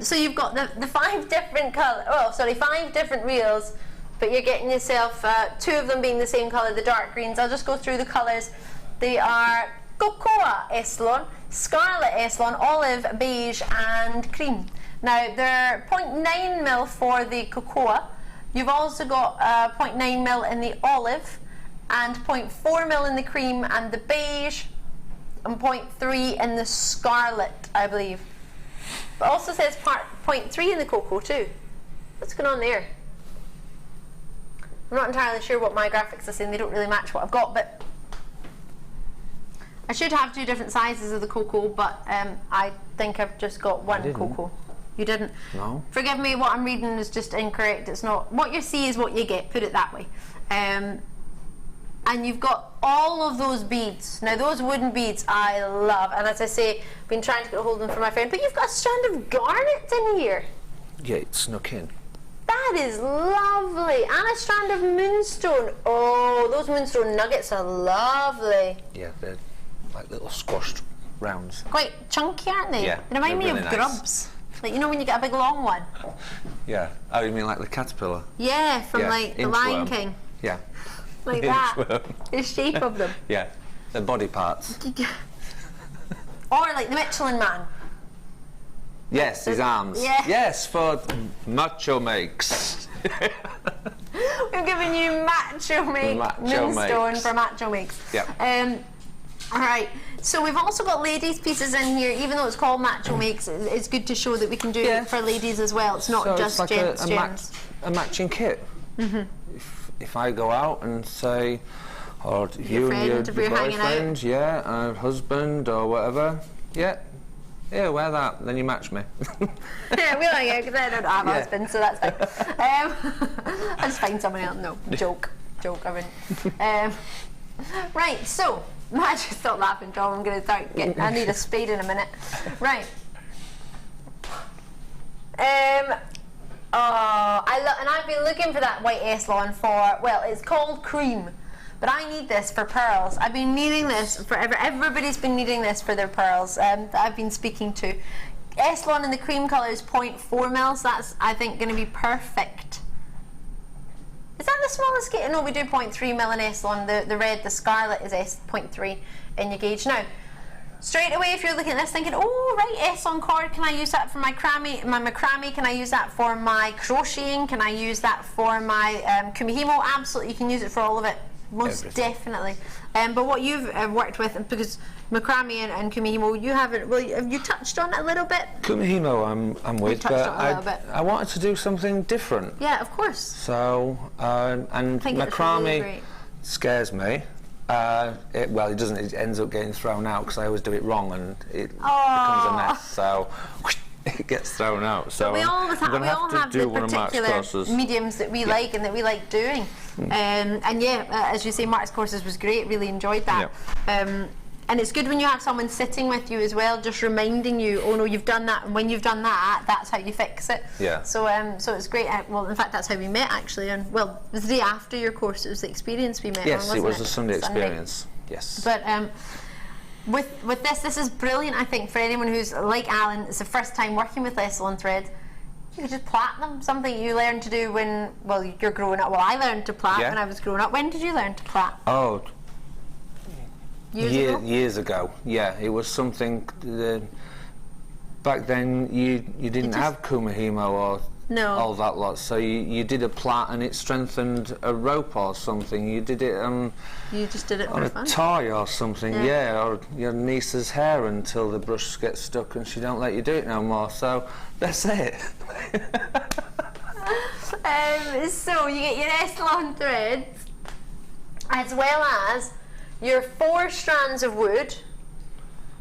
So you've got the 5 different colour. Oh, sorry, 5 different reels, but you're getting yourself 2 of them being the same colour, the dark greens. I'll just go through the colours. They are cocoa Essilon, scarlet Essilon, olive, beige, and cream. Now they're 0.9mm for the cocoa. You've also got 0.9mm in the olive, and 0.4mm in the cream and the beige, and 0.3 in the scarlet, I believe. But it also says 0.3 in the cocoa too. What's going on there? I'm not entirely sure what my graphics are saying. They don't really match what I've got, but I should have 2 different sizes of the cocoa, but I think I've just got one cocoa. You didn't? No. Forgive me, what I'm reading is just incorrect. It's not. What you see is what you get, put it that way. And you've got all of those beads. Now those wooden beads I love, and as I say, I've been trying to get a hold of them for my friend, but you've got a strand of garnet in here. Yeah, it snuck in. That is lovely. And a strand of moonstone. Oh, those moonstone nuggets are lovely. Yeah, they're like little squashed rounds. Quite chunky, aren't they? Yeah. They remind me really of nice. grubs. Like, you know when you get a big long one? Yeah. Oh, you mean like the caterpillar? Yeah, from like the Lion King. Yeah. Like that. The shape of them. Yeah. They're body parts. Or like the Michelin Man. Yes, his arms. Yeah. Yes, for macho makes. We've given you macho make Moonstone for macho makes. Yep. Alright, so we've also got ladies pieces in here, even though it's called macho makes, it's good to show that we can do it for ladies as well. It's not so just it's like gents. a matching kit. If I go out and say, or you and your boyfriend, yeah, husband or whatever, yeah, wear that, then you match me. Yeah, we like it, because I don't have a husband, so that's fine. I'll just find someone else. No, joke, I wouldn't. Right, so, I just stopped laughing, John. I'm going to start getting, I need a spade in a minute. Right. And I've been looking for that white Essilon for, well, it's called cream, but I need this for pearls. I've been needing this forever. Everybody's been needing this for their pearls that I've been speaking to. Essilon in the cream colour is 0.4mm, so that's, I think, going to be perfect. Is that the smallest gauge? No, we do 0.3mm in Essilon. The red, the scarlet is 0.3 in your gauge. Now, straight away, if you're looking at this thinking, oh, right, Essilon cord, can I use that for my macrame? Can I use that for my crocheting? Can I use that for my kumihimo? Absolutely, you can use it for all of it. Most definitely. But what you've worked with, because macrame and kumihimo, you haven't, well, have you touched on it a little bit? Kumihimo I'm with, but I wanted to do something different. Yeah, of course. So, and macrame really scares me. It doesn't. It ends up getting thrown out because I always do it wrong and it becomes a mess. So, it gets thrown out. So we all have the particular mediums that we like and that we like doing. And yeah, as you say, Mark's courses was great. Really enjoyed that. And it's good when you have someone sitting with you as well, just reminding you, oh no, you've done that, and when you've done that, that's how you fix it. Yeah. So so it's great. Well, in fact, that's how we met actually. And well, it was the day after your course. It was the experience we met. Yes, on, it was a Sunday experience. Yes. But with this is brilliant. I think for anyone who's like Alan, it's the first time working with Lace on thread. You could just plait them. Something you learned to do when you're growing up. Well, I learned to plait when I was growing up. When did you learn to plait? Oh. Years ago. Yeah, it was something back then you didn't have kumihimo or all that lot, so you did a plait and it strengthened a rope or something. You did it you just did it on for a fun. tie or something, or your niece's hair until the brush gets stuck and she don't let you do it no more. So that's it. So you get your Essilon threads as well as your 4 strands of wood,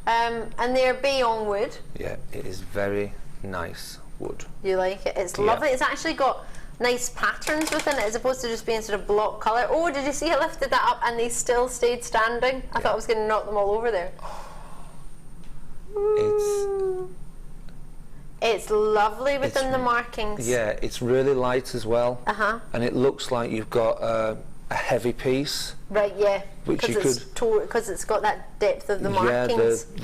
and they're Bayonne wood. Yeah, it is very nice wood. You like it? It's lovely. It's actually got nice patterns within it as opposed to just being sort of block colour. Oh, did you see I lifted that up and they still stayed standing? I thought I was going to knock them all over there. It's lovely within the markings. Yeah, it's really light as well. And it looks like you've got a heavy piece. Right, yeah. Which you could, because it's got that depth of the markings. Yeah,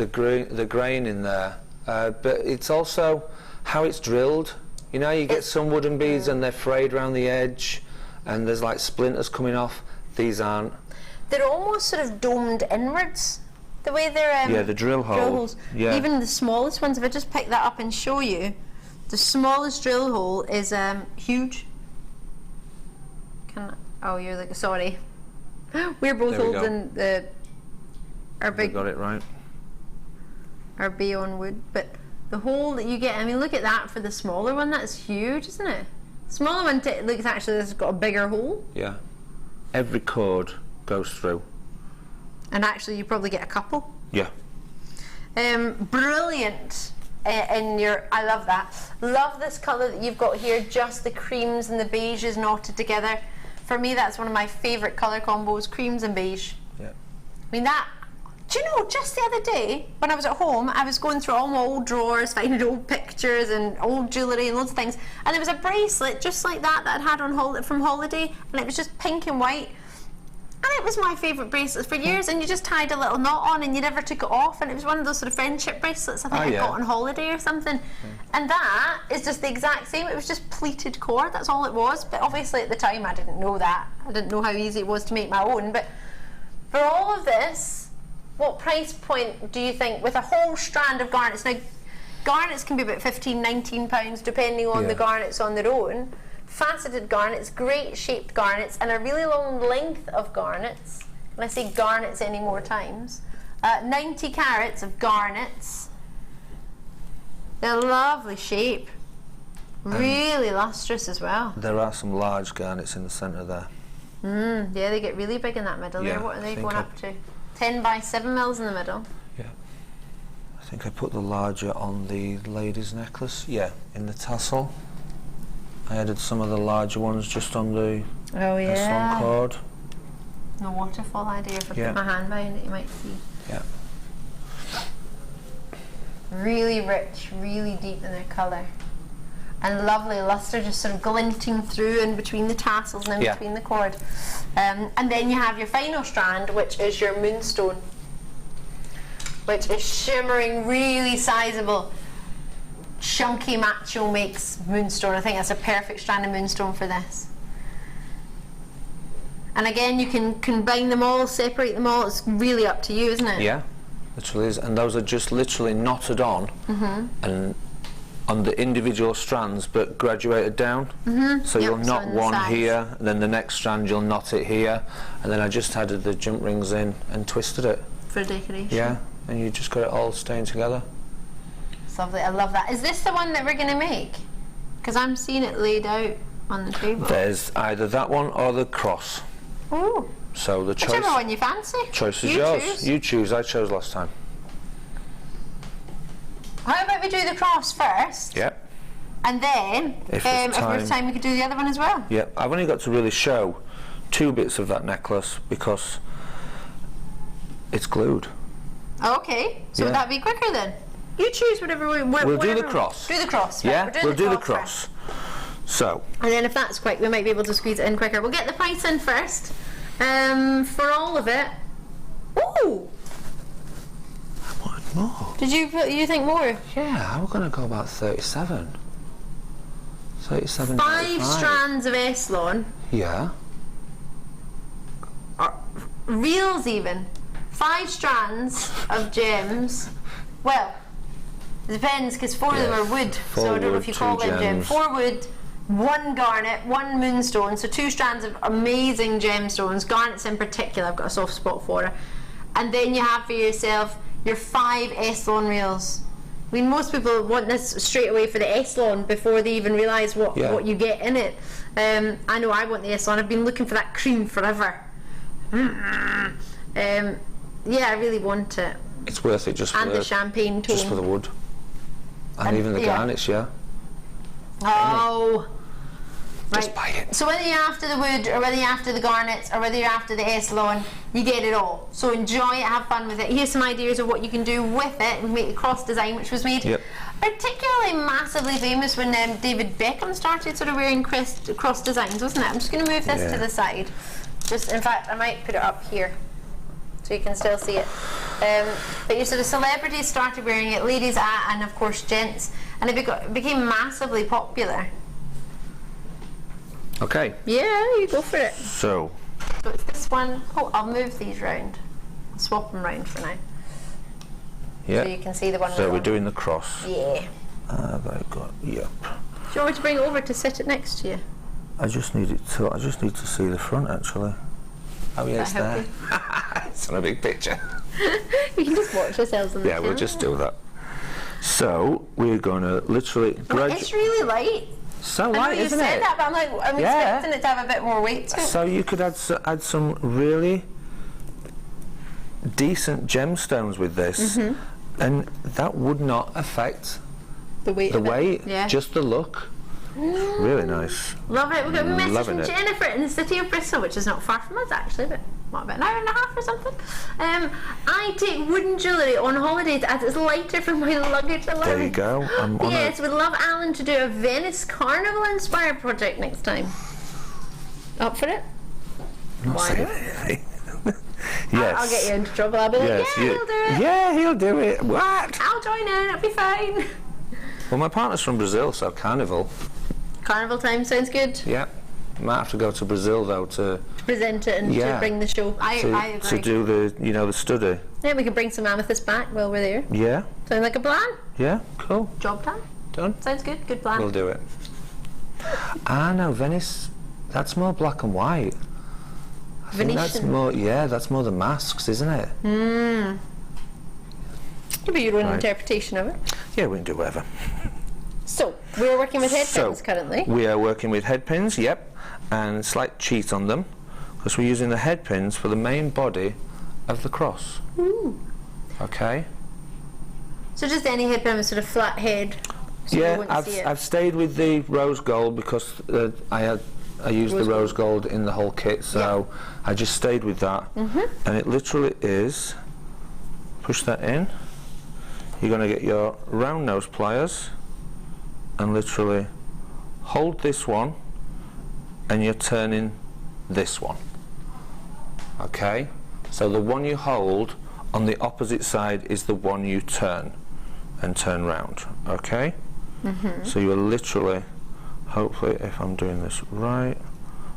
the grain in there. But it's also how it's drilled. You know, you get some wooden beads and they're frayed around the edge, and there's like splinters coming off. These aren't. They're almost sort of domed inwards. The way they're the drill holes. Yeah. Even the smallest ones. If I just pick that up and show you, the smallest drill hole is huge. Oh, you're like, sorry. We're both holding our big. Got it right. Our Bayonne wood, but the hole that you get. I mean, look at that for the smaller one. That's huge, isn't it? Smaller one looks actually has got a bigger hole. Yeah. Every cord goes through. And actually, you probably get a couple. Yeah. Brilliant. In your, I love that. Love this colour that you've got here. Just the creams and the beiges knotted together. For me, that's one of my favourite colour combos, creams and beige. Yeah. I mean, do you know, just the other day, when I was at home, I was going through all my old drawers, finding old pictures and old jewellery and loads of things, and there was a bracelet just like that I'd had from holiday, and it was just pink and white. And it was my favourite bracelet for years, and you just tied a little knot on and you never took it off, and it was one of those sort of friendship bracelets I think I got on holiday or something. And that is just the exact same. It was just pleated cord, that's all it was. But obviously at the time I didn't know that. I didn't know how easy it was to make my own. But for all of this, what price point do you think, with a whole strand of garnets? Now, garnets can be about £15, £19 depending on the garnets on their own. Faceted garnets, great shaped garnets, and a really long length of garnets. And I say garnets any more times. 90 carats of garnets. They're lovely shape. Really lustrous as well. There are some large garnets in the centre there. Yeah, they get really big in that middle there. What are they going up to? 10 by 7 mils in the middle. Yeah. I think I put the larger on the lady's necklace. Yeah, in the tassel. I added some of the larger ones just on the slung cord. No waterfall idea. If I put my hand behind it, you might see. Yeah. Really rich, really deep in their colour. And lovely lustre just sort of glinting through in between the tassels and in between the cord. And then you have your final strand, which is your Moonstone, which is shimmering, really sizable. Chunky macho makes Moonstone. I think that's a perfect strand of Moonstone for this. And again, you can combine them all, separate them all. It's really up to you, isn't it? Yeah, literally is. And those are just literally knotted on, and on the individual strands, but graduated down. So you'll knot one here, and then the next strand you'll knot it here, and then I just added the jump rings in and twisted it. For decoration. Yeah, and you just got it all staying together. Lovely, I love that. Is this the one that we're going to make? Because I'm seeing it laid out on the table. There's either that one or the cross. Ooh. So the choice. Whichever one you fancy. Choice is yours. You choose. I chose last time. How about we do the cross first? Yep. And then, if there's time, we could do the other one as well. Yep. I've only got to really show 2 bits of that necklace because it's glued. Okay. So would that be quicker then? You choose whatever we want. We'll do the cross. Do the cross. Right? Yeah, we'll do the cross. So. And then if that's quick, we might be able to squeeze it in quicker. We'll get the price in first. For all of it. Ooh! I wanted more. Did you think more? Yeah, I'm going to go about 37. 37. 5 strands of S-lawn. Yeah. Reels even. 5 strands of gems. Well, it depends because 4 of them are wood, so I don't know if you call them gems. 4 wood, 1 garnet, 1 moonstone, so 2 strands of amazing gemstones, garnets in particular, I've got a soft spot for her. And then you have for yourself your 5 S-lawn reels. I mean, most people want this straight away for the S-lawn before they even realise what you get in it. I know I want the S-lawn, I've been looking for that cream forever. Yeah, I really want it. It's worth it just for the champagne tone. Just for the wood. And even the garnets, yeah. Oh. Just buy it. So whether you're after the wood or whether you're after the garnets or whether you're after the S-lawn, you get it all. So enjoy it, have fun with it. Here's some ideas of what you can do with it and make the cross design, which was made particularly massively famous when David Beckham started sort of wearing cross designs, wasn't it? I'm just going to move this to the side. Just, in fact, I might put it up here so you can still see it. But your sort of celebrities started wearing it, ladies and of course gents, and it became massively popular. Okay. Yeah, you go for it. So it's this one. Oh, I'll move these round. I'll swap them round for now. Yeah. So you can see the one. So we're doing the cross. Yeah. Have I got? Yep. Do you want me to bring it over to sit it next to you? I just need to see the front actually. Oh yeah, it's there. It's on a big picture. We can just watch ourselves on the camera. We'll just do that. So we're going to literally. It's really light. So light, isn't it? You said that, but I'm expecting it to have a bit more weight to it. So you could add some really decent gemstones with this, and that would not affect the weight. Yeah. Just the look. Really nice. Love it. We've got a message from it. Jennifer in the city of Bristol, which is not far from us actually, but what, about an hour and a half or something. I take wooden jewellery on holidays as it's lighter for my luggage allowance. There you go. Yes, we'd love Allan to do a Venice Carnival inspired project next time. Up for it? Why not? Yes. I'll get you into trouble. I'll be like, he'll do it. Yeah, he'll do it. What? I'll join in. It'll be fine. Well, my partner's from Brazil, so Carnival. Carnival time sounds good. Yeah. Might have to go to Brazil though to present it and to bring the show. I agree. To do the study. Yeah, we can bring some amethyst back while we're there. Yeah. Sound like a plan? Yeah, cool. Job done. Done. Sounds good. Good plan. We'll do it. No, Venice. That's more black and white. I think that's more. Yeah, that's more the masks, isn't it? Give me your own interpretation of it. Yeah, we can do whatever. So, we're working with head pins currently. We are working with head pins, yep, and slight cheat on them because we're using the head pins for the main body of the cross. Ooh. Okay. So just any head pin with sort of flat head. So yeah, I've stayed with the rose gold because I used the rose gold in the whole kit, so I just stayed with that. And it literally is. Push that in. You're going to get your round nose pliers and literally hold this one and you're turning this one. Okay? So the one you hold on the opposite side is the one you turn and turn round. Okay? So you're literally, hopefully if I'm doing this right,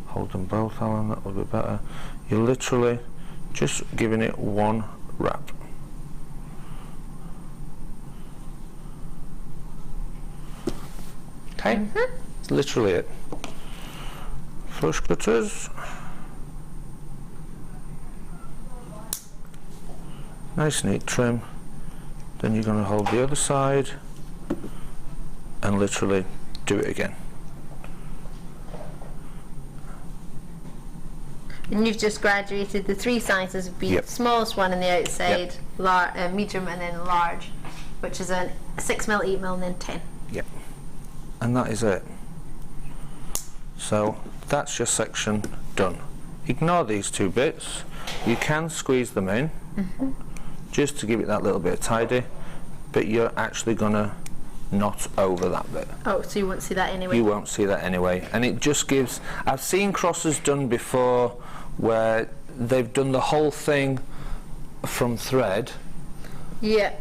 hold them both, Allan, that would be better. You're literally just giving it one wrap. Okay, that's literally it. Flush cutters. Nice neat trim. Then you're going to hold the other side and literally do it again. And you've just graduated the 3 sizes of beads. Smallest one on the outside, medium and then large. which is a 6mm, 8mm, and then 10. Yep. And that is it. So that's your section done. Ignore these 2 bits. You can squeeze them in just to give it that little bit of tidy, but you're actually gonna knot over that bit. Oh, so you won't see that anyway? You won't see that anyway. And it just gives, I've seen crosses done before where they've done the whole thing from thread. Yeah.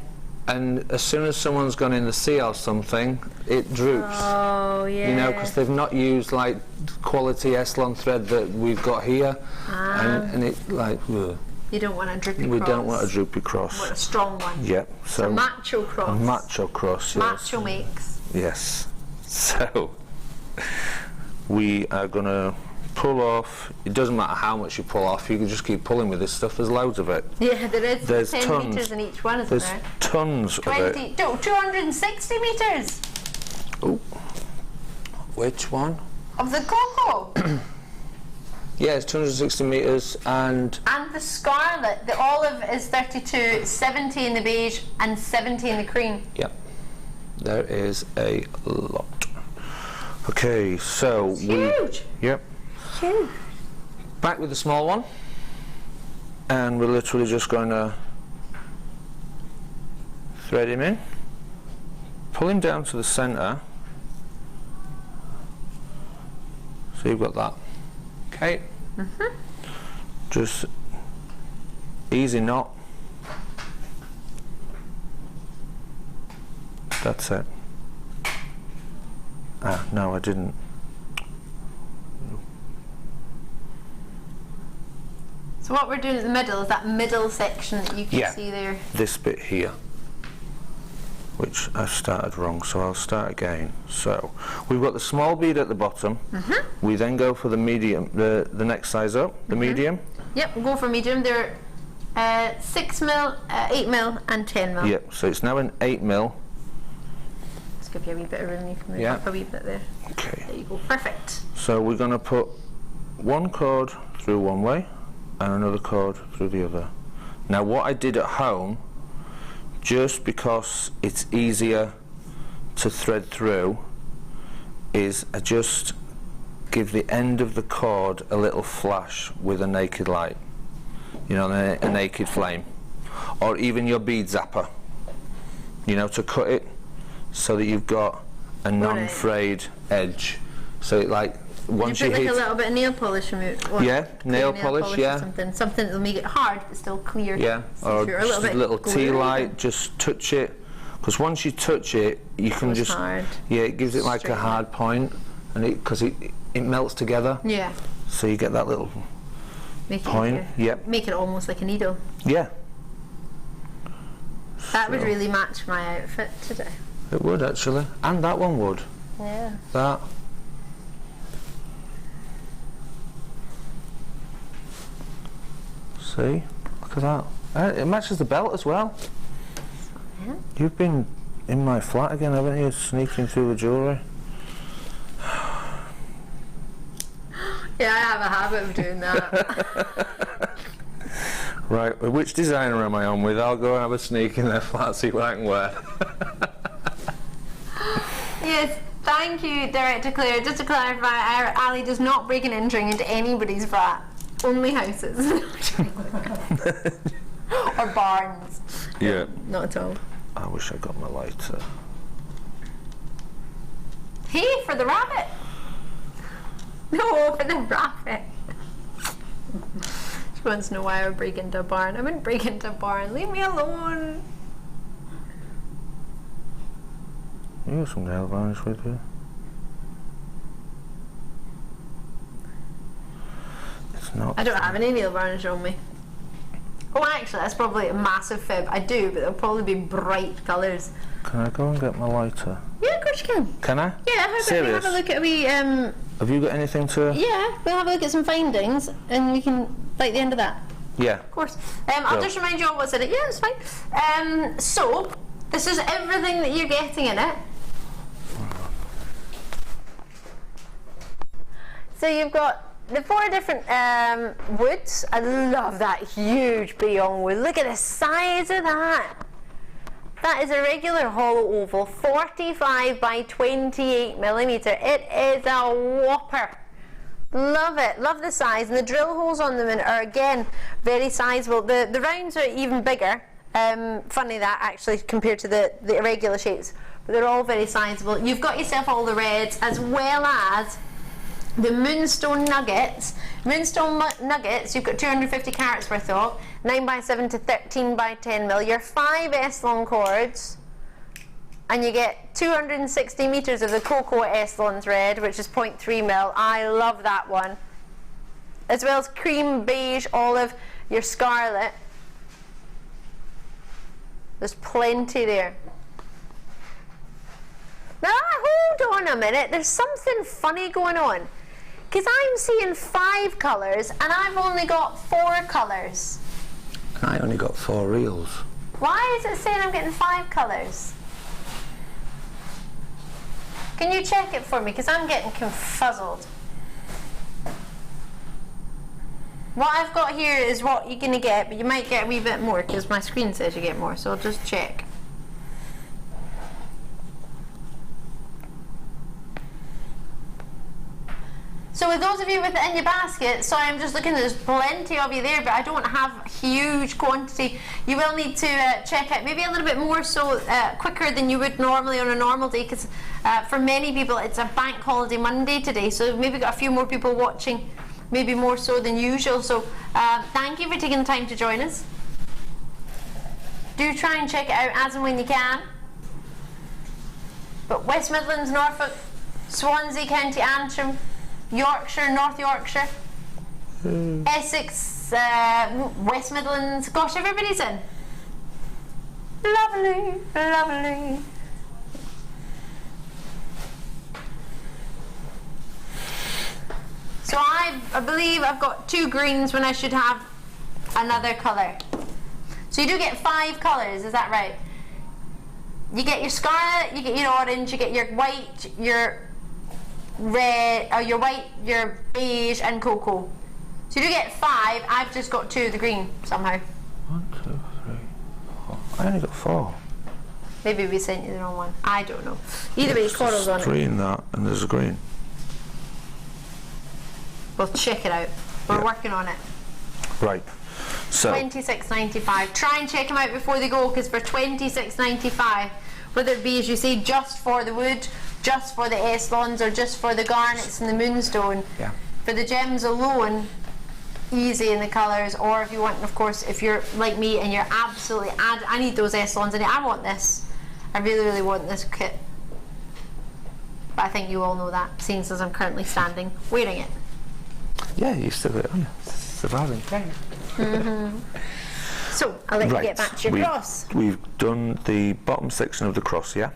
And as soon as someone's gone in the sea or something, it droops. Oh, yeah. You know, because they've not used like quality Eslon thread that we've got here. And it like, ugh. You don't want a droopy cross. We don't want a droopy cross. We want a strong one. Yep. So a macho cross. A macho cross, yes. Macho makes. Yes. So we are going to pull off. It doesn't matter how much you pull off. You can just keep pulling with this stuff. There's loads of it. Yeah, there is. There's 10 tons. metres in each one, isn't there? There's tons of it. 260 metres. Oh. Which one? Of the cocoa. Yeah, it's 260 metres and the scarlet, the olive is 32, 70 in the beige and 70 in the cream. Yep. There is a lot. Okay, so it's huge. Yep. Huge. Back with the small one, and we're literally just going to thread him in, pull him down to the centre. So you've got that. Okay. Just easy knot. That's it. Ah, no, I didn't. So what we're doing at the middle is that middle section that you can see there. This bit here, which I started wrong, so I'll start again. So we've got the small bead at the bottom. We then go for the medium, the next size up, the medium. Yep, we'll go for medium. They're 6mm, 8mm, and 10mm. Yep. So it's now an 8mm. Let's give you a wee bit of room. You can move up a wee bit there. Okay. There you go. Perfect. So we're going to put one cord through one way and another cord through the other. Now what I did at home, just because it's easier to thread through, is I just give the end of the cord a little flash with a naked light, you know, a naked flame, or even your bead zapper, you know, to cut it so that you've got a non-frayed edge. So it, like, once you put hit like a little bit of nail polish removed. Nail polish, or something that'll make it hard but still clear. Yeah, or just a little tea light, just touch it, because once you touch it, you can just hard. Yeah, it gives it like a hard point, and because it melts together. Yeah. So you get that little point. Yep. Make it almost like a needle. Yeah. That would really match my outfit today. It would actually, and that one would. Yeah. That. See, look at that. It matches the belt as well. Yeah. You've been in my flat again, haven't you? Sneaking through the jewellery. Yeah, I have a habit of doing that. Right, which designer am I on with? I'll go and have a sneak in their flat, see what I can wear. Yes, thank you, Director Claire. Just to clarify, Ali does not break and entering into anybody's flat. Only houses. Or barns. Yeah. Not at all. I wish I got my lighter. Hey, for the rabbit. No, for the rabbit. She wants to know why I would break into a barn. I wouldn't break into a barn. Leave me alone. You got some nail varnish with you. It's not. I don't have any nail varnish on me. Oh, actually, that's probably a massive fib. I do, but they'll probably be bright colours. Can I go and get my lighter? Yeah, of course you can. Can I? Yeah, how about we have a look at Have you got anything to? Yeah, we'll have a look at some findings, and we can light the end of that. Yeah. Of course. I'll just remind you all what's in it. Yeah, it's fine. So this is everything that you're getting in it. So you've got the 4 different woods. I love that huge Beyond wood. Look at the size of that. That is a regular hollow oval, 45 by 28 millimeter. It is a whopper. Love it, love the size, and the drill holes on them are again very sizable. The rounds are even bigger. Funny that actually compared to the irregular shapes, but they're all very sizable. You've got yourself all the reds as well as the Moonstone nuggets. Moonstone nuggets, you've got 250 carats worth of, 9 by 7 to 13 by 10 mil. Your 5S long cords, and you get 260 meters of the cocoa S-Lon thread, which is 0.3 mil. I love that one. As well as cream, beige, olive, your scarlet. There's plenty there. Now hold on a minute, there's something funny going on. Because I'm seeing 5 colours and I've only got 4 colours. I only got 4 reels. Why is it saying I'm getting 5 colours? Can you check it for me? Because I'm getting confuzzled. What I've got here is what you're going to get, but you might get a wee bit more because my screen says you get more, so I'll just check. So with those of you with it in your basket, sorry, I'm just looking, there's plenty of you there, but I don't have huge quantity. You will need to check out maybe a little bit more so quicker than you would normally on a normal day, because for many people it's a bank holiday Monday today, so maybe got a few more people watching, maybe more so than usual. So thank you for taking the time to join us. Do try and check it out as and when you can. But West Midlands, Norfolk, Swansea, County Antrim, Yorkshire, North Yorkshire, Essex, West Midlands, gosh, everybody's in. Lovely, lovely. So I believe I've got 2 greens when I should have another colour. So you do get 5 colours, is that right? You get your scarlet, you get your orange, you get your white, your red, or your white, your beige and cocoa. So you do get 5, I've just got 2 of the green somehow. 1, 2, 3, 4. I only got 4. Maybe we sent you the wrong one. I don't know. Either way, coral's on it. There's 3 in that, and there's a green. We'll check it out. We're working on it. Right. So $26.95. Try and check them out before they go, because for $26.95, whether it be, as you say, just for the wood, just for the S-Lons, or just for the garnets and the Moonstone, yeah. For the gems alone, easy in the colours. Or if you want, of course, if you're like me and you're absolutely, I need those S-Lons in it, I want this. I really, really want this kit. But I think you all know that, seeing as I'm currently standing wearing it. Yeah, you still got it on you. Surviving. So I'll let you get back to your cross. We've done the bottom section of the cross, yeah?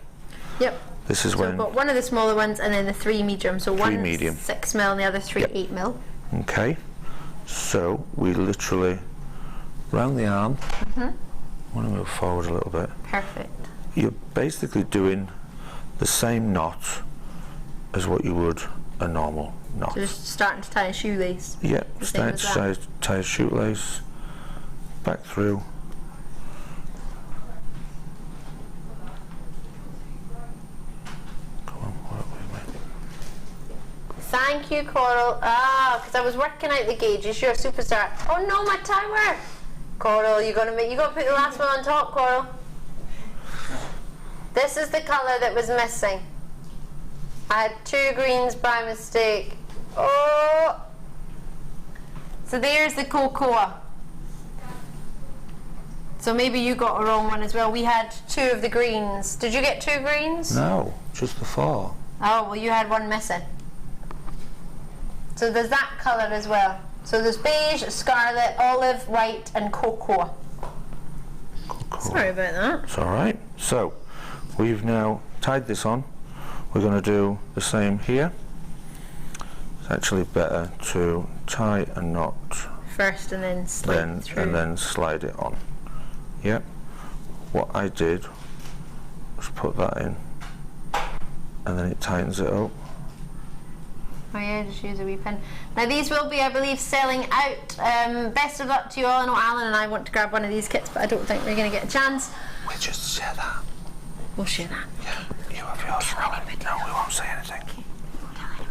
Yep. This is so when I've got one of the smaller ones and then the 3 medium. So 1 medium. 6 mil and the other 3 8 mil. Okay. So we literally round the arm. I want to move forward a little bit. Perfect. You're basically doing the same knot as what you would a normal knot. So just starting to tie a shoelace. Yeah, starting to tie a shoelace, back through. Come on, what are we? Thank you, Coral. Because I was working out the gauges. You're a superstar. Oh no, my timer! Coral, you gotta put the last one on top, Coral. This is the colour that was missing. I had 2 greens by mistake. Oh! So there's the cocoa. So maybe you got a wrong one as well. We had 2 of the greens. Did you get 2 greens? No, just the 4. Oh, well you had 1 missing. So there's that colour as well. So there's beige, scarlet, olive, white and cocoa. Sorry about that. It's alright. So we've now tied this on. We're going to do the same here. It's actually better to tie a knot first and then slide through. And then slide it on. Yep. What I did was put that in, and then it tightens it up. Oh yeah, just use a wee pin. Now these will be, I believe, selling out. Best of luck to you all. I know Allan and I want to grab one of these kits, but I don't think we're going to get a chance. We'll just share that. We'll share that. Yeah, you have yours. No, we won't say anything. Okay.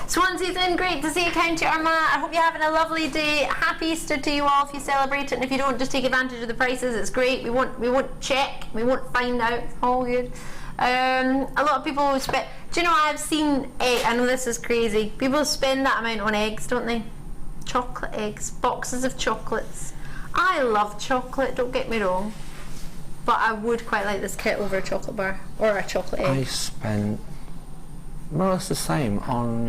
Swansea's in, great to see you, County Armagh. I hope you're having a lovely day. Happy Easter to you all if you celebrate it, and if you don't, just take advantage of the prices. It's great. We won't check, we won't find out. It's all good. A lot of people spend. Do you know, I've seen I know this is crazy. People spend that amount on eggs, don't they? Chocolate eggs, boxes of chocolates. I love chocolate, don't get me wrong, but I would quite like this kit over a chocolate bar or a chocolate egg. I spent more or less the same on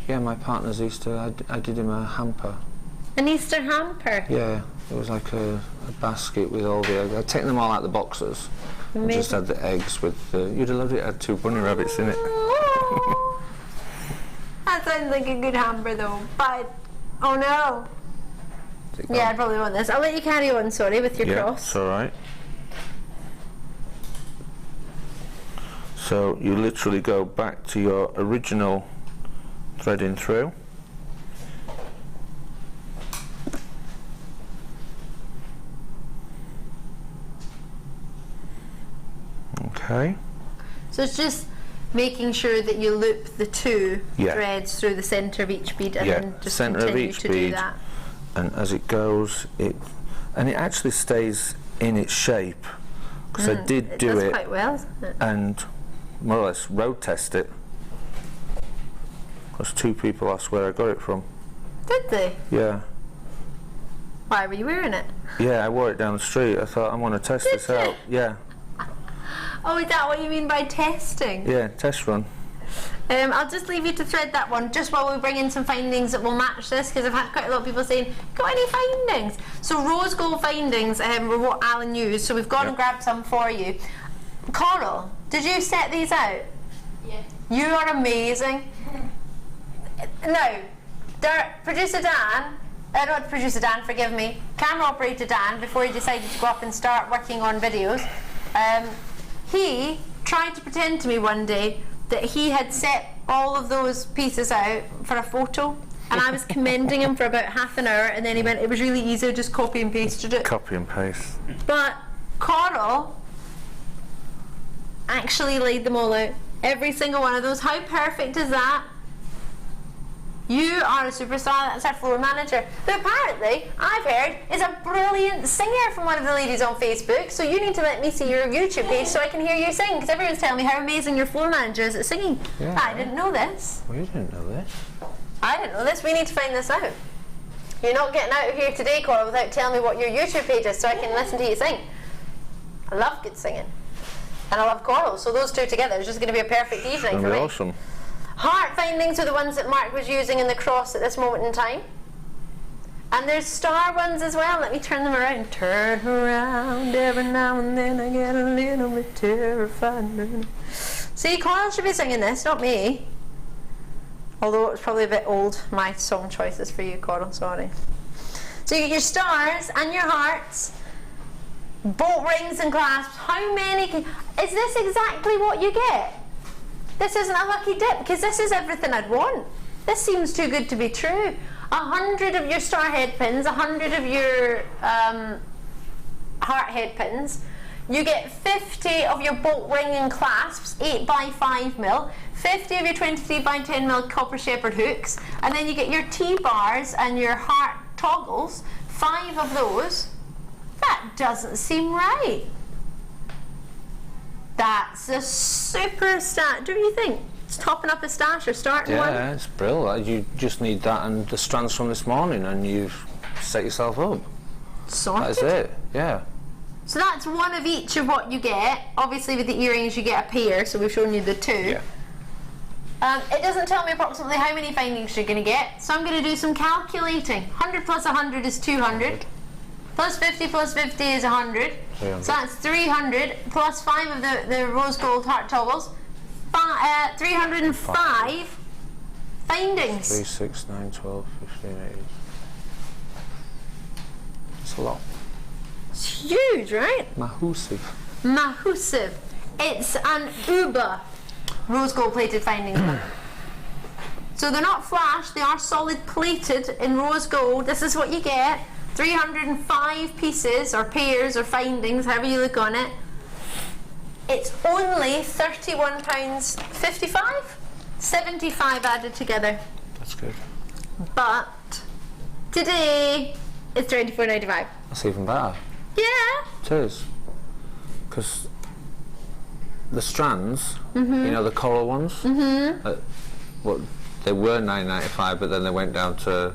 my partner's Easter. I did him a hamper. An Easter hamper? Yeah, it was like a basket with all the eggs. I'd taken them all out the boxes. And just had the eggs with you'd have loved it, it had 2 bunny rabbits in it. That sounds like a good hamper though, but oh no. Yeah, I probably want this. I'll let you carry on, sorry, with your cross. It's alright. So you literally go back to your original threading through. Okay. So it's just making sure that you loop the 2 threads through the centre of each bead and then just continue to do that. And as it goes, it actually stays in its shape, because I did do it quite well, isn't it? And more or less road test it, because 2 people asked where I got it from. Did they? Yeah. Why were you wearing it? Yeah, I wore it down the street. I thought I want to test this out. Yeah. Oh, is that what you mean by testing? Yeah, test run. I'll just leave you to thread that one just while we bring in some findings that will match this, because I've had quite a lot of people saying, got any findings? So rose gold findings were what Allan used, so we've gone and grabbed some for you. Coral, did you set these out? Yeah. You are amazing. Now, producer Dan, not producer Dan, forgive me, camera operator Dan, before he decided to go up and start working on videos, he tried to pretend to me one day that he had set all of those pieces out for a photo, and I was commending him for about half an hour, and then he went, it was really easy, just copy and pasted it. Copy and paste. But Coral actually laid them all out, every single one of those. How perfect is that? You are a superstar. That's our floor manager, who apparently, I've heard, is a brilliant singer from one of the ladies on Facebook. So you need to let me see your YouTube page so I can hear you sing, because everyone's telling me how amazing your floor manager is at singing. Yeah. I didn't know this. Well, you didn't know this. I didn't know this. We need to find this out. You're not getting out of here today, Coral, without telling me what your YouTube page is so I can listen to you sing. I love good singing. And I love Coral, so those 2 together is just going to be a perfect evening for me. Awesome. Heart findings are the ones that Mark was using in the cross at this moment in time. And there's star ones as well. Let me turn them around. Turn around, every now and then I get a little bit terrified. See, Coral should be singing this, not me. Although it's probably a bit old, my song choices for you, Coral, sorry. So you get your stars and your hearts, bolt rings and clasps. How many is this exactly what you get? This isn't a lucky dip, because this is everything I'd want. This seems too good to be true. 100 of your star head pins, 100 of your heart head pins. You get 50 of your bolt ring and clasps, 8 by 5 mil, 50 of your 23 by 10 mil copper shepherd hooks, and then you get your T-bars and your heart toggles, 5 of those. That doesn't seem right. That's a super stat, don't you think? It's topping up a stash or starting one. Yeah, it's brilliant. You just need that and the strands from this morning, and you've set yourself up. Sorted. That's it, yeah. So that's one of each of what you get. Obviously with the earrings you get a pair, so we've shown you the 2. Yeah. It doesn't tell me approximately how many findings you're going to get, so I'm going to do some calculating. 100 plus 100 is 200. Plus 50 plus 50 is 100. 300. So that's 300 plus 5 of the rose gold heart toggles. 305 findings. 3, 6, 9, 12, 15, 18. It's a lot. It's huge, right? Mahusive. Mahusive. It's an uber rose gold plated findings. So they're not flash, they are solid plated in rose gold. This is what you get. 305 pieces or pairs or findings, however you look on it. It's only £31.55. 75 added together. That's good. But today it's £24.95. That's even better. Yeah. It is. Because the strands, you know, the coral ones, well, they were £9.95, but then they went down to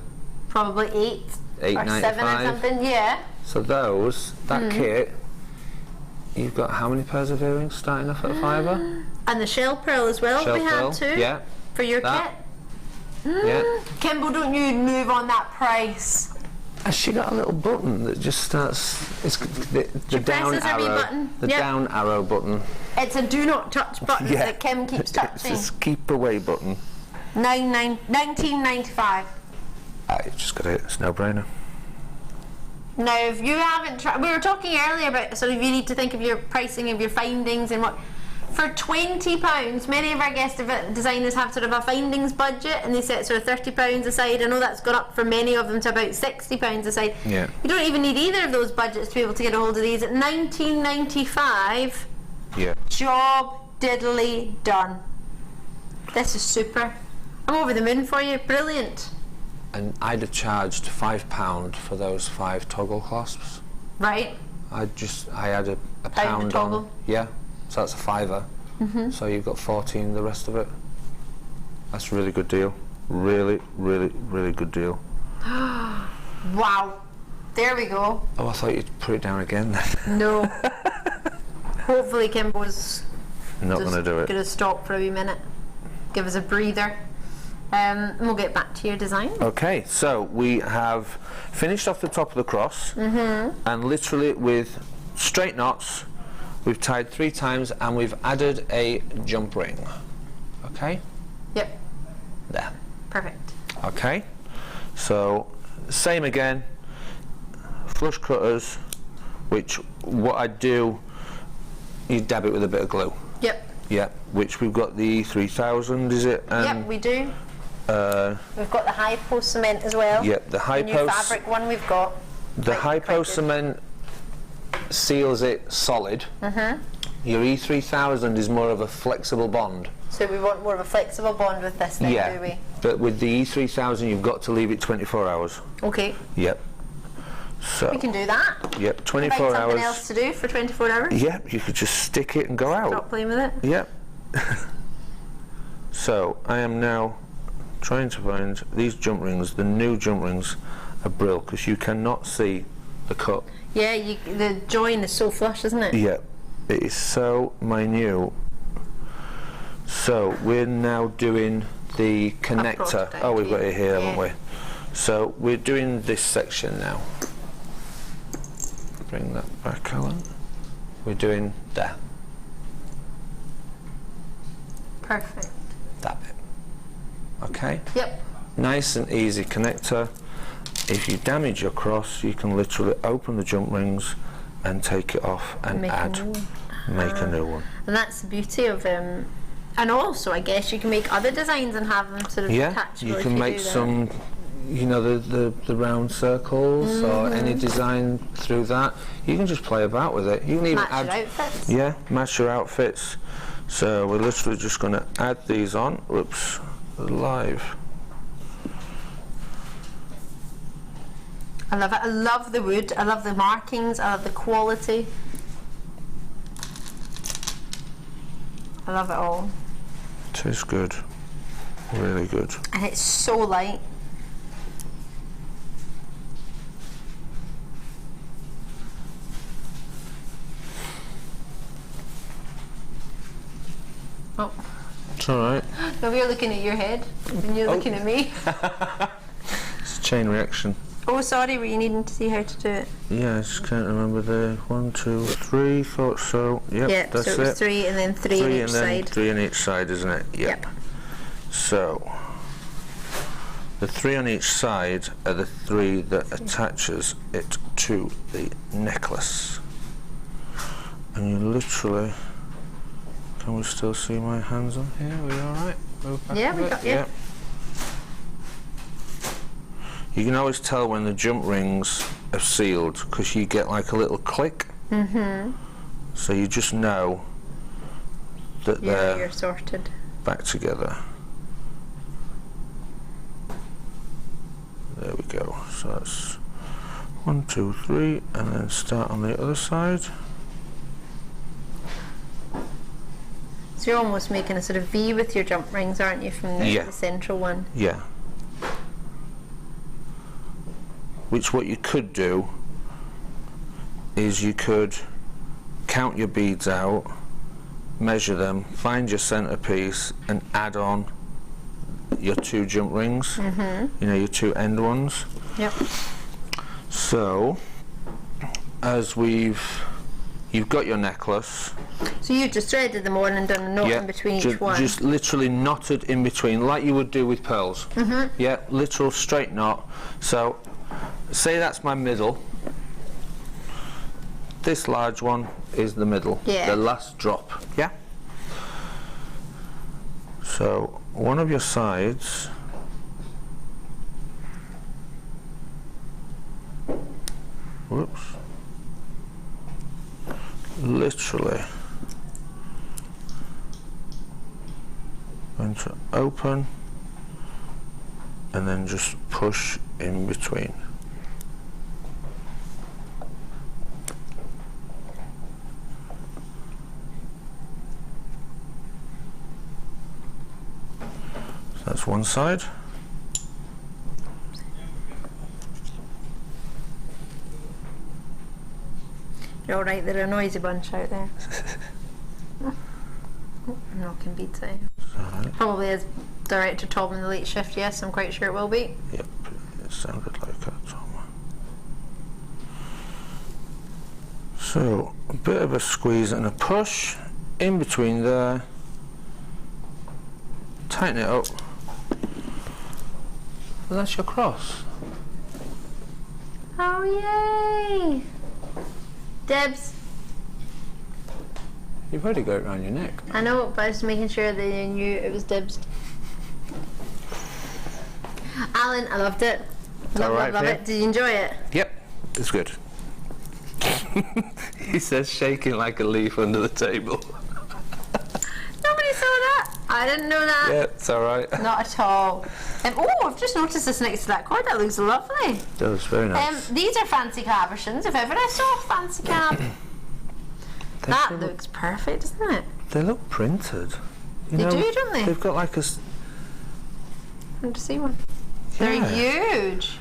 probably £8 or £7 or something. Yeah. So those, that kit, you've got how many pairs of earrings starting off at a £5? And the shell pearl as well. Shell we pearl, have too. yeah. For your That. kit. Yeah. Kimball, don't you move on that price. Has she got a little button that just starts? It's the down presses her wee arrow. button. The Yep. down arrow button. It's a do not touch button that Kim keeps touching. It's a keep away button. $19.95. You just got it. It's no brainer. Now, if you haven't tried, we were talking earlier about sort of you need to think of your pricing of your findings and what. For £20, many of our guest designers have sort of a findings budget and they set sort of £30 aside. I know that's gone up for many of them to about £60 aside. Yeah. You don't even need either of those budgets to be able to get a hold of these. At $19.95, Yeah. job diddly done. This is super. I'm over the moon for you. Brilliant. And I'd have charged £5 for those 5 toggle clasps. Right. I had a a pound toggle. on. Yeah. So that's a £5. So you've got 14 the rest of it. That's a really good deal. Really, really, really good deal. Wow. There we go. Oh, I thought you'd put it down again then. No. Hopefully Kimbo's Not going to do it. Going to stop for a wee minute. Give us a breather. And we'll get back to your design. Okay, so we have finished off the top of the cross and literally with straight knots we've tied 3 times and we've added a jump ring. Okay? Yep. There. Perfect. Okay, so same again, flush cutters, which what I do, you dab it with a bit of glue. Yep. Yeah, which we've got the 3000, is it? Yep, we do. We've got the high post cement as well. Yep, the high new post. fabric one we've got. The high post cement seals it solid. Your E3000 is more of a flexible bond. So we want more of a flexible bond with this then, do we? But with the E3000 you've got to leave it 24 hours. Okay. Yep. So We can do that. Yep, 24 Find hours. something else to do for 24 hours. Yep, you could just stick it and go out. Stop playing with it. Yep. So I am now trying to find these jump rings. The new jump rings are brilliant because you cannot see the cut. Yeah, the join is so flush, isn't it? Yep, it is so minute. So we're now doing the connector. Oh, we've got it here, haven't we? So we're doing this section now. Bring that back, Allan. We're doing that. Perfect. That bit. Okay? Yep. Nice and easy connector. If you damage your cross, you can literally open the jump rings and take it off and make a new one. And that's the beauty of and also I guess you can make other designs and have them sort of detachable. You can make some, you know, the round circles or any design through that. You can just play about with it. You can even match your outfits. Yeah, match your outfits. So we're literally just going to add these on. Whoops, live. I love it. I love the wood. I love the markings. I love the quality. I love it all. It is good. Really good. And it's so light. Oh. It's alright. No, you're looking at your head and you're looking at me. It's a chain reaction. Oh, sorry, were you needing to see how to do it? Yeah, I just can't remember the 1, 2, 3, thought so. Yep, Yeah, that's so it was 3 and then 3 on each side. 3 on each side, isn't it? Yep. So, the 3 on each side are the 3 that attaches it to the necklace. And you literally, can we still see my hands on here? Are we alright? Yeah, we got you. Yep. You can always tell when the jump rings are sealed because you get like a little click. So you just know that they're you're sorted. back together. There we go. So that's 1, 2, 3, and then start on the other side. So you're almost making a sort of V with your jump rings, aren't you, from the central one? Yeah. Which what you could do is you could count your beads out, measure them, find your centerpiece, and add on your 2 jump rings. You know, your 2 end ones. Yep. So, as you've got your necklace. So you've just threaded them on and done a knot in between each one? Just literally knotted in between, like you would do with pearls. Yeah, literal straight knot. So, say that's my middle. This large one is the middle, the last drop. Yeah. So one of your sides whoops, literally going to open and then just push in between. So that's one side. You're alright, they're a noisy bunch out there. I'm knocking beads out. Probably as director Tom in the late shift, yes, I'm quite sure it will be. Yep, it sounded like that, Tom. So, a bit of a squeeze and a push in between there. Tighten it up. And that's your cross. Oh, yay! Debs. You've already got it around your neck. I know, but I was making sure that you knew it was Debs. Alan, I loved it. Love it. Did you enjoy it? Yep, it's good. He says shaking like a leaf under the table. Nobody saw that. I didn't know that. Yeah, it's alright. Not at all. Oh, I've just noticed this next to that cord. That looks lovely. It does, very nice. These are fancy cabochons. If ever I saw a fancy cab. That looks perfect, doesn't it? They look printed. They do, don't they? They've got like a... I want to see one. Yeah. They're huge.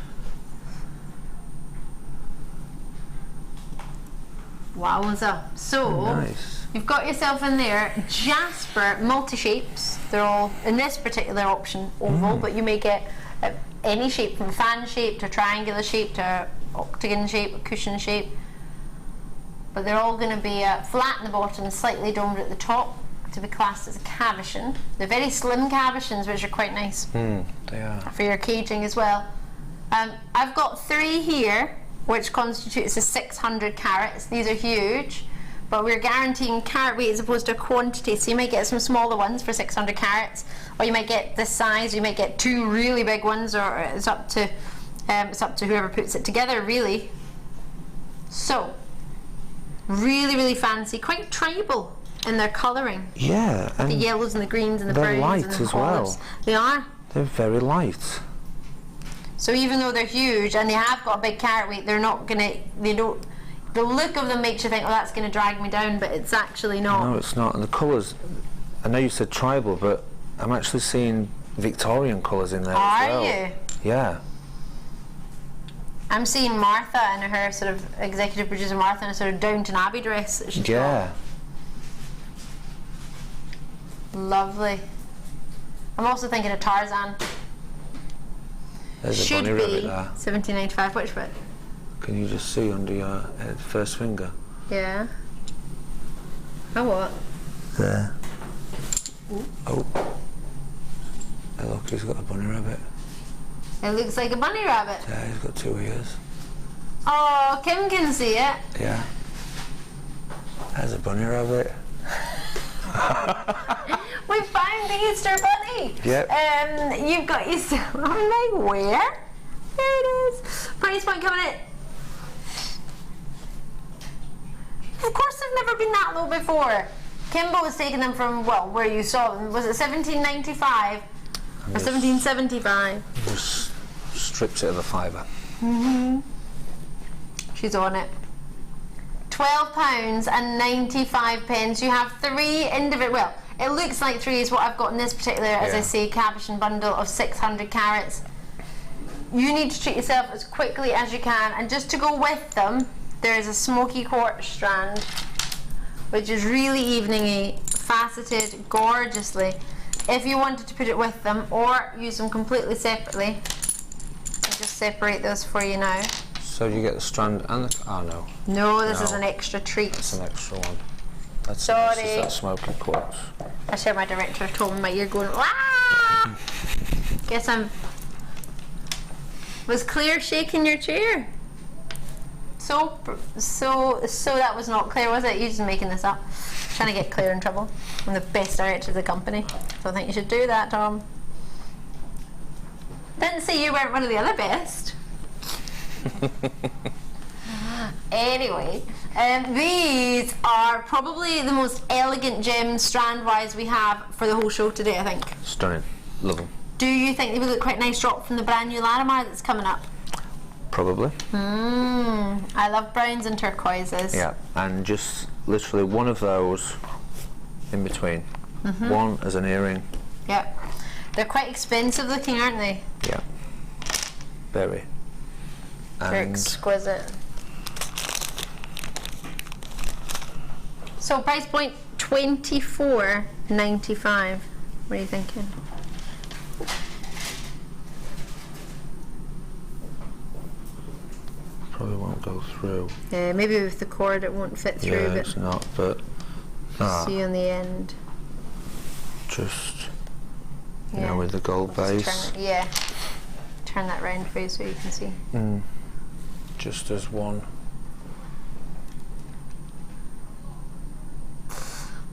Wowza. So, nice. You've got yourself in there Jasper multi-shapes. They're all, in this particular option, oval, but you may get any shape, from fan shape to triangular shape to octagon shape, a cushion shape. But they're all going to be flat in the bottom, slightly domed at the top, to be classed as a cabochon. They're very slim cabochons, which are quite nice. They are. For your caging as well. I've got 3 here, which constitutes a 600 carats. These are huge, but we're guaranteeing carat weight as opposed to a quantity. So you might get some smaller ones for 600 carats, or you might get this size, or you might get 2 really big ones, or it's up to whoever puts it together, really. So, really, really fancy, quite tribal in their colouring. Yeah, and the yellows and the greens and the browns light and the as olives. well. They are. They're very light. So even though they're huge and they have got a big carat weight, they're not gonna. They don't. The look of them makes you think, oh, that's going to drag me down, but it's actually not. No, it's not. And the colours, I know you said tribal, but I'm actually seeing Victorian colours in there as well. Are you? Yeah. I'm seeing Martha and her sort of executive producer Martha in a sort of Downton Abbey dress that she's got. Lovely. I'm also thinking of Tarzan. There's Should a bunny rabbit be there. 1795. Which bit? Can you just see under your first finger? Yeah. Oh, what? There. Ooh. Oh. Hey, look, he's got a bunny rabbit. It looks like a bunny rabbit. Yeah, he's got 2 ears. Oh, Kim can see it. Yeah. There's a bunny rabbit. We found the Easter bunny. Yep. You've got yourself. I'm like, where? There it is. Price point coming in. Of course, they've never been that low before. Kimbo was taking them from, well, where you saw them. Was it 1795 or 1775? Just strips it of the fibre. She's on it. £12.95. You have 3 individual, well, it looks like 3 is what I've got in this particular, as I say, cabochon bundle of 600 carats. You need to treat yourself as quickly as you can, and just to go with them, there is a Smoky quartz strand, which is really evening-y, faceted gorgeously. If you wanted to put it with them or use them completely separately, I'll just separate those for you now. So you get the strand and the... Oh, no. No, this is an extra treat. It's an extra one. That's Sorry. Nice. Is that Smoky quartz? I sure my director told me my ear going, ah! Guess I'm... Was Claire shaking your chair? So that was not Claire, was it? You're just making this up. Trying to get Claire in trouble. I'm the best director of the company. Don't think you should do that, Tom. Didn't say you weren't one of the other best. Anyway, these are probably the most elegant gems strand-wise we have for the whole show today, I think. Stunning. Love them. Do you think they would look quite nice drop from the brand new Larimar that's coming up? Probably. I love browns and turquoises. Yeah, and just literally one of those in between. One as an earring. Yep. They're quite expensive looking, aren't they? Yeah. Very. They're exquisite. So price point $24.95. What are you thinking? Probably won't go through. Yeah, maybe with the cord it won't fit through. Yeah, but it's not, but see on the end. Just you know, with the gold base. Turn that round for you so you can see. Just as one.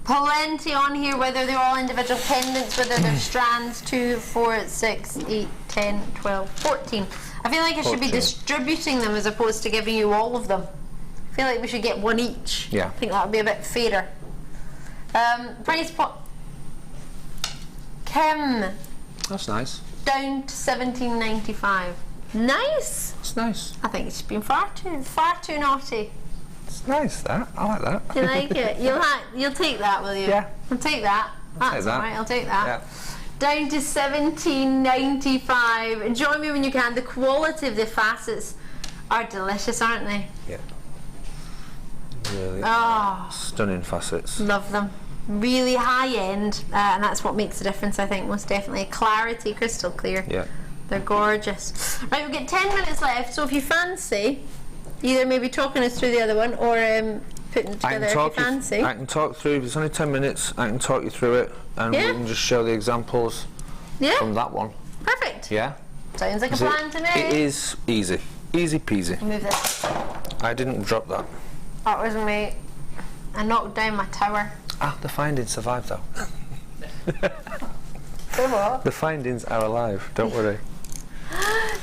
Plenty on here, whether they're all individual pendants, whether they're strands, 2, 4, 6, 8, 10, 12, 14. I feel like I should be distributing them as opposed to giving you all of them. I feel like we should get one each. Yeah. I think that would be a bit fairer. Price point. Kim. That's nice. Down to $17.95. Nice. It's nice. I think it's been far too naughty. It's nice, that. I like that. You like it? You'll take that, will you? Yeah. I'll take that. That's all right. I'll take that. Yeah. Down to $17.95. Enjoy me when you can. The quality of the facets are delicious, aren't they? Yeah. Really stunning facets. Love them. Really high end, and that's what makes the difference, I think, most definitely. Clarity, crystal clear. Yeah. They're gorgeous. Right, we've got 10 minutes left, so if you fancy, either maybe talking us through the other one or putting it together if you fancy. I can talk through, if it's only 10 minutes, I can talk you through it and we can just show the examples from that one. Perfect. Yeah? Sounds like a plan to me. It is easy. Easy peasy. Move this. I didn't drop that. That was me. I knocked down my tower. Ah, the findings survived though. The findings are alive, don't worry.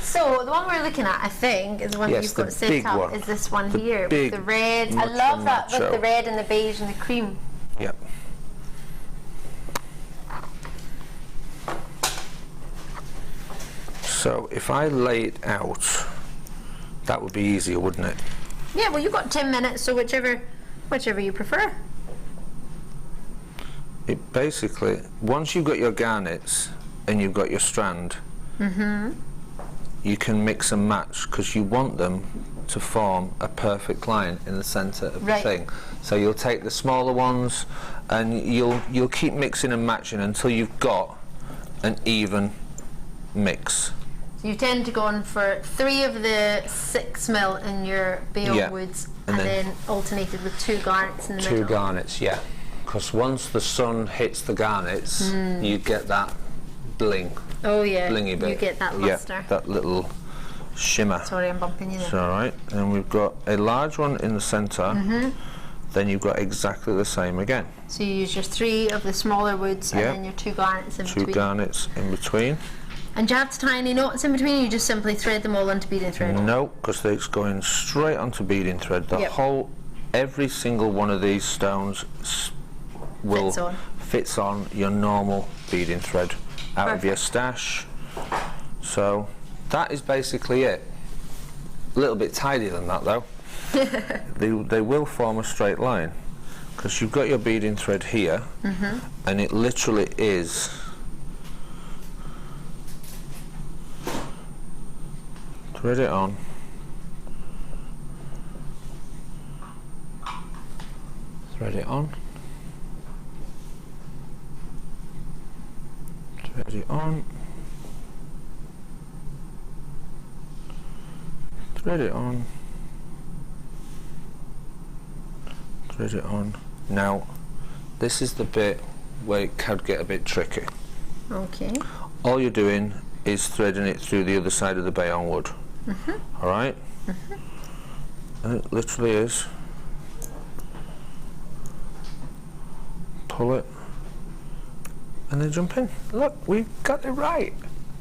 So the one we're looking at, I think, is the one that you've got set up. Is this one here with the red? I love that with the red and the beige and the cream. Yep. So if I lay it out, that would be easier, wouldn't it? Yeah. Well, you've got 10 minutes, so whichever you prefer. It basically, once you've got your garnets and you've got your strand, you can mix and match because you want them to form a perfect line in the centre of the thing. So you'll take the smaller ones and you'll keep mixing and matching until you've got an even mix. So you tend to go on for 3 of the 6mm in your bale woods and then alternated with 2 garnets in the middle. 2 garnets, yeah. Because once the sun hits the garnets, you get that bling. Oh yeah, blingy bit. You get that luster. Yeah, that little shimmer. Sorry, I'm bumping you there. It's alright. And we've got a large one in the centre, then you've got exactly the same again. So you use your 3 of the smaller woods and then your 2 garnets in between. 2 garnets in between. And do you have to tie any knots in between, or you just simply thread them all onto beading thread? No, because it's going straight onto beading thread. The whole, every single one of these stones fits on your normal beading thread out of your stash. So that is basically it. A little bit tidier than that though. They will form a straight line because you've got your beading thread here, and it literally is thread it on, thread it on, thread it on, thread it on, thread it on. Now this is the bit where it could get a bit tricky. Okay. All you're doing is threading it through the other side of the bayon wood. Alright? And it literally is. Pull it and then jump in. Look, we've got it right.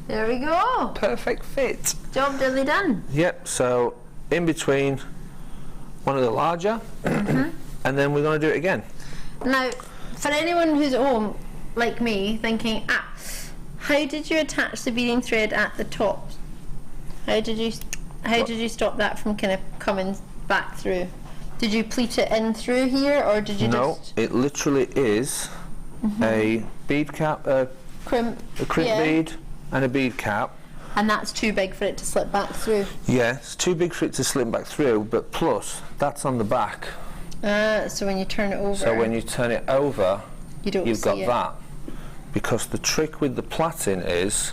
There we go. Perfect fit. Job duly done. Yep, so in between one of the larger, and then we're going to do it again. Now, for anyone who's at home, like me, thinking, how did you attach the beading thread at the top? How did you stop that from kind of coming back through? Did you pleat it in through here, or did you just... No, it literally is a bead cap, a crimp bead and a bead cap. And that's too big for it to slip back through? Yeah, it's too big for it to slip back through, but plus, that's on the back. So when you turn it over... So when you turn it over, you've got it. that. Because the trick with the plaiting is,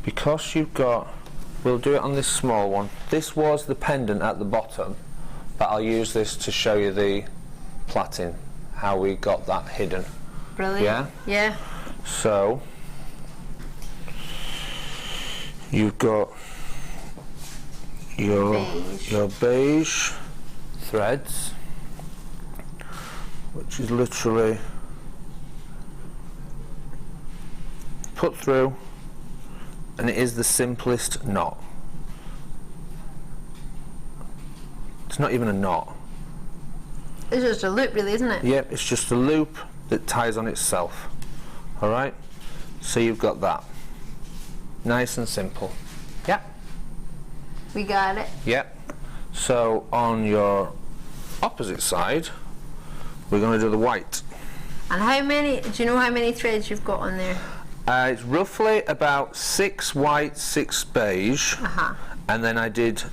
because you've got... We'll do it on this small one. This was the pendant at the bottom, but I'll use this to show you the plaiting, how we got that hidden. Brilliant. Yeah? Yeah. So, you've got your beige threads, which is literally put through, and it is the simplest knot. It's not even a knot. It's just a loop, really, isn't it? Yep, it's just a loop that ties on itself. Alright? So you've got that. Nice and simple. Yep. We got it. Yep. So on your opposite side, we're going to do the white. And how many, do you know how many threads you've got on there? It's roughly about 6 white, 6 beige, and then I did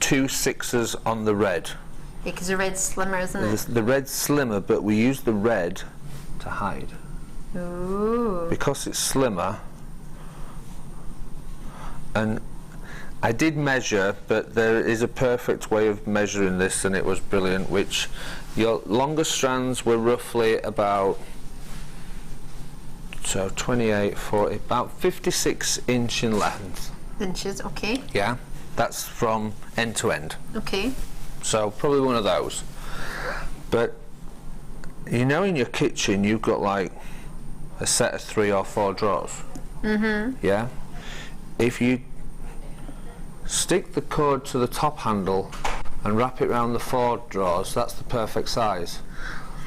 2 6s on the red. Yeah, because the red's slimmer, isn't it? The red's slimmer, but we use the red to hide. Ooh. Because it's slimmer, and I did measure, but there is a perfect way of measuring this, and it was brilliant, which your longer strands were roughly about 28, 40, about 56 inch in length. Inches, okay. Yeah, that's from end to end. Okay. So probably one of those. But you know, in your kitchen you've got like a set of 3 or 4 drawers. Yeah. If you stick the cord to the top handle and wrap it around the 4 drawers, that's the perfect size.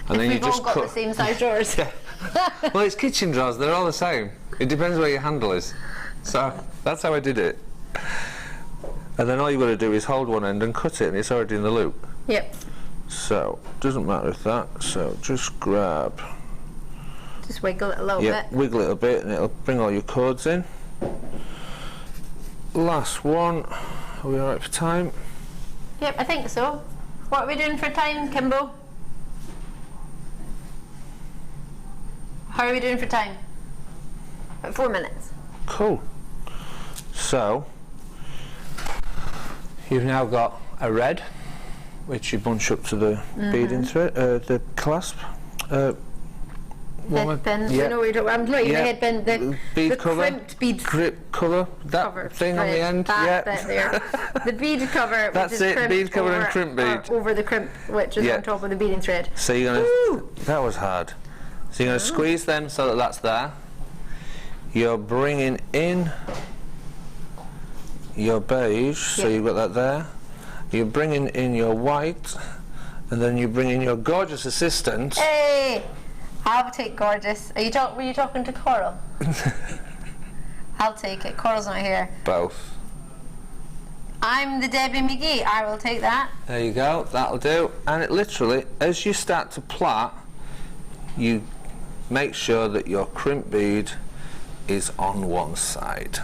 And then you just got the same size drawers. Yeah. Well, it's kitchen drawers, they're all the same. It depends where your handle is. So that's how I did it. And then all you've got to do is hold one end and cut it, and it's already in the loop. Yep. So, doesn't matter if that, so just grab... Just wiggle it a little bit. Wiggle it a bit and it'll bring all your cords in. Last one. Are we alright for time? Yep, I think so. What are we doing for time, Kimbo? How are we doing for time? About 4 minutes. Cool. So, you've now got a red, which you bunch up to the beading thread, the clasp. Headband, yeah. I know what I'm talking the headband, the bead cover, crimped bead cover, that cover thing on the end, that bit there. The bead cover, that's which is it, bead cover and crimp bead. Over the crimp, which is on top of the beading thread. So you're going to, that was hard. So you're going to squeeze them so that that's there. You're bringing in your beige, so you've got that there. You're bringing in your white, and then you bring in your gorgeous assistant. Hey! I'll take gorgeous. Were you talking to Coral? I'll take it. Coral's not here. Both. I'm the Debbie McGee. I will take that. There you go. That'll do. And it literally, as you start to plait, you make sure that your crimp bead is on one side.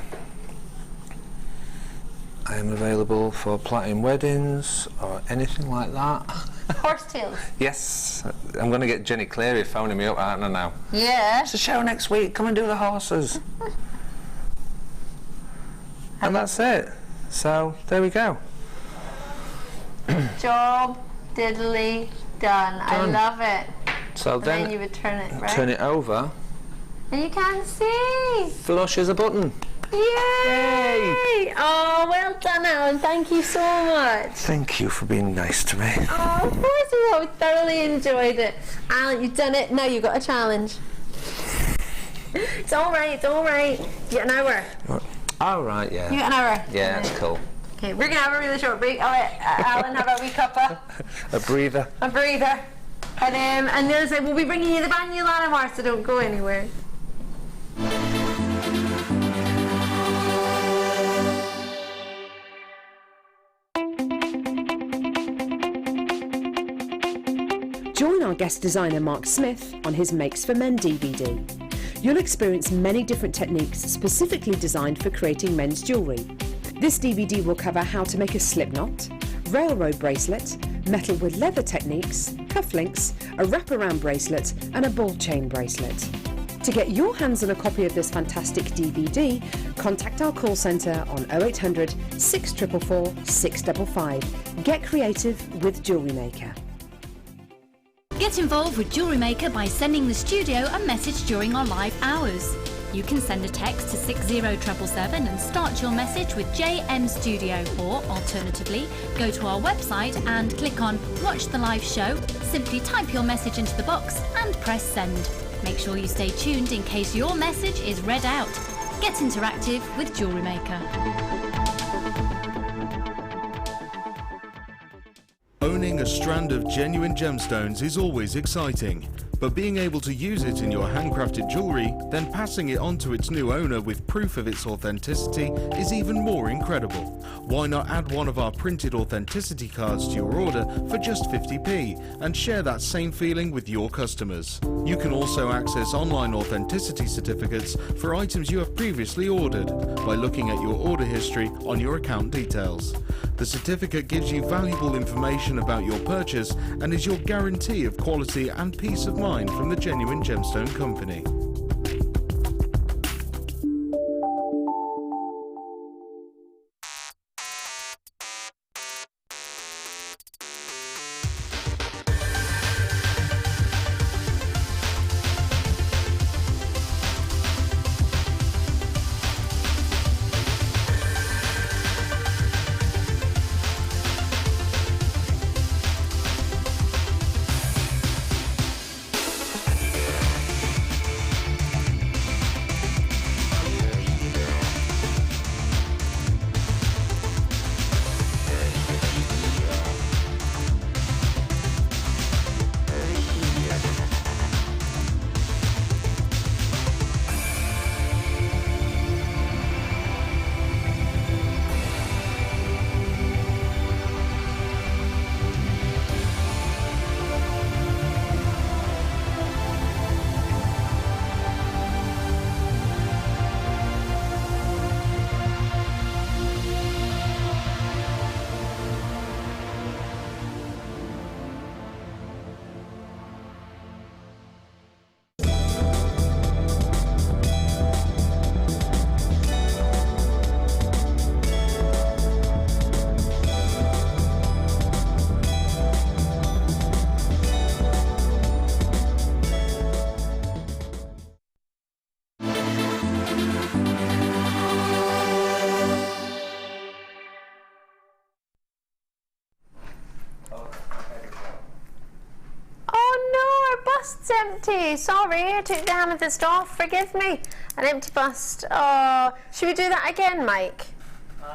I am available for plaiting weddings or anything like that. Horsetails. Yes, I'm going to get Jenny Cleary phoning me up, aren't I now? Yeah. It's a show next week, come and do the horses. And that's it. So, there we go. Job diddly done. I love it. So and then you would turn it, right? Turn it over. And you can see. Flush as a button. Yay! Yay! Oh, well done, Alan. Thank you so much. Thank you for being nice to me. Oh, of course you have. Thoroughly enjoyed it. Alan, you've done it. Now you've got a challenge. It's all right. It's all right. You get an hour. All right, yeah. You get an hour. Yeah, that's cool. Okay, we're going to have a really short break. I'll let Alan have a wee cuppa. A breather. A breather. And they'll say, we'll be bringing you the brand new Larimar, so don't go anywhere. Join our guest designer Mark Smith on his Makes for Men DVD. You'll experience many different techniques specifically designed for creating men's jewellery. This DVD will cover how to make a slip knot, railroad bracelet, metal with leather techniques, cufflinks, a wraparound bracelet and a ball chain bracelet. To get your hands on a copy of this fantastic DVD, contact our call centre on 0800 644 655. Get creative with JewelleryMaker. Get involved with JewelleryMaker by sending the studio a message during our live hours. You can send a text to 60777 and start your message with JM Studio, or alternatively, go to our website and click on Watch the Live Show, simply type your message into the box and press send. Make sure you stay tuned in case your message is read out. Get interactive with JewelleryMaker. Owning a strand of genuine gemstones is always exciting, but being able to use it in your handcrafted jewellery, then passing it on to its new owner with proof of its authenticity is even more incredible. Why not add one of our printed authenticity cards to your order for just 50p and share that same feeling with your customers? You can also access online authenticity certificates for items you have previously ordered by looking at your order history on your account details. The certificate gives you valuable information about your purchase and is your guarantee of quality and peace of mind from the Genuine Gemstone Company. Empty. Sorry, I took the amethyst off. Forgive me. An empty bust. Oh, should we do that again, Mike?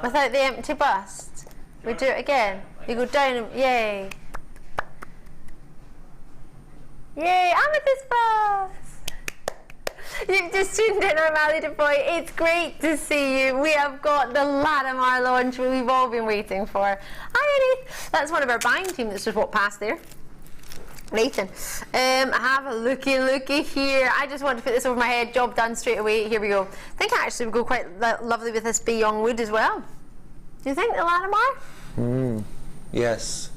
Without the empty bust? We do it again. You go down and yay. Yay, amethyst bust! You've just tuned in, I'm Ali Defoy. It's great to see you. We have got the Larimar launch we've all been waiting for. Hi, Edith. That's one of our buying team that's just walked past there. Nathan, have a looky here. I just want to put this over my head. Job done straight away. Here we go. I think it actually would go quite lovely with this bee young wood as well. Do you think the Larimar? Yes.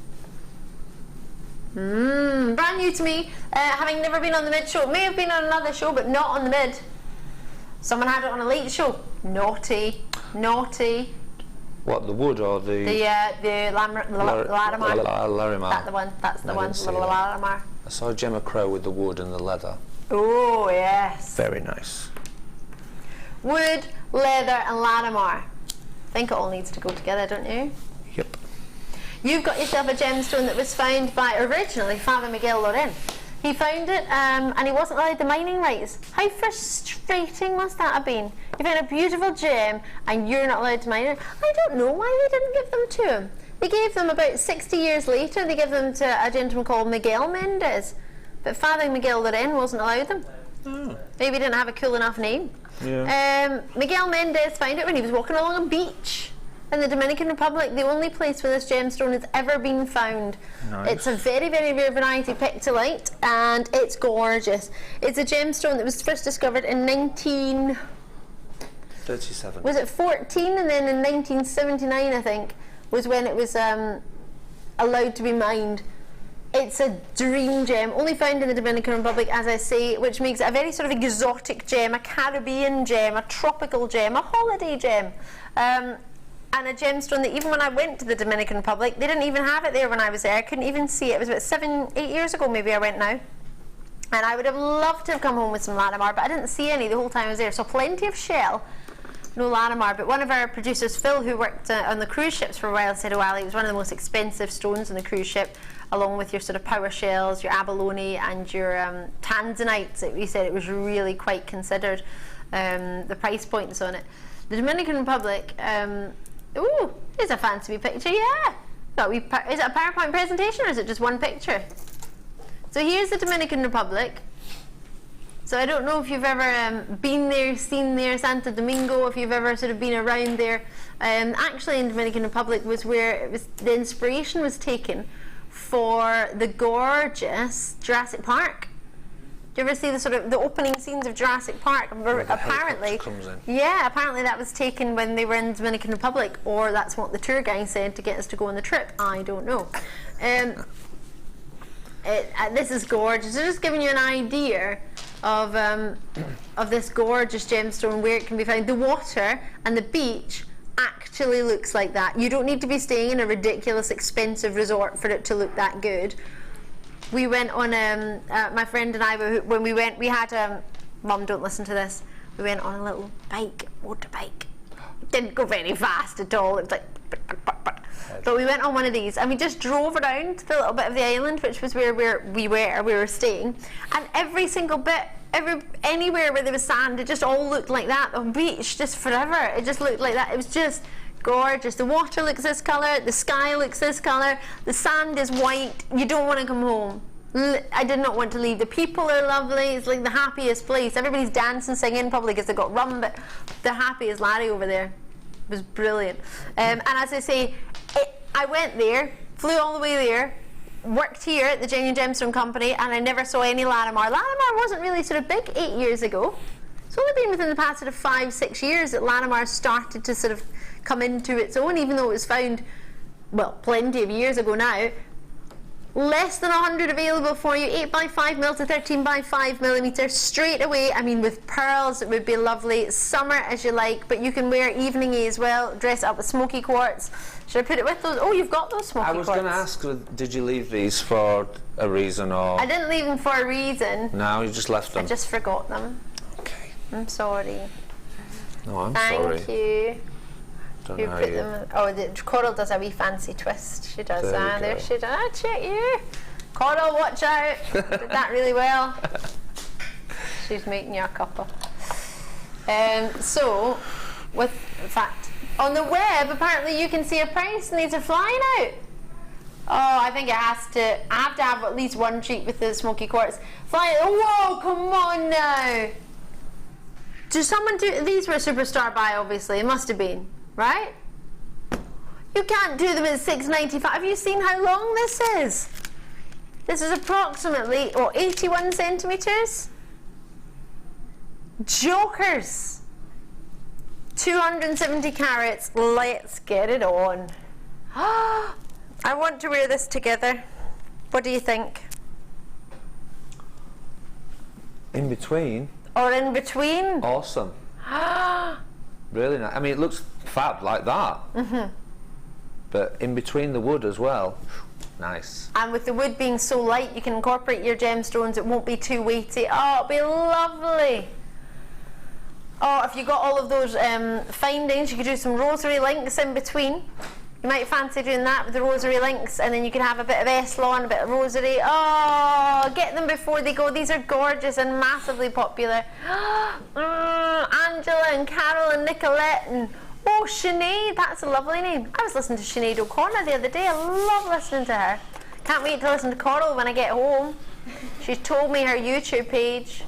Brand new to me, having never been on the mid show. May have been on another show, but not on the mid. Someone had it on a late show. Naughty. What, the wood or the... The Larimar. Larimar. That's the one. Little Larimar. I saw Gemma Crow with the wood and the leather. Oh, yes. Very nice. Wood, leather and Larimar. I think it all needs to go together, don't you? Yep. You've got yourself a gemstone that was found by, originally, Father Miguel Loren. He found it and he wasn't allowed the mining rights. How frustrating must that have been? You found a beautiful gem and you're not allowed to mine it. I don't know why they didn't give them to him. They gave them about 60 years later, they gave them to a gentleman called Miguel Mendez. But Father Miguel Loren wasn't allowed them. Maybe he didn't have a cool enough name. Yeah. Miguel Mendez found it when he was walking along a beach in the Dominican Republic, the only place where this gemstone has ever been found. Nice. It's a very, very rare variety pectolite and it's gorgeous. It's a gemstone that was first discovered in 1937. Was it 14, and then in 1979 I think was when it was allowed to be mined. It's a dream gem, only found in the Dominican Republic, as I say, which makes it a very sort of exotic gem, a Caribbean gem, a tropical gem, a holiday gem. And a gemstone that even when I went to the Dominican Republic, they didn't even have it there when I was there. I couldn't even see it. It was about 7-8 years ago maybe I went now. And I would have loved to have come home with some Larimar, but I didn't see any the whole time I was there. So plenty of shell, no Larimar. But one of our producers, Phil, who worked on the cruise ships for a while, said, oh, Ali, it was one of the most expensive stones on the cruise ship, along with your sort of power shells, your abalone and your tanzanites. He said it was really quite considered, the price points on it. The Dominican Republic, ooh, here's a fancy picture, yeah. Is it a PowerPoint presentation or is it just one picture? So here's the Dominican Republic. So I don't know if you've ever been there, seen there, Santo Domingo, if you've ever sort of been around there. Actually in the Dominican Republic was where the inspiration was taken for the gorgeous Jurassic Park. Do you ever see the sort of the opening scenes of Jurassic Park? Apparently, yeah, apparently that was taken when they were in the Dominican Republic, or that's what the tour guide said to get us to go on the trip. I don't know. This is gorgeous. So just giving you an idea of this gorgeous gemstone, where it can be found. The water and the beach actually looks like that. You don't need to be staying in a ridiculous expensive resort for it to look that good. We went on, my friend and I, when we went, we had, Mum, don't listen to this, we went on a little motorbike. Didn't go very fast at all, it was like, but we went on one of these and we just drove around the little bit of the island, which was where we were staying, and every single bit, anywhere where there was sand, it just all looked like that. The beach, just forever, it just looked like that. It was just gorgeous. The water looks this colour, the sky looks this colour, the sand is white. You don't want to come home. I did not want to leave. The people are lovely. It's like the happiest place. Everybody's dancing, singing, probably because they got rum, but the happiest Larry over there. It was brilliant. And as I say, I went there, flew all the way there, worked here at the Genuine Gemstone Company, and I never saw any Larimar. Larimar wasn't really sort of big 8 years ago. It's only been within the past sort of 5-6 years that Larimar started to sort of come into its own, even though it was found, well, plenty of years ago now. Less than 100 available for you, 8x5mm to 13x5mm straight away. I mean, with pearls it would be lovely. Summer as you like, but you can wear evening as well. Dress it up with smoky quartz. Should I put it with those? Oh, you've got those smoky quartz. I was going to ask, did you leave these for a reason, or? I didn't leave them for a reason. No, you just left them. I just forgot them. Okay. I'm sorry. No, I'm sorry. Thank you. Who put them? Oh, the Coral does a wee fancy twist. She does. There she does. Ah, check you. Coral, watch out. Did that really well. She's making you a cuppa. So, in fact, on the web, apparently you can see a price and these are flying out. Oh, I think I have to have at least one cheek with the smoky quartz. Flying. Oh, whoa, come on now. Did someone do, these were a superstar buy obviously, it must have been, right? You can't do them at $6.95. Have you seen how long this is? This is approximately, 81 centimetres? Jokers! 270 carats, let's get it on. I want to wear this together. What do you think? In between? Or in between? Awesome. Really nice. I mean, it looks fab like that. But in between the wood as well. Nice. And with the wood being so light, you can incorporate your gemstones. It won't be too weighty. Oh, it'll be lovely. Oh, if you got all of those findings, you could do some rosary links in between. You might fancy doing that with the rosary links, and then you can have a bit of Eslon, a bit of rosary. Oh, get them before they go. These are gorgeous and massively popular. Angela and Carol and Nicolette and oh, Sinead, that's a lovely name. I was listening to Sinead O'Connor the other day. I love listening to her. Can't wait to listen to Coral when I get home. She's told me her YouTube page.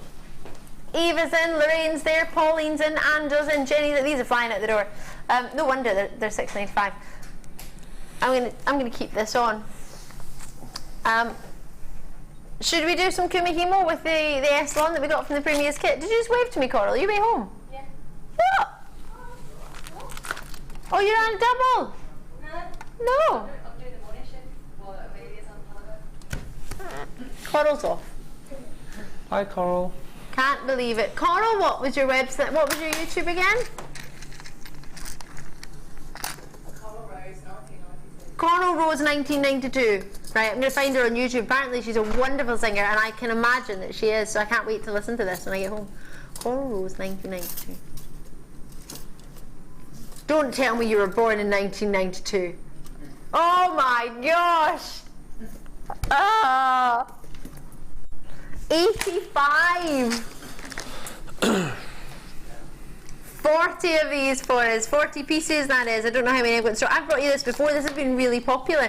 Eva's in, Lorraine's there, Pauline's in, Angela's in, Jenny's. These are flying out the door. No wonder they're $6.95. I'm gonna keep this on. Should we do some kumihimo with the Eslon that we got from the previous kit? Did you just wave to me, Coral? Are you way home? Yeah. What? Oh, you're on double? No. I'm doing the morning shift. Well, maybe it's on holiday. Coral's off. Hi, Coral. Can't believe it. Coral, what was your website? What was your YouTube again? Coral Rose 1992. Right, I'm going to find her on YouTube. Apparently she's a wonderful singer, and I can imagine that she is, so I can't wait to listen to this when I get home. Coral Rose 1992. Don't tell me you were born in 1992. Oh my gosh! 85! 40 of these for us, 40 pieces that is. I don't know how many I've got. So I've brought you this before. This has been really popular.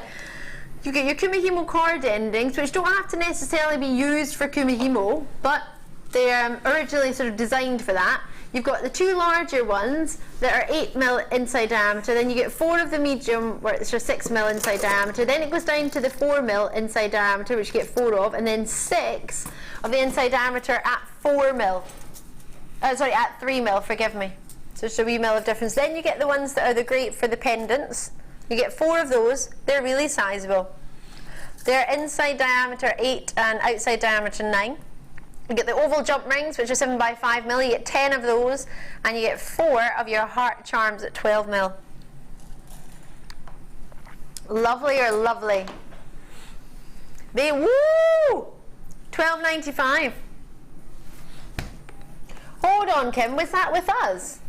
You get your kumihimo cord endings, which don't have to necessarily be used for kumihimo, but they're originally sort of designed for that. You've got the two larger ones that are 8mm inside diameter, then you get 4 of the medium, where it's just 6mm inside diameter, then it goes down to the 4mm inside diameter, which you get 4 of, and then 6 of the inside diameter at 4mm. Sorry, at 3mm, forgive me. So it's a wee mil of difference. Then you get the ones that are the great for the pendants. You get 4 of those. They're really sizable. They're inside diameter 8 and outside diameter 9. You get the oval jump rings, which are 7 by 5mm. You get 10 of those, and you get 4 of your heart charms at 12mm. Lovely or lovely? They woo! $12.95. Hold on, Kim. Was that with us?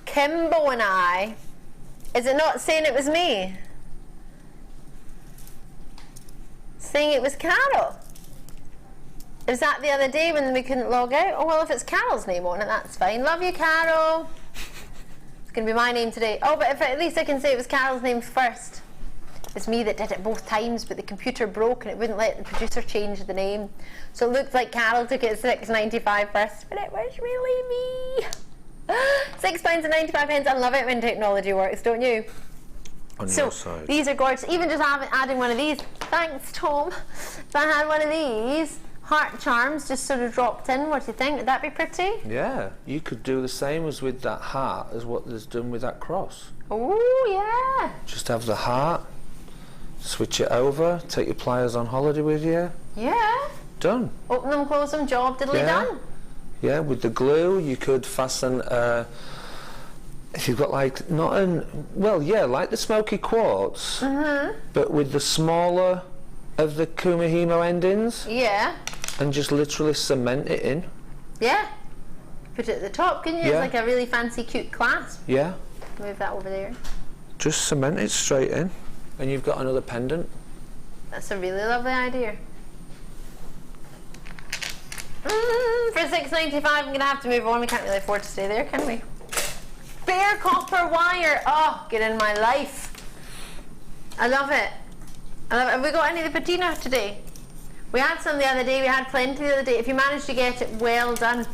Kimbo and I. Is it not saying it was me? Saying it was Carol. Was that the other day when we couldn't log out? Oh, well, if it's Carol's name on it, that's fine. Love you, Carol. It's going to be my name today. Oh, but if at least I can say it was Carol's name first. It's me that did it both times, but the computer broke and it wouldn't let the producer change the name. So it looked like Carol took it at $6.95 first, but it was really me. £6.95. I love it when technology works, don't you? On your side. These are gorgeous. Even just adding one of these. Thanks, Tom. If I had one of these heart charms just sort of dropped in, what do you think? Would that be pretty? Yeah, you could do the same as with that heart as what there's done with that cross. Oh, yeah. Just have the heart, switch it over, take your pliers on holiday with you. Yeah. Done. Open them, close them, job diddly done. Yeah, with the glue you could fasten, if you've got like, like the Smoky Quartz, but with the smaller of the kumihimo endings. Yeah. And just literally cement it in. Yeah. Put it at the top, can you? Yeah. It's like a really fancy, cute clasp. Yeah. Move that over there. Just cement it straight in, and you've got another pendant. That's a really lovely idea. For $6.95, I'm going to have to move on. We can't really afford to stay there, can we? Bare copper wire. Oh, get in my life. I love it. Have we got any of the patina today? We had some the other day, we had plenty the other day. If you manage to get it well done,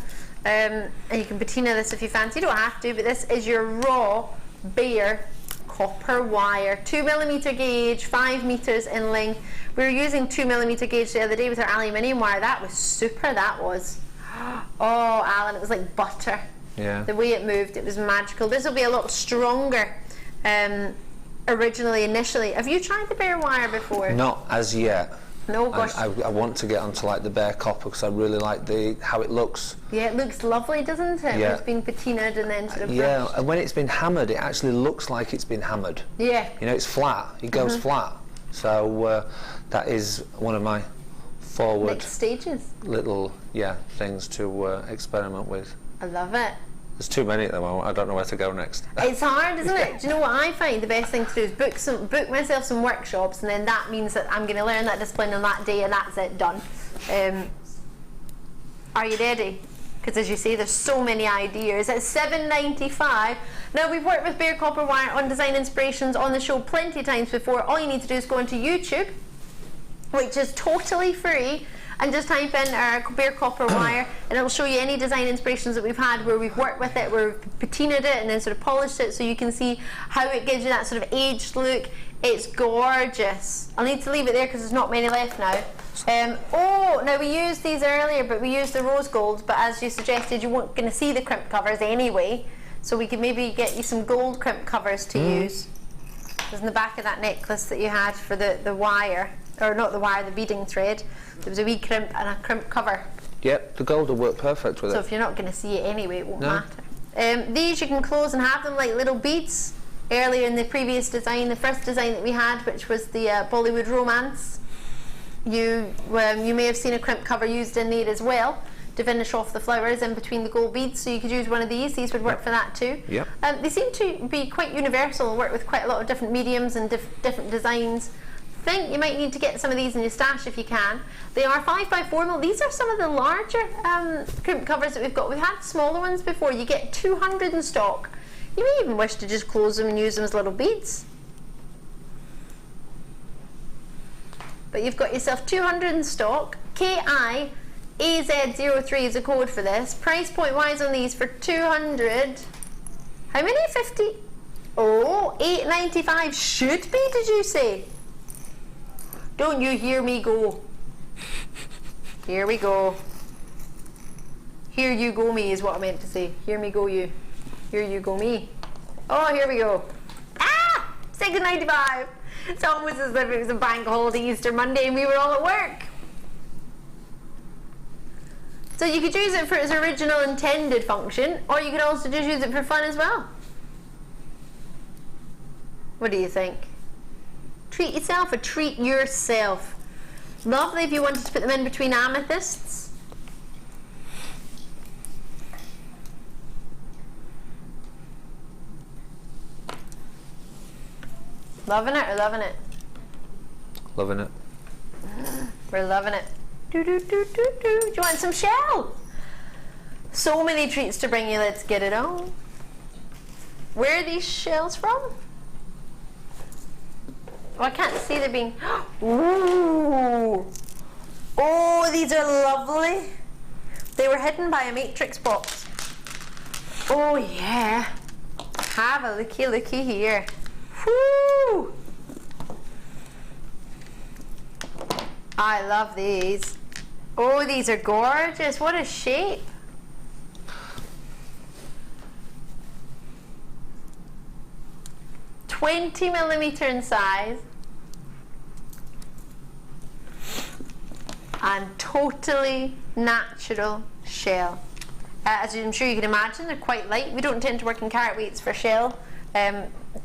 and you can patina this if you fancy, you don't have to, but this is your raw, bare copper wire, 2mm gauge, 5 meters in length. We were using 2mm gauge the other day with our aluminium wire. That was super, that was. Oh, Alan, it was like butter. Yeah. The way it moved, it was magical. This will be a lot stronger initially. Have you tried the bare wire before? Not as yet. No, gosh. I want to get onto like the bare copper because I really like how it looks. Yeah, it looks lovely, doesn't it? Yeah. When it's been patinaed and then sort of yeah, brushed. and when it's been hammered, it actually looks like it's been hammered. Yeah. You know, it's flat. It goes flat. So that is one of my forward next stages. Little things to experiment with. I love it. There's too many at the moment. I don't know where to go next. It's hard, isn't it? Do you know what I find the best thing to do is book myself some workshops, and then that means that I'm going to learn that discipline on that day, and that's it, done. Are you ready? Because as you say, there's so many ideas. It's $7.95. Now, we've worked with bare copper wire on design inspirations on the show plenty of times before. All you need to do is go onto YouTube, which is totally free, and just type in our bare copper wire, and it'll show you any design inspirations that we've had where we've worked with it, where we've patinaed it and then sort of polished it, so you can see how it gives you that sort of aged look. It's gorgeous. I'll need to leave it there because there's not many left now. Now we used these earlier, but we used the rose gold, but as you suggested, you weren't going to see the crimp covers anyway, so we could maybe get you some gold crimp covers to use. There's in the back of that necklace that you had for the wire, or not the wire, the beading thread. There was a wee crimp and a crimp cover. Yep, the gold will work perfect with it. So if you're not going to see it anyway, it won't matter. These you can close and have them like little beads. Earlier in the previous design, the first design that we had, which was the Bollywood romance, you may have seen a crimp cover used in there as well to finish off the flowers in between the gold beads, so you could use one of these. These would work for that too. Yep. They seem to be quite universal, work with quite a lot of different mediums and different designs. I think you might need to get some of these in your stash if you can. They are 5x4mm. These are some of the larger crimp covers that we've got. We've had smaller ones before. You get 200 in stock. You may even wish to just close them and use them as little beads. But you've got yourself 200 in stock. KIAZ03 is a code for this. Price point wise on these for 200. How many? 50? Oh, $8.95 should be, did you say? Don't you hear me go? Here we go. Here you go me is what I meant to say. Hear me go you. Here you go me. Oh, here we go. Ah! $6.95. It's almost as if it was a bank holiday Easter Monday and we were all at work. So you could use it for its original intended function, or you could also just use it for fun as well. What do you think? Treat yourself or treat yourself. Lovely if you wanted to put them in between amethysts. Loving it or loving it? Loving it. We're loving it. Do, do, do, do, do. Do you want some shell? So many treats to bring you. Let's get it on. Where are these shells from? Oh, I can't see them being... Ooh! Oh, these are lovely. They were hidden by a matrix box. Oh, yeah. Have a looky here. Whoo! I love these. Oh, these are gorgeous. What a shape. $20mm in size. And totally natural shell. As I'm sure you can imagine, they're quite light. We don't tend to work in carat weights for shell,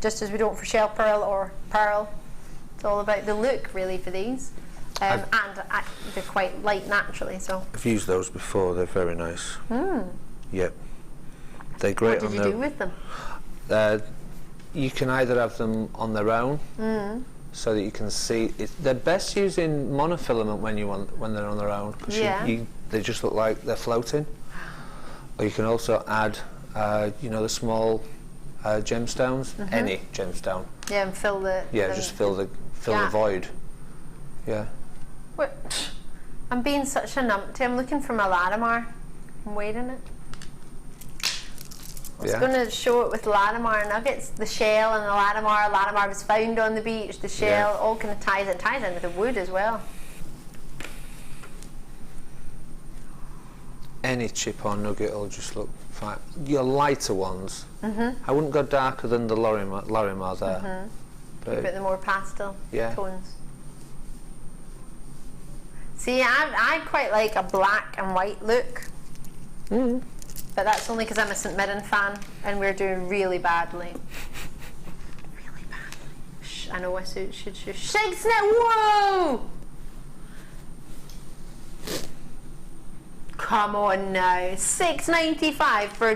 just as we don't for shell pearl or pearl. It's all about the look, really, for these. And they're quite light naturally. So I've used those before. They're very nice. Yep. They're great. What did you do with them? You can either have them on their own, so that you can see. They're best used in monofilament when they're on their own, because they just look like they're floating. Or you can also add, the small gemstones, any gemstone. Yeah, and fill the just fill the void. Yeah. What? I'm being such a numpty. I'm looking for my Larimar. I'm waiting it. I was going to show it with Larimar nuggets, the shell and the Larimar. Larimar was found on the beach, the shell, all kind of ties in with the wood as well. Any chip or nugget will just look fine. Your lighter ones, I wouldn't go darker than the Larimar there. A bit the more pastel tones. See, I quite like a black and white look. But that's only because I'm a St Mirren fan and we're doing really badly. Really badly. Shh, I know I should shake snap. Whoa! Come on now. $6.95 for.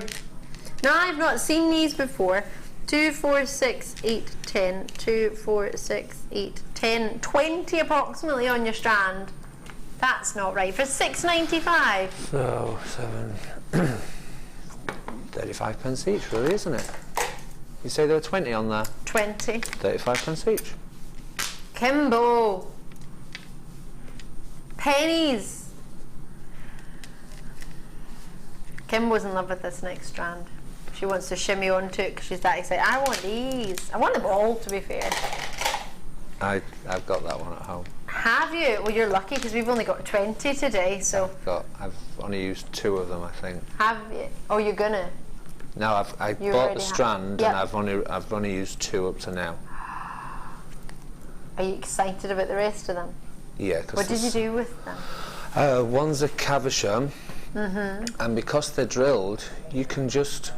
Now I've not seen these before. 2, 4, 6, 8, 10. 2, 4, 6, 8, 10. 20 approximately on your strand. That's not right. For $6.95. So 7. 35 pence each, really, isn't it? You say there were 20 on there? 20. 35 pence each. Kimbo. Pennies. Kimbo's in love with this next strand. She wants to shimmy onto it because she's that excited. I want these. I want them all, to be fair. I've got that one at home. Have you? Well, you're lucky because we've only got 20 today, so. I've only used 2 of them, I think. Have you? Oh, you're gonna? No, I bought the strand and I've only used 2 up to now. Are you excited about the rest of them? Yeah. What did you do with them? One's a cabochon, and because they're drilled, you can just,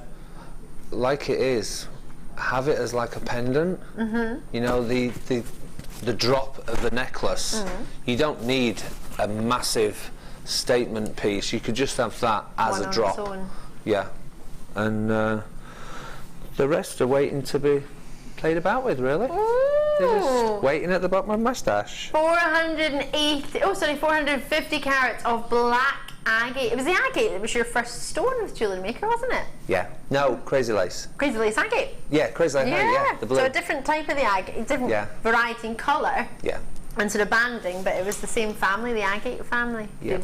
like it is, have it as like a pendant. You know, the drop of the necklace. You don't need a massive statement piece. You could just have that as a drop. Yeah. And the rest are waiting to be played about with, really. They're just waiting at the bottom of my stash. 450 carats of black agate. It was the agate that was your first stone with JewelleryMaker, wasn't it? Yeah. No, crazy lace. Crazy lace agate. Yeah, crazy lace agate, yeah. The blue. So a different type of the agate, different variety in colour. Yeah. And sort of banding, but it was the same family, the agate family. Yeah.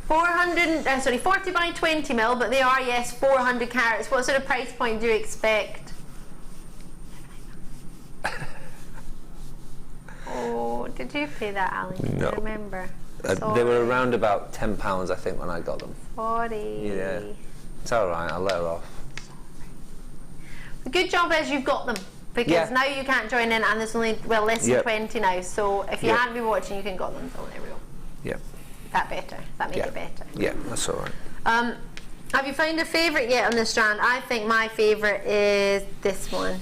40 by 20 mil, but they are, yes, 400 carats. What sort of price point do you expect? Oh, did you pay that, Allan? No. I remember. They were around about £10, I think, when I got them. Sorry. Yeah. It's alright, I'll let her off. The good job is you've got them, because now you can't join in and there's only, well, less than 20 now, so if you hadn't been watching, you can got them, so there we go. Yep. That better. That make it better. Yeah, that's alright. Have you found a favourite yet on the strand? I think my favourite is this one.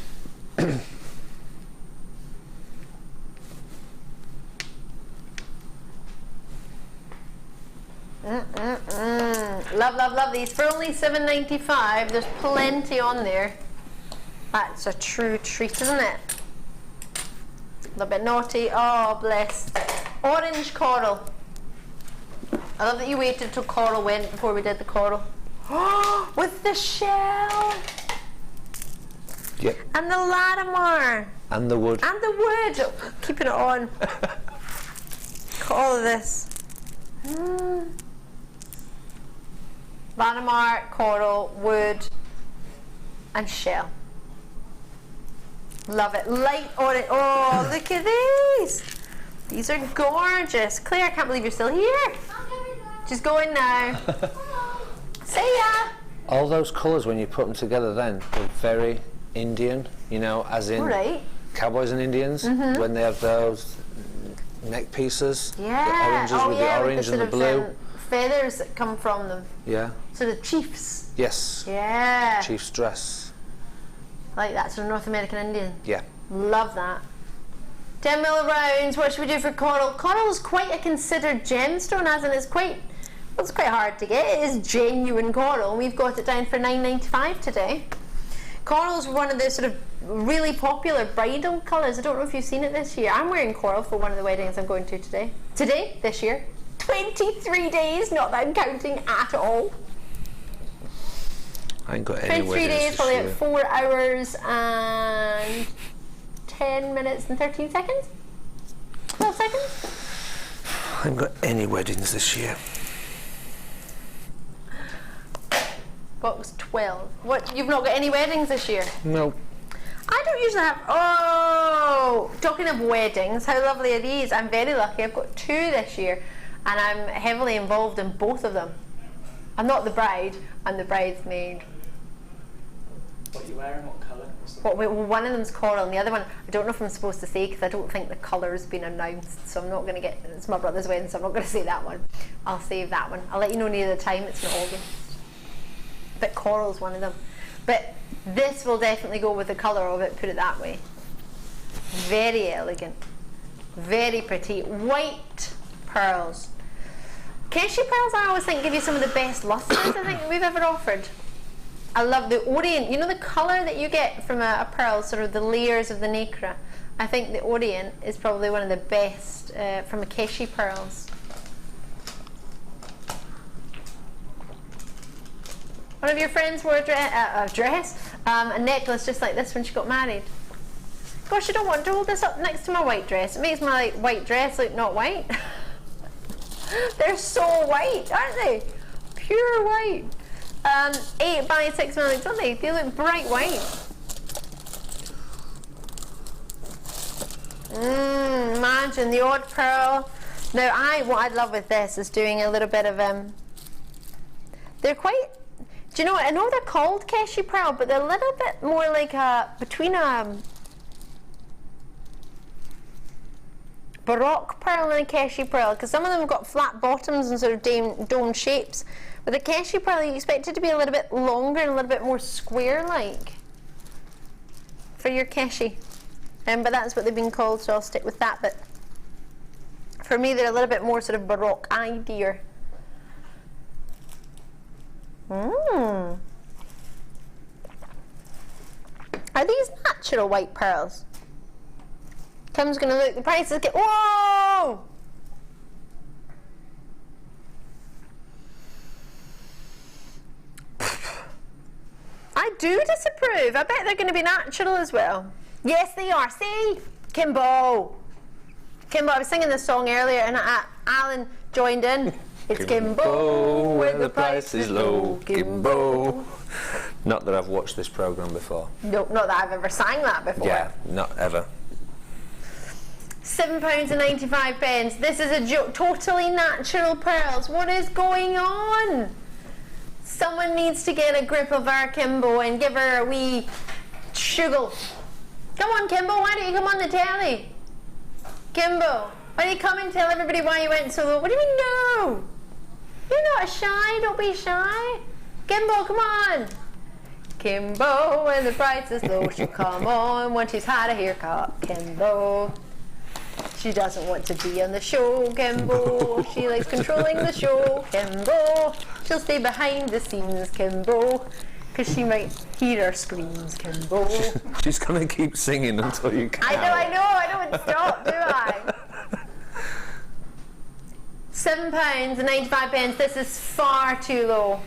Love, love, love these. For only $7.95, there's plenty on there. That's a true treat, isn't it? A little bit naughty. Oh, bless. Orange coral. I love that you waited till coral went before we did the coral. Oh, with the shell. Yep. And the Larimar. And the wood. And the wood. Keeping it on. Look at all of this. Larimar, coral, wood, and shell. Love it. Light orange. Oh, look at these. These are gorgeous. Claire, I can't believe you're still here. She's going now. See ya. All those colours, when you put them together then, they're very Indian, you know, as in cowboys and Indians, when they have those neck pieces. Yeah. The oranges with the orange and the blue. Feathers that come from them. Yeah. Sort of chiefs. Yes. Yeah. Chief's dress. Like that, sort of North American Indian. Yeah. Love that. 10 mil rounds. What should we do for coral? Coral is quite a considered gemstone, as in it's quite hard to get. It is genuine coral, and we've got it down for $9.95 today. Coral is one of the sort of really popular bridal colours. I don't know if you've seen it this year. I'm wearing coral for one of the weddings I'm going to today. This year. 23 days, not that I'm counting at all. I ain't got any 23 days, probably at 4 hours and 10 minutes and 13 seconds? 12 seconds? I haven't got any weddings this year. Box 12. What? You've not got any weddings this year? No. I don't usually have. Oh, talking of weddings, how lovely are these? I'm very lucky. I've got 2 this year, and I'm heavily involved in both of them. I'm not the bride. I'm the bridesmaid. What are you wearing? What colour? Well, one of them's coral, and the other one I don't know if I'm supposed to say because I don't think the colour's been announced. So I'm not going to get. It's my brother's wedding, so I'm not going to say that one. I'll save that one. I'll let you know near the time. It's in August. But coral's one of them. But this will definitely go with the colour of it, put it that way. Very elegant. Very pretty. White pearls. Keshi pearls I always think give you some of the best lustres I think we've ever offered. I love the Orient. You know the colour that you get from a pearl, sort of the layers of the nacre. I think the Orient is probably one of the best from a Keshi pearls. One of your friends wore a dress, a necklace just like this when she got married. Gosh, I don't want to hold this up next to my white dress. It makes my white dress look not white. They're so white, aren't they? Pure white. 8 by 6 millimeters, don't they? They look bright white. Imagine the odd pearl. Now, what I'd love with this is doing a little bit of they're quite. Do you know what? I know they're called Keshi pearl, but they're a little bit more like between a Baroque pearl and a Keshi pearl, because some of them have got flat bottoms and sort of domed shapes. But the Keshi pearl, you expect it to be a little bit longer and a little bit more square-like for your Keshi. But that's what they've been called, so I'll stick with that. But for me, they're a little bit more sort of Baroque idea. Are these natural white pearls? Kim's gonna look, the prices get, whoa! I do disapprove. I bet they're gonna be natural as well. Yes, they are. See? Kimbo, I was singing this song earlier and Allan joined in. It's Kimbo, where the price is low. Kimbo. Not that I've watched this programme before. No, not that I've ever sang that before. Yeah, not ever. £7.95. This is a joke. Totally natural pearls. What is going on? Someone needs to get a grip of our Kimbo and give her a wee shuggle. Come on, Kimbo, why don't you come on the telly? Kimbo, why don't you come and tell everybody why you went so low? What do you mean no? You're not shy, don't be shy. Kimbo, come on. Kimbo, when the price is low, she'll come on when she's had a haircut. Kimbo. She doesn't want to be on the show, Kimbo. She likes controlling the show, Kimbo. She'll stay behind the scenes, Kimbo, because she might hear our screams, Kimbo. She's going to keep singing until you can. I know, I don't stop, do I? £7.95. This is far too low.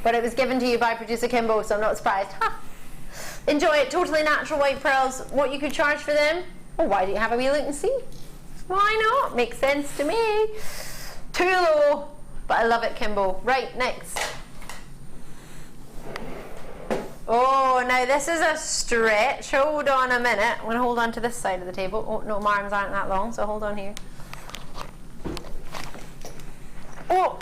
But it was given to you by producer Kimbo, so I'm not surprised. Ha! Enjoy it. Totally natural white pearls. What you could charge for them? Well, why don't you have a wee look and see? Why not? Makes sense to me. Too low, but I love it, Kimbo. Right, next. Oh, now this is a stretch. Hold on a minute. I'm going to hold on to this side of the table. Oh, no, my arms aren't that long, so hold on here. Oh!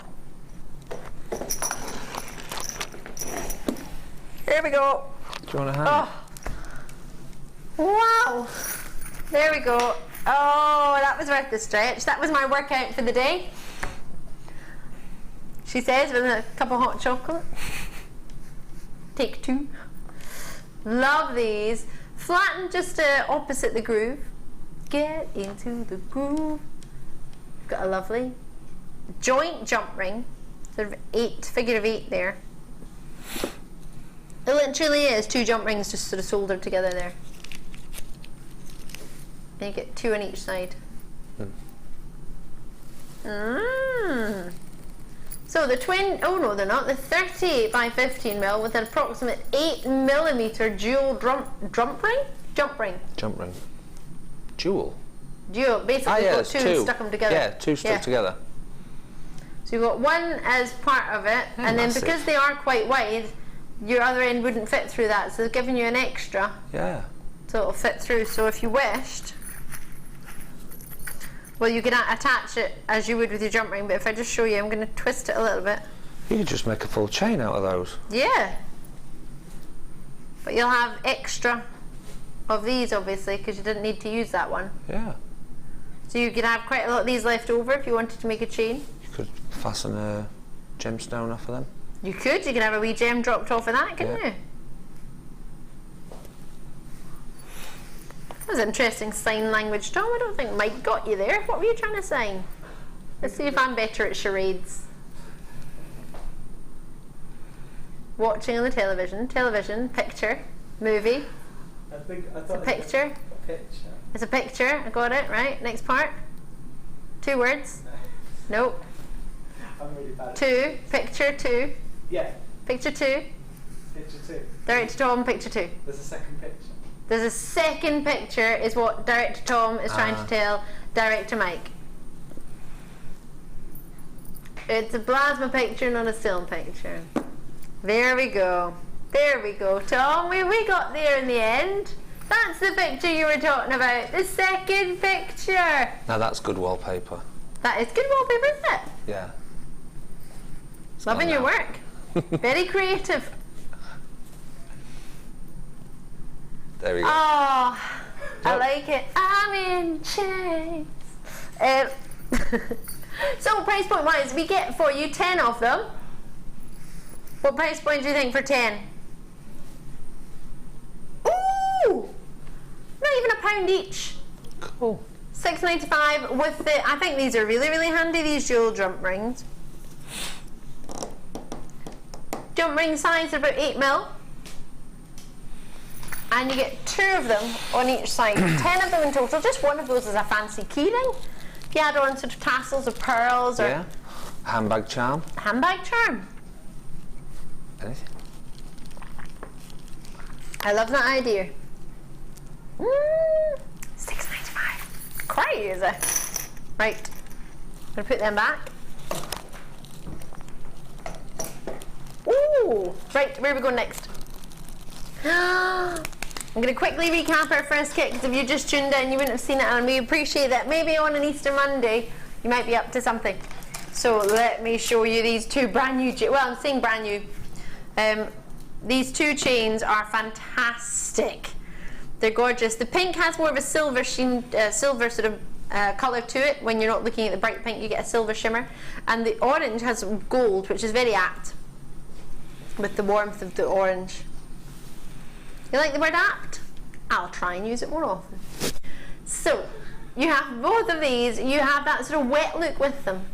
There we go. Do you want a hand? Oh. Wow. There we go. Oh, that was worth the stretch. That was my workout for the day. She says with a cup of hot chocolate. Take 2. Love these. Flatten just opposite the groove. Get into the groove. Got a lovely joint jump ring. Sort of 8, figure of 8 there. It literally is 2 jump rings just sort of soldered together there. And you get 2 on each side. So the twin, oh no they're not, the 38 by 15 mil with an approximate 8mm jewel jump ring? Jump ring. Jewel. Jewel. Basically, you've got two and stuck them together. Yeah, two stuck together. So you've got one as part of it, and then because they are quite wide, your other end wouldn't fit through that, so they're giving you an extra. Yeah. So it'll fit through. So if you wished, well, you can attach it as you would with your jump ring, but if I just show you, I'm going to twist it a little bit. You could just make a full chain out of those. Yeah. But you'll have extra of these, obviously, because you didn't need to use that one. Yeah. So you could have quite a lot of these left over if you wanted to make a chain. You could fasten a gemstone off of them. You could have a wee gem dropped off of that, couldn't you? That was interesting sign language, Tom. I don't think Mike got you there. What were you trying to sign? Let's see if I'm better at charades. Watching on the television, picture, movie. I thought it's a picture. It's a picture. I got it, right? Next part. 2 words. Nope. I'm really bad. 2. Picture 2. Yeah. Picture 2. Picture 2. Director Tom, picture 2. There's a second picture. There's a second picture, is what Director Tom is trying to tell Director Mike. It's a plasma picture, not a film picture. There we go. There we go, Tom. We got there in the end. That's the picture you were talking about. The second picture. Now that's good wallpaper. That is good wallpaper, isn't it? Yeah. Loving your work. Very creative. There we go. Oh, I like it. I'm in chains. So price point wise, we get for you 10 of them. What price point do you think for 10? Ooh! Not even £1 each. Cool. $6.95 with the, I think these are really, really handy, these jewel jump rings. Jump ring size are about 8mm. And you get 2 of them on each side. 10 of them in total. Just one of those is a fancy keyring. If you add on sort of tassels of pearls or... Yeah. Handbag charm. Handbag charm. Anything. I love that idea. $6.95. Crazy. Right. I'm going to put them back. Ooh. Right, where are we going next? I'm going to quickly recap our first kit, because if you just tuned in, you wouldn't have seen it, and we appreciate that. Maybe on an Easter Monday, you might be up to something. So let me show you these 2 brand new, well, I'm saying brand new. These 2 chains are fantastic. They're gorgeous. The pink has more of a silver sheen, silver sort of colour to it. When you're not looking at the bright pink, you get a silver shimmer. And the orange has gold, which is very apt with the warmth of the orange. You like the word apt? I'll try and use it more often. So, you have both of these. You have that sort of wet look with them.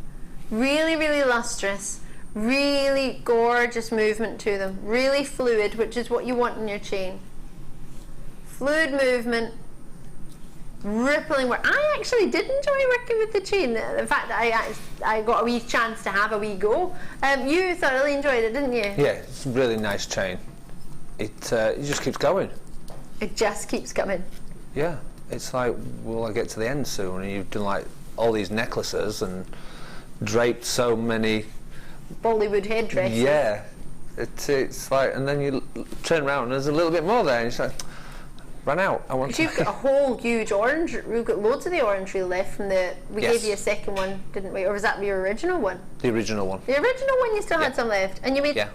Really, really lustrous. Really gorgeous movement to them. Really fluid, which is what you want in your chain. Fluid movement. Rippling work. I actually did enjoy working with the chain. The fact that I got a wee chance to have a wee go. You thoroughly enjoyed it, didn't you? Yeah, it's a really nice chain. It just keeps going. It just keeps coming. Yeah, it's like, will I get to the end soon? And you've done like all these necklaces and draped so many Bollywood headdresses. Yeah, it's like, and then you turn around and there's a little bit more there, and it's like, run out. I want. You've got a whole huge orange. We've got loads of the orange reel left from the. We Yes. gave you a second one, didn't we? Or was that your original one? The original one. The original one, you still had some left, and you made. Yeah.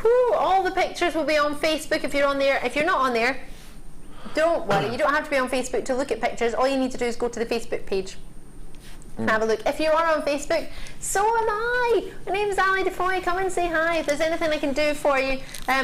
Whew, all the pictures will be on Facebook if you're on there. If you're not on there, don't worry. You don't have to be on Facebook to look at pictures. All you need to do is go to the Facebook page. Have a look. If you are on Facebook, so am I. My name's Allan Defoy. Come and say hi. If there's anything I can do for you,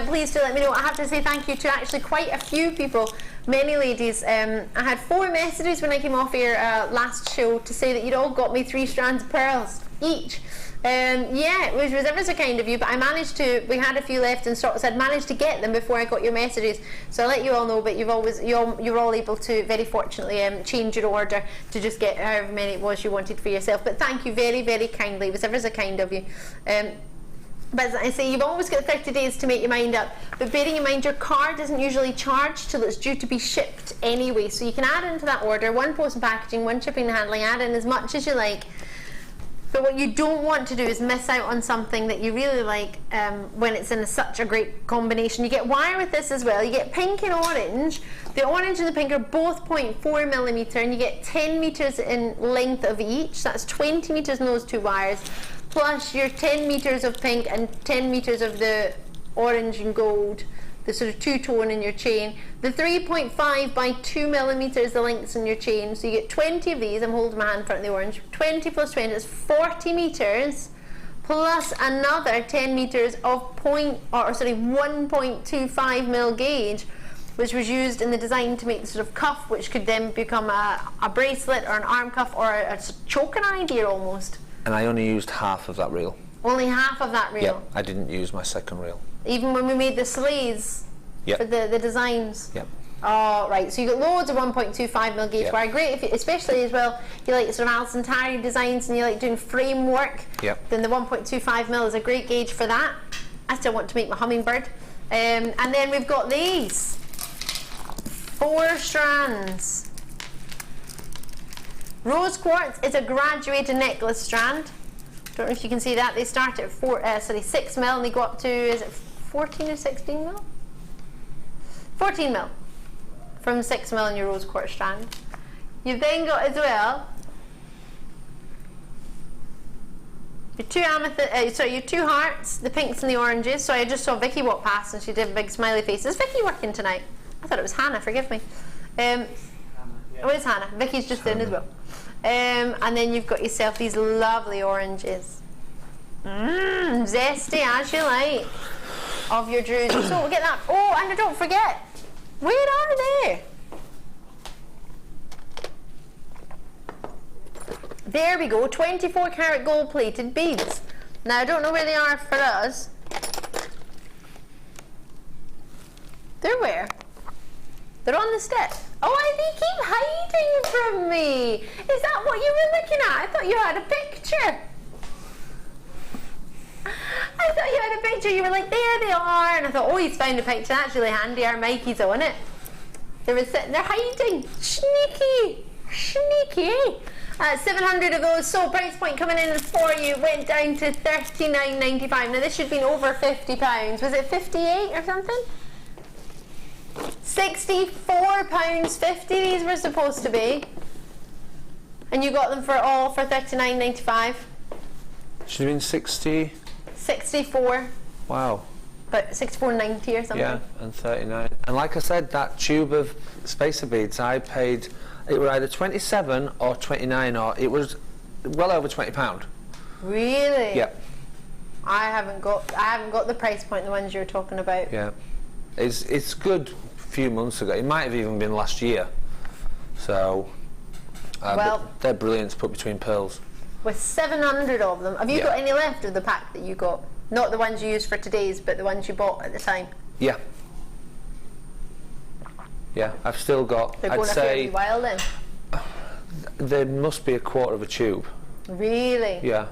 please do let me know. I have to say thank you to actually quite a few people, many ladies. I had 4 messages when I came off here last show to say that you'd all got me 3 strands of pearls each. Yeah, which was ever so kind of you, but I managed to, we had a few left in stock, so I'd managed to get them before I got your messages, so I'll let you all know, but you're all able to, very fortunately, change your order to just get however many it was you wanted for yourself. But thank you very, very kindly. It was ever so kind of you. But as I say, you've always got 30 days to make your mind up. But bearing in mind, your card isn't usually charged till it's due to be shipped anyway. So you can add into that order, 1 post and packaging, 1 shipping and handling, add in as much as you like. But what you don't want to do is miss out on something that you really like when it's in such a great combination. You get wire with this as well. You get pink and orange. The orange and the pink are both 0.4 millimeter, and you get 10 meters in length of each. That's 20 meters in those 2 wires, plus your 10 meters of pink and 10 meters of the orange and gold, the sort of 2-tone in your chain. The 3.5 by 2 millimeters the lengths in your chain, so you get 20 of these. I'm holding my hand in front of the orange. 20 plus 20 is 40 meters, plus another 10 meters of 1.25 mil gauge, which was used in the design to make the sort of cuff, which could then become a bracelet or an arm cuff or a choking idea almost. And I only used half of that reel. Only half of that reel? Yeah, I didn't use my second reel. Even when we made the sleeves for the designs? Yep. Oh, right. So you got loads of 1.25 mil gauge wire. Great, if you, especially as well, you like sort of Alison Tarry designs and you like doing framework. Yep. Then the 1.25 mil is a great gauge for that. I still want to make my hummingbird. And then we've got these 4 strands. Rose quartz is a graduated necklace strand. Don't know if you can see that. They start at 6 mil and they go up to, is it 14 or 16 mil? 14 mil from 6 mil in your rose quartz strand. You've then got as well your 2 amethyst, your 2 hearts, the pinks and the oranges. So I just saw Vicky walk past and she did a big smiley face. Is Vicky working tonight? I thought it was Hannah, forgive me. Oh, it's Hannah. Vicky's just in as well. And then you've got yourself these lovely oranges. Zesty as you like of your druids. So we'll get that. Oh, and don't forget, where are they? There we go, 24 karat gold plated beads. Now I don't know where they are for us. They're where? They're on the step. Oh, they keep hiding from me. Is that what you were looking at? I thought you had a picture. I thought you had a picture. You were like, there they are. And I thought, oh, he's found a picture. That's really handy. Our Mikey's on it. They were sitting there hiding. Sneaky. Sneaky. 700 of those. So price point coming in for you went down to $39.95. Now this should have been over £50. Was it 58 or something? £64.50 these were supposed to be, and you got them for $39.95. Should have been 60. 64. Wow. But 64.90 or something. Yeah, and 39. And like I said, that tube of spacer beads, I paid. It was either 27 or 29, or it was well over £20. Really? Yep. I haven't got the price point, the ones you're talking about. Yeah. It's good a few months ago. It might have even been last year. So, well, they're brilliant to put between pearls. With 700 of them. Have you got any left of the pack that you got? Not the ones you used for today's, but the ones you bought at the time? Yeah. Yeah, I've still got, They're going a fairly while then? There must be a quarter of a tube. Really? Yeah.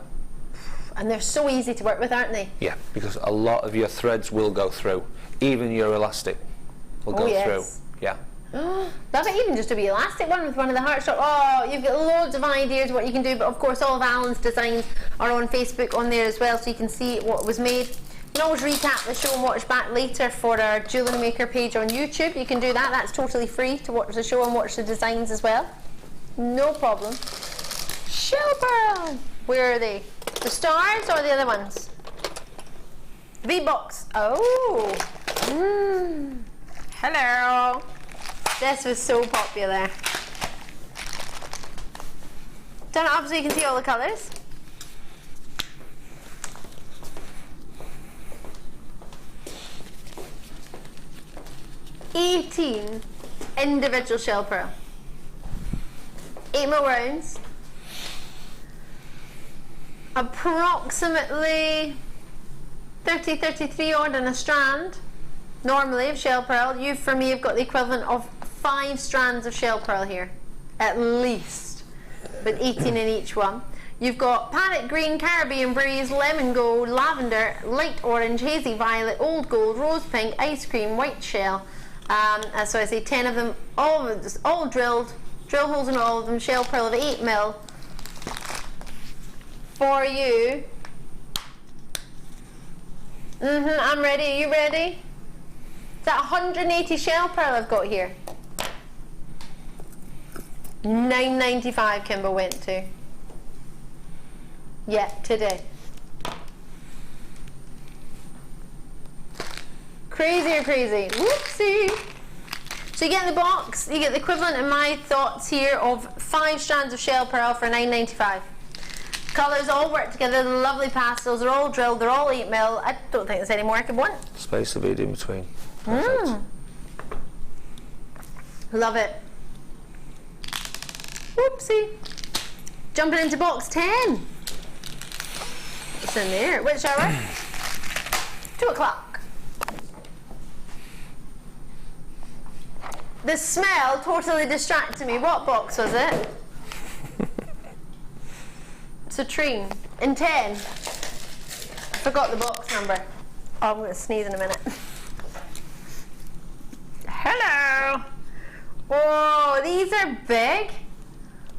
And they're so easy to work with, aren't they? Yeah, because a lot of your threads will go through. Even your elastic will go through. Yeah. Love it, even just to be elastic one with one of the heartstrap. Oh, you've got loads of ideas what you can do, but of course all of Allan's designs are on Facebook on there as well, so you can see what was made. You can always recap the show and watch back later for our Jewellery Maker page on YouTube. You can do that, that's totally free to watch the show and watch the designs as well. No problem. Shell pearl! Where are they? The stars or the other ones? V-box. Oh! Hello! This was so popular. Turn it up so you can see all the colours. $18 individual shell pearl. 8 mil rounds. Approximately 33 odd in a strand. Normally of shell pearl. You, for me, have got the equivalent of 5 strands of shell pearl here, at least, but 18 in each one. You've got parrot green, Caribbean breeze, lemon gold, lavender, light orange, hazy violet, old gold, rose pink, ice cream, white shell. So I say 10 of them, all drilled, drill holes in all of them, shell pearl of 8 mil. For you. I'm ready. Are you ready? Is that 180 shell pearl I've got here? $9.95 Kimber went to. Yeah, today. Crazy or crazy? Whoopsie. So you get in the box, you get the equivalent in my thoughts here of 5 strands of shell pearl for $9.95. Colours all work together, the lovely pastels, they're all drilled, they're all 8 mil. I don't think there's any more I could want. Space of bead in between. Perfect. Love it. Whoopsie. Jumping into box 10. What's in there? Which hour? 2 o'clock. The smell totally distracted me. What box was it? Citrine. In 10. I forgot the box number. Oh, I'm going to sneeze in a minute. Hello. Oh, these are big.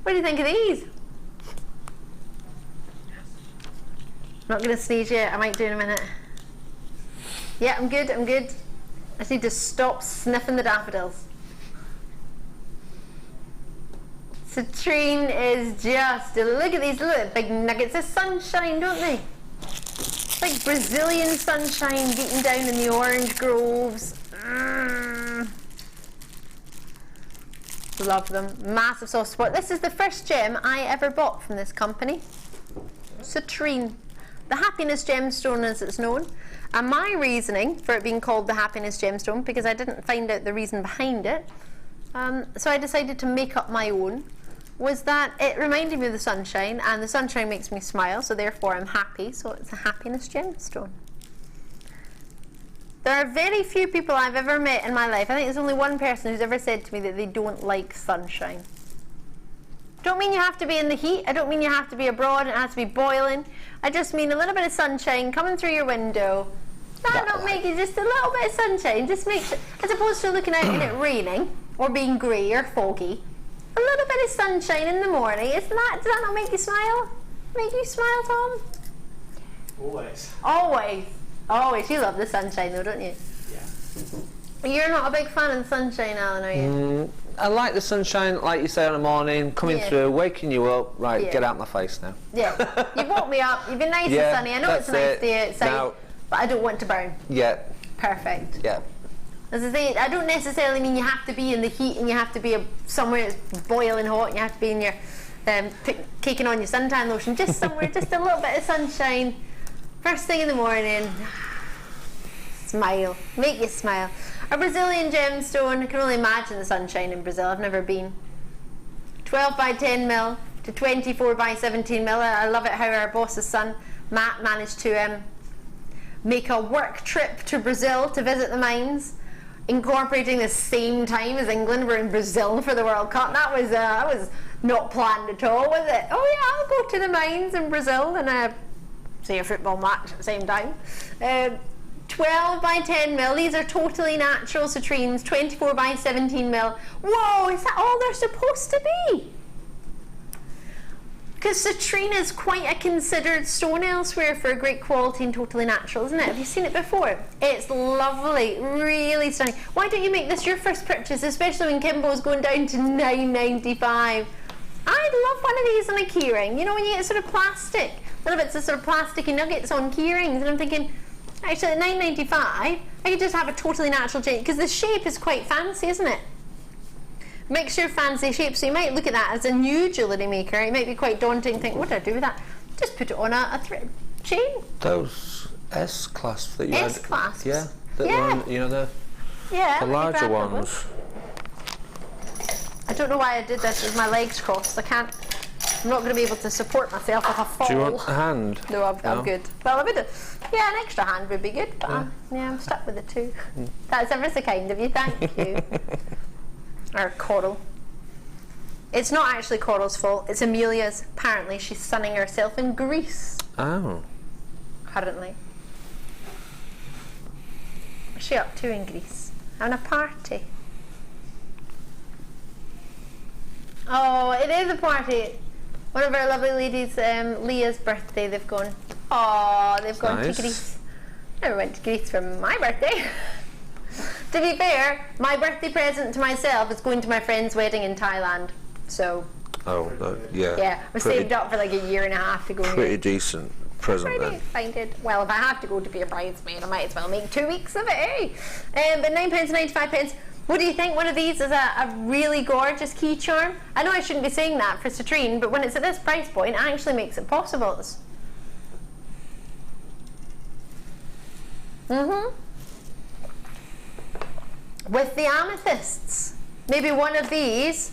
What do you think of these? Not going to sneeze yet. I might do in a minute. Yeah, I'm good. I'm good. I just need to stop sniffing the daffodils. Citrine is just, look at these little big nuggets of sunshine, don't they? It's like Brazilian sunshine beaten down in the orange groves. Love them. Massive soft spot. This is the first gem I ever bought from this company. Citrine. The happiness gemstone as it's known. And my reasoning for it being called the happiness gemstone, because I didn't find out the reason behind it, so I decided to make up my own, was that it reminded me of the sunshine, and the sunshine makes me smile, so therefore I'm happy, so it's a happiness gemstone. There are very few people I've ever met in my life. I think there's only one person who's ever said to me that they don't like sunshine. Don't mean you have to be in the heat. I don't mean you have to be abroad and it has to be boiling. I just mean a little bit of sunshine coming through your window. That don't make it just a little bit of sunshine. Just makes it, as opposed to looking out and it raining or being grey or foggy. A little bit of sunshine in the morning. Does that not make you smile? Make you smile, Tom? Always. Always. Always. You love the sunshine though, don't you? Yeah. You're not a big fan of the sunshine, Alan, are you? I like the sunshine, like you say, on the morning, coming through, waking you up. Right, get out my face now. Yeah. You've woke me up. You've been nice and sunny. I know it's a nice day outside, now, but I don't want to burn. Yeah. Perfect. Yeah. As I say, I don't necessarily mean you have to be in the heat and you have to be somewhere that's boiling hot and you have to be in your caking on your suntan lotion. Just somewhere, just a little bit of sunshine. First thing in the morning. Smile. Make you smile. A Brazilian gemstone. I can only imagine the sunshine in Brazil. I've never been. 12 by 10 mil to 24 by 17 mil. I love it how our boss's son, Matt, managed to make a work trip to Brazil to visit the mines, incorporating the same time as England were in Brazil for the World Cup. That was not planned at all, was it? Oh yeah, I'll go to the mines in Brazil and see a football match at the same time. 12 by 10 mil. These are totally natural citrines. 24 by 17 mil. Whoa, is that all they're supposed to be? Because citrine is quite a considered stone elsewhere for a great quality and totally natural, isn't it? Have you seen it before? It's lovely, really stunning. Why don't you make this your first purchase, especially when Kimbo's going down to $9.95? I'd love one of these on a keyring. You know when you get sort of plastic, little bits of sort of plasticky nuggets on keyrings, and I'm thinking, actually at $9.95, I could just have a totally natural chain, because the shape is quite fancy, isn't it? Mixture of fancy shapes, so you might look at that as a new jewellery maker. It might be quite daunting, think, what do I do with that? Just put it on a thread chain. Those S clasps that you S clasps? Yeah, that were, you know, the larger ones. I don't know why I did this with my legs crossed. I'm not going to be able to support myself if I fall. Do you want a hand? No, I'm good. Well, I would, an extra hand would be good, but I'm stuck with the two. That's ever so kind of you, thank you. Or coral. It's not actually Coral's fault, it's Amelia's. Apparently she's sunning herself in Greece. Oh. Currently. What's she up to in Greece? Having a party. Oh, it is a party. One of our lovely ladies, Leah's birthday, they've gone. Oh, they've gone to Greece. I never went to Greece for my birthday. To be fair, my birthday present to myself is going to my friend's wedding in Thailand. So. Oh, yeah. Yeah, I saved up for like a year and a half to go. Pretty decent present then. Excited. Well, if I have to go to be a bridesmaid, I might as well make 2 weeks of it, eh? But £9.95. What do you think? One of these is a really gorgeous key charm. I know I shouldn't be saying that for citrine, but when it's at this price point, it actually makes it possible. With the amethysts. Maybe one of these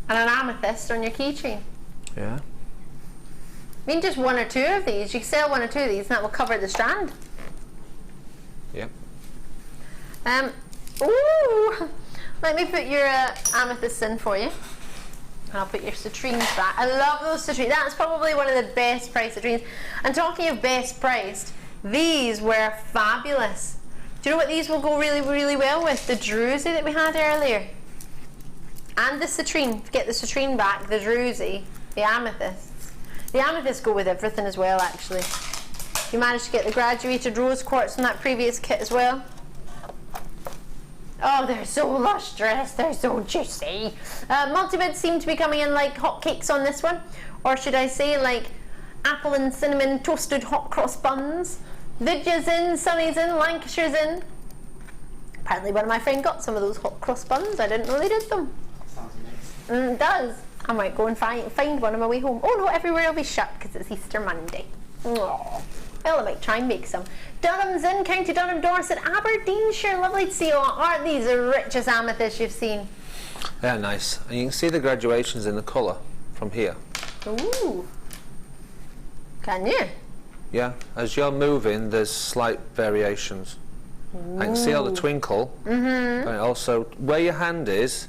and an amethyst on your keychain. Yeah. I mean, just 1 or 2 of these. You can sell 1 or 2 of these and that will cover the strand. Yep. Ooh! Let me put your amethyst in for you. And I'll put your citrines back. I love those citrines. That's probably one of the best priced citrines. And talking of best priced, these were fabulous. Do you know what these will go really, really well with? The druzy that we had earlier. And the citrine. Get the citrine back, the druzy, the amethyst. The amethysts go with everything as well, actually. You managed to get the graduated rose quartz from that previous kit as well. Oh, they're so lustrous, they're so juicy. Multi-bids seem to be coming in like hotcakes on this one. Or should I say like apple and cinnamon toasted hot cross buns. Vidya's in, Sunny's in, Lancashire's in. Apparently one of my friends got some of those hot cross buns. I didn't know they did them. Sounds amazing. It does. I might go and find one on my way home. Oh no, everywhere will be shut because it's Easter Monday. Aww. Well, I might try and make some. Durham's in, County Durham, Dorset, Aberdeenshire. Lovely to see you all. Aren't these the richest amethysts you've seen? They're nice. And you can see the graduations in the colour from here. Ooh. Can you? Yeah. As you're moving, there's slight variations. Ooh. I can see all the twinkle. And also, where your hand is,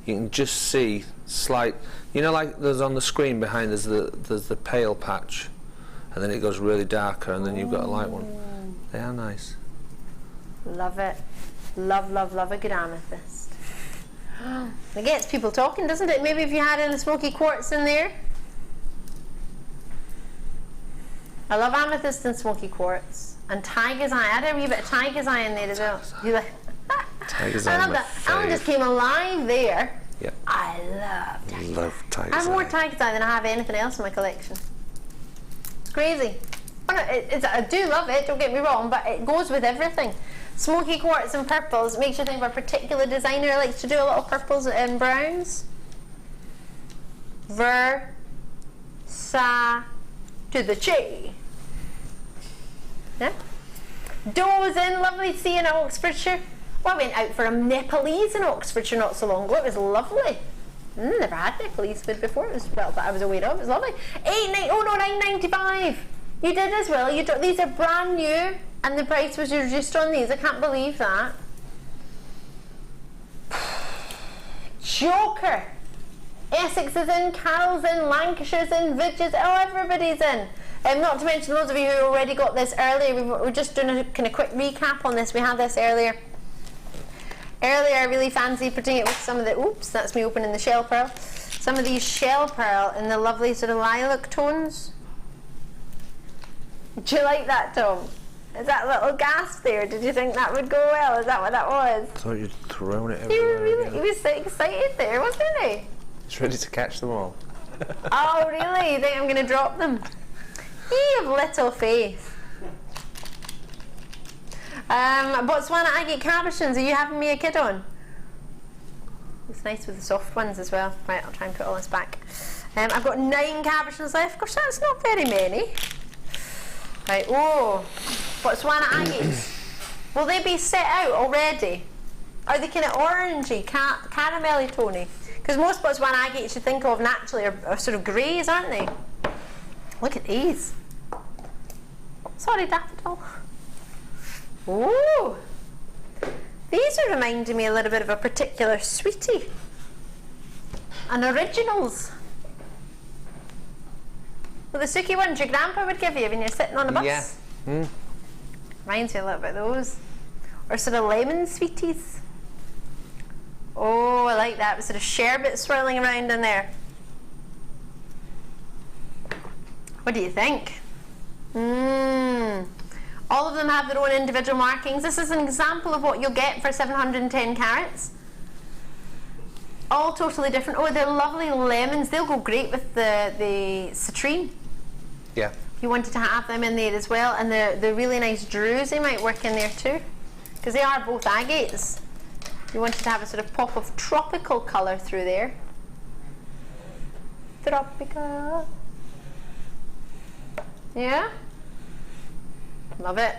you can just see slight, you know, like there's on the screen behind there's the pale patch, and then it goes really darker, and then you've got a light one. They are nice. Love it. Love, love, love a good amethyst. It gets people talking, doesn't it? Maybe if you had in a smoky quartz in there. I love amethyst and smoky quartz. And tiger's eye. I had a wee bit of tiger's eye in there as well. You like? Tiger's eye. I love that. Allan just came alive there. Yep. I love tiger's eye. Love tiger's eye. I have more tiger's eye than I have anything else in my collection. It's crazy. I do love it, don't get me wrong, but it goes with everything. Smoky quartz and purples makes you think of a particular designer who likes to do a lot of purples and browns. Versa to the Che. Yeah? Doe's in, lovely to see you in Oxfordshire. Well, I went out for a Nepalese in Oxfordshire not so long ago. It was lovely. Never had Nepalese food before. It was, well, that I was aware of. It was lovely. $9.95. You did as well. These are brand new, and the price was reduced on these. I can't believe that. Joker. Essex is in, Carol's in, Lancashire's in, Vidya's, oh, everybody's in. Not to mention those of you who already got this earlier. We're just doing a kind of quick recap on this. We had this earlier. Earlier, I really fancied putting it with some of the, oops, that's me opening the shell pearl. Some of these shell pearl in the lovely sort of lilac tones. Do you like that, Tom? Is that little gasp there? Did you think that would go well? Is that what that was? I thought you'd thrown it everywhere. He was so excited there, wasn't he? He's ready to catch them all. Oh, really? You think I'm going to drop them? You have little faith. Botswana agate cabochons. Are you having me a kid on? It's nice with the soft ones as well. Right, I'll try and put all this back. I've got 9 cabochons left. Gosh, that's not very many. Right, oh, Botswana agates. Will they be set out already? Are they kind of orangey, caramelly tony? Because most Botswana agates you think of naturally are sort of greys, aren't they? Look at these. Sorry, daffodil. Ooh, these are reminding me a little bit of a particular sweetie. and originals. Well, the Suki ones your grandpa would give you when you're sitting on a bus. Yeah. Mm. Reminds me a little bit of those. Or sort of lemon sweeties. Oh, I like that with sort of sherbet swirling around in there. What do you think? All of them have their own individual markings. This is an example of what you'll get for 710 carats. All totally different. Oh, they're lovely lemons. They'll go great with the citrine. Yeah. If you wanted to have them in there as well. And the really nice druze, they might work in there too. Because they are both agates. You wanted to have a sort of pop of tropical colour through there. Tropical. Yeah? Love it.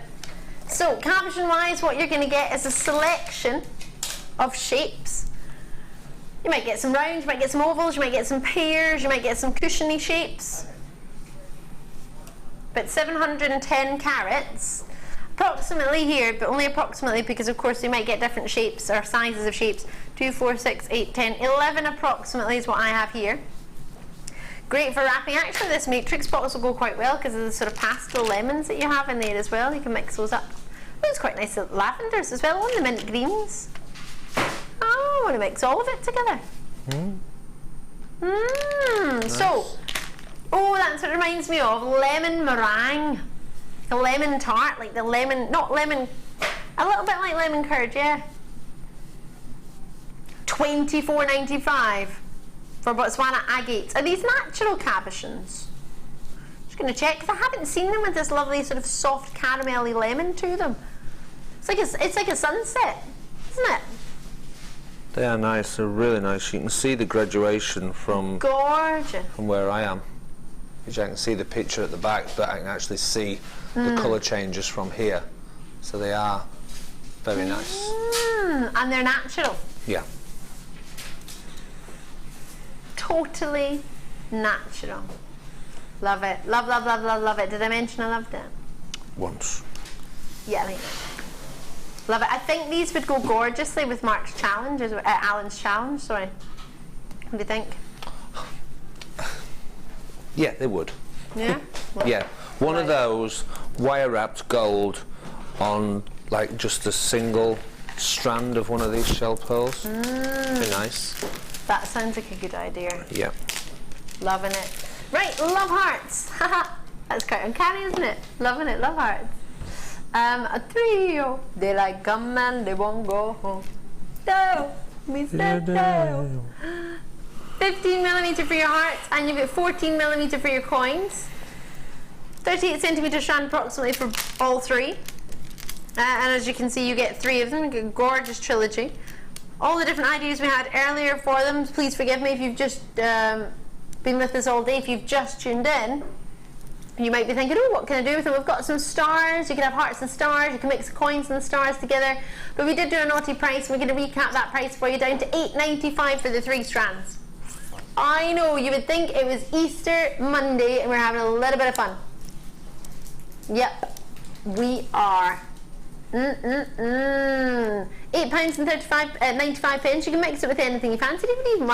So, cabochon wise, what you're going to get is a selection of shapes. You might get some rounds, you might get some ovals, you might get some pears, you might get some cushiony shapes. But 710 carats, approximately here, but only approximately because of course you might get different shapes or sizes of shapes. 2, 4, 6, 8, 10, 11 approximately is what I have here. Great for wrapping. Actually, this matrix box will go quite well because of the sort of pastel lemons that you have in there as well. You can mix those up. Oh, it's quite nice lavenders as well, on the mint greens. Oh, I want to mix all of it together. Nice. So, oh, that's what it reminds me of, lemon meringue. The lemon tart, like the lemon, not lemon, a little bit like lemon curd, yeah. $24.95 for Botswana agates. Are these natural cabochons? Just going to check, because I haven't seen them with this lovely sort of soft caramelly lemon to them. It's like a sunset, isn't it? They are nice. They're really nice. You can see the graduation from gorgeous from where I am. I can see the picture at the back, but I can actually see the colour changes from here. So they are very nice. And they're natural. Yeah. Totally natural. Love it. Love, love, love, love, love it. Did I mention I loved it? Once. Yeah, I think that. Love it. I think these would go gorgeously with Mark's challenge, Allan's challenge, sorry. What do you think? Yeah, they would. Yeah? Yeah. One of those wire wrapped gold on like just a single strand of one of these shell pearls. Very nice. That sounds like a good idea. Yeah. Loving it. Right, love hearts. Haha. That's quite uncanny, isn't it? Loving it, love hearts. A trio. They like come and they won't go home. No, we said no. 15mm for your hearts, and you've got 14mm for your coins. 38cm strand approximately for all three. And as you can see, you get 3 of them. You get a gorgeous trilogy. All the different ideas we had earlier for them. Please forgive me if you've just been with us all day. If you've just tuned in, you might be thinking, oh, what can I do with them? We've got some stars. You can have hearts and stars. You can mix the coins and the stars together. But we did do a naughty price. We're going to recap that price for you down to $8.95 for the 3 strands. I know, you would think it was Easter Monday and we're having a little bit of fun. Yep, we are. £8.95. You can mix it with anything you fancy. You can even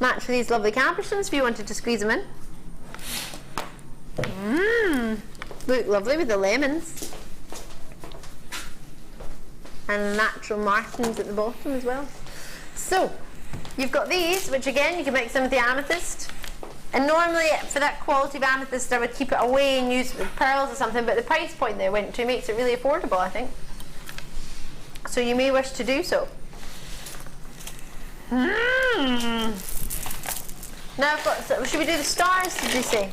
match with these lovely cabochons if you wanted to squeeze them in. Look lovely with the lemons. And natural markings at the bottom as well. So, you've got these, which again, you can mix them with the amethyst. And normally, for that quality of amethyst, I would keep it away and use it with pearls or something, but the price point they went to makes it really affordable, I think. So you may wish to do so. Now I've got, so should we do the stars, did you say?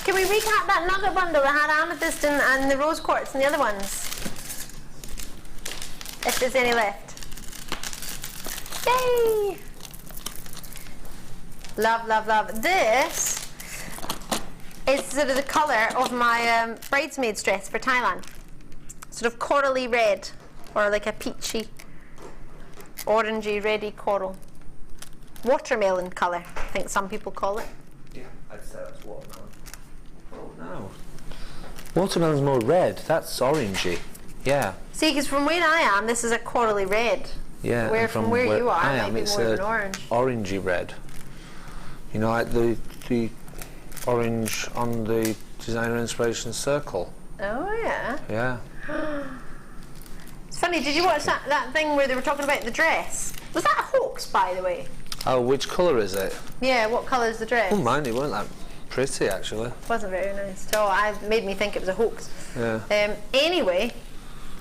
Can we recap that nugget bundle that had amethyst and the rose quartz and the other ones? If there's any left. Yay! Love, love, love. This is sort of the colour of my bridesmaid's dress for Thailand. Sort of corally red, or like a peachy, orangey, reddy coral. Watermelon colour, I think some people call it. Yeah, I'd say that's watermelon. Oh no. Watermelon's more red, that's orangey. Yeah. See, because from where I am, this is a corally red. Yeah, From where you are, I it am, might be it's more a of an orange. orangey red. You know, like the orange on the designer inspiration circle. Oh yeah. Yeah. It's funny, did you watch that thing where they were talking about the dress? Was that a hoax, by the way? Oh, which colour is it? Yeah, what colour is the dress? Oh, mind, it weren't that pretty, actually. It wasn't very nice at all. It made me think it was a hoax. Yeah. Anyway,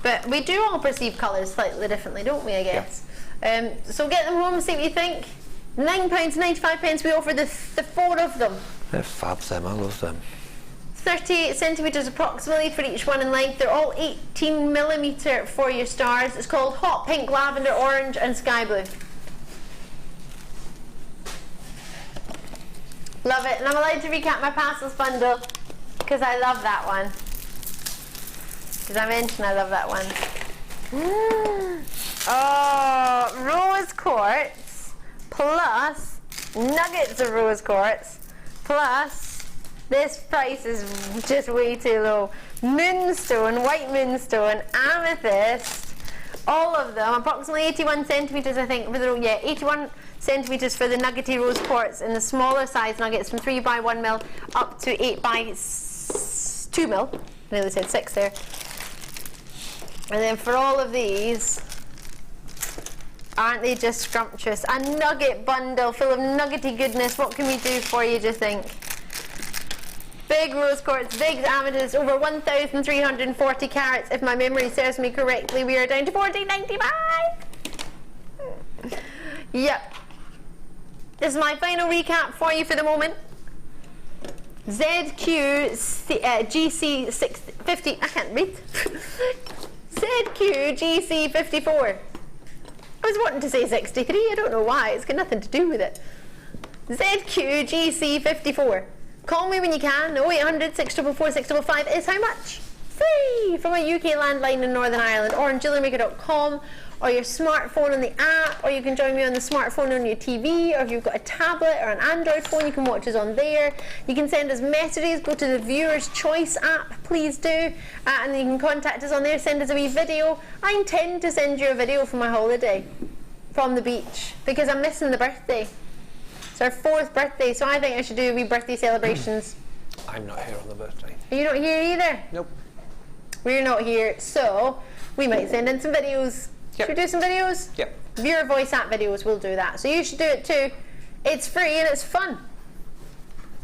but we do all perceive colours slightly differently, don't we, I guess? Yeah. So get them home and see what you think. £9.95 we offer the 4 of them. They're fab, them. I love them. 38 centimetres approximately for each one in length. They're all 18mm for your stars. It's called Hot Pink, Lavender, Orange and Sky Blue. Love it. And I'm allowed to recap my pastels bundle because I love that one. As I mentioned, I love that one. Oh, rose quartz plus nuggets of rose quartz plus this price is just way too low. Moonstone, white moonstone, amethyst, all of them, approximately 81 centimetres I think, 81 centimetres for the nuggety rose quartz in the smaller size nuggets from 3 by 1 mil up to 8 by 2 mil. I nearly said 6 there. And then for all of these, aren't they just scrumptious? A nugget bundle full of nuggety goodness. What can we do for you, do you think? Big rose quartz, big amethyst, over 1,340 carats. If my memory serves me correctly, we are down to $14.95. Yep. This is my final recap for you for the moment. GC50, I can't read. ZQGC54. I was wanting to say 63, I don't know why, it's got nothing to do with it. ZQGC54. Call me when you can. 0800 644 655 is how much? Free! From a UK landline in Northern Ireland, or on JewelleryMaker.com, or your smartphone on the app, or you can join me on the smartphone on your TV, or if you've got a tablet or an Android phone, you can watch us on there. You can send us messages, go to the Viewer's Choice app, please do, and you can contact us on there, send us a wee video. I intend to send you a video for my holiday from the beach, because I'm missing the birthday. It's our 4th birthday, so I think I should do a wee birthday celebrations. I'm not here on the birthday. Are you not here either? Nope. We're not here, so we might send in some videos. Yep. Should we do some videos? Yep. Viewer voice app videos, we'll do that. So you should do it too. It's free and it's fun.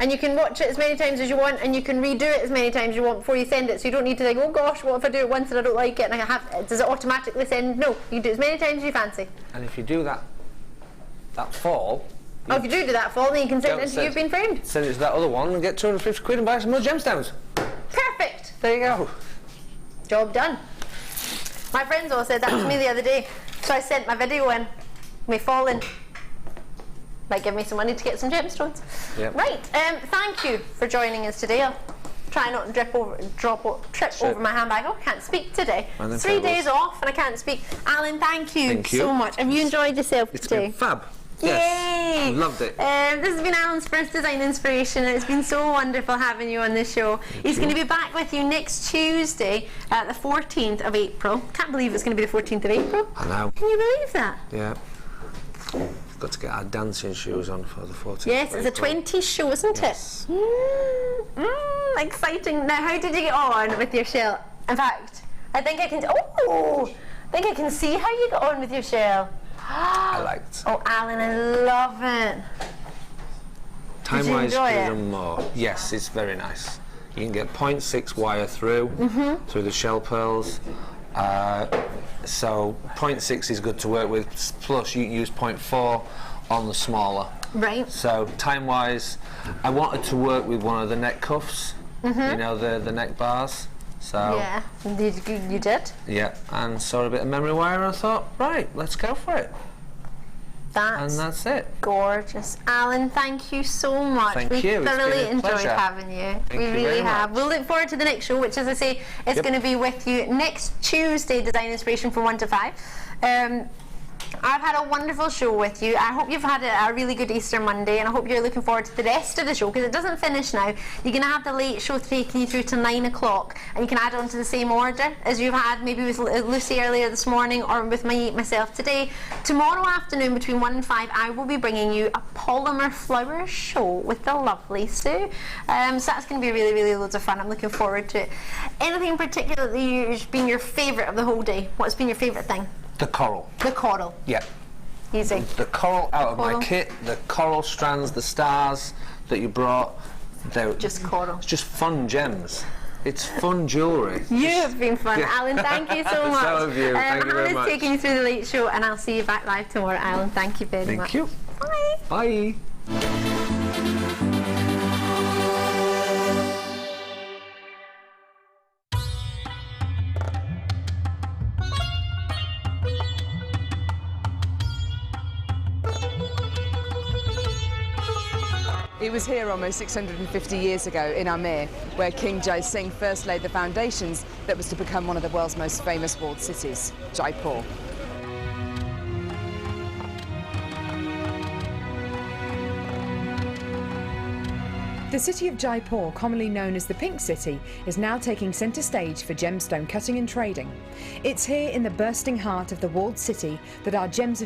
And you can watch it as many times as you want, and you can redo it as many times as you want before you send it. So you don't need to think, oh gosh, what if I do it once and I don't like it and does it automatically send? No, you can do it as many times as you fancy. And if you do that fall... Oh, if you do that fall, then you can send it into You've Been Framed. Send it to that other one and get 250 quid and buy some more gemstones. Perfect. There you go. Job done. My friends all said that to me the other day, so I sent my video in. Me falling. Might give me some money to get some gemstones. Yep. Right. Thank you for joining us today. I'll try not to trip over my handbag. Oh, I can't speak today. 3 days off and I can't speak. Alan, thank you so much. Have you enjoyed yourself today? It's been fab. Yay! Yes, loved it. This has been Alan's first design inspiration, and it's been so wonderful having you on the show. He's going to be back with you next Tuesday, the 14th of April. Can't believe it's going to be the 14th of April. I know. Can you believe that? Yeah. We've got to get our dancing shoes on for the 14th. Yes, it's a 20 show, isn't it? Exciting. Now, how did you get on with your shell? In fact, I think I can see how you got on with your shell. I liked. Oh, Alan, I love it. Time-wise, more. Yes, it's very nice. You can get 0.6 wire through the shell pearls. So 0.6 is good to work with. Plus, you can use 0.4 on the smaller. Right. So time-wise, I wanted to work with one of the neck cuffs. You know, the neck bars. So yeah, you did? Yeah, and saw a bit of memory wire and I thought, right, let's go for it. That's it. Gorgeous. Alan, thank you so much. Thank you. We thoroughly enjoyed having you. We really have. We'll look forward to the next show, which, as I say, is going to be with you next Tuesday, Design Inspiration from 1 to 5. I've had a wonderful show with you. I hope you've had a really good Easter Monday, and I hope you're looking forward to the rest of the show, because it doesn't finish now. You're going to have the late show taking you through to 9 o'clock, and you can add on to the same order as you've had maybe with Lucy earlier this morning or with myself today. Tomorrow afternoon between 1 and 5 I will be bringing you a polymer flower show with the lovely Sue. So that's going to be really, really loads of fun. I'm looking forward to it. Anything in particular that has been your favourite of the whole day? What's been your favourite thing? The coral. The coral. Yeah. Easy. The coral out of my kit, the coral strands, the stars that you brought. They're just coral. It's just fun gems. It's fun jewellery. You have been fun, Alan. Thank you so much. So have you. Thank you very much. Alan's taking you through the late show, and I'll see you back live tomorrow, Alan. Thank you very much. Thank you. Bye. Bye. It was here almost 650 years ago in Amir, where King Jai Singh first laid the foundations that was to become one of the world's most famous walled cities, Jaipur. The city of Jaipur, commonly known as the Pink City, is now taking centre stage for gemstone cutting and trading. It's here in the bursting heart of the walled city that our Gems of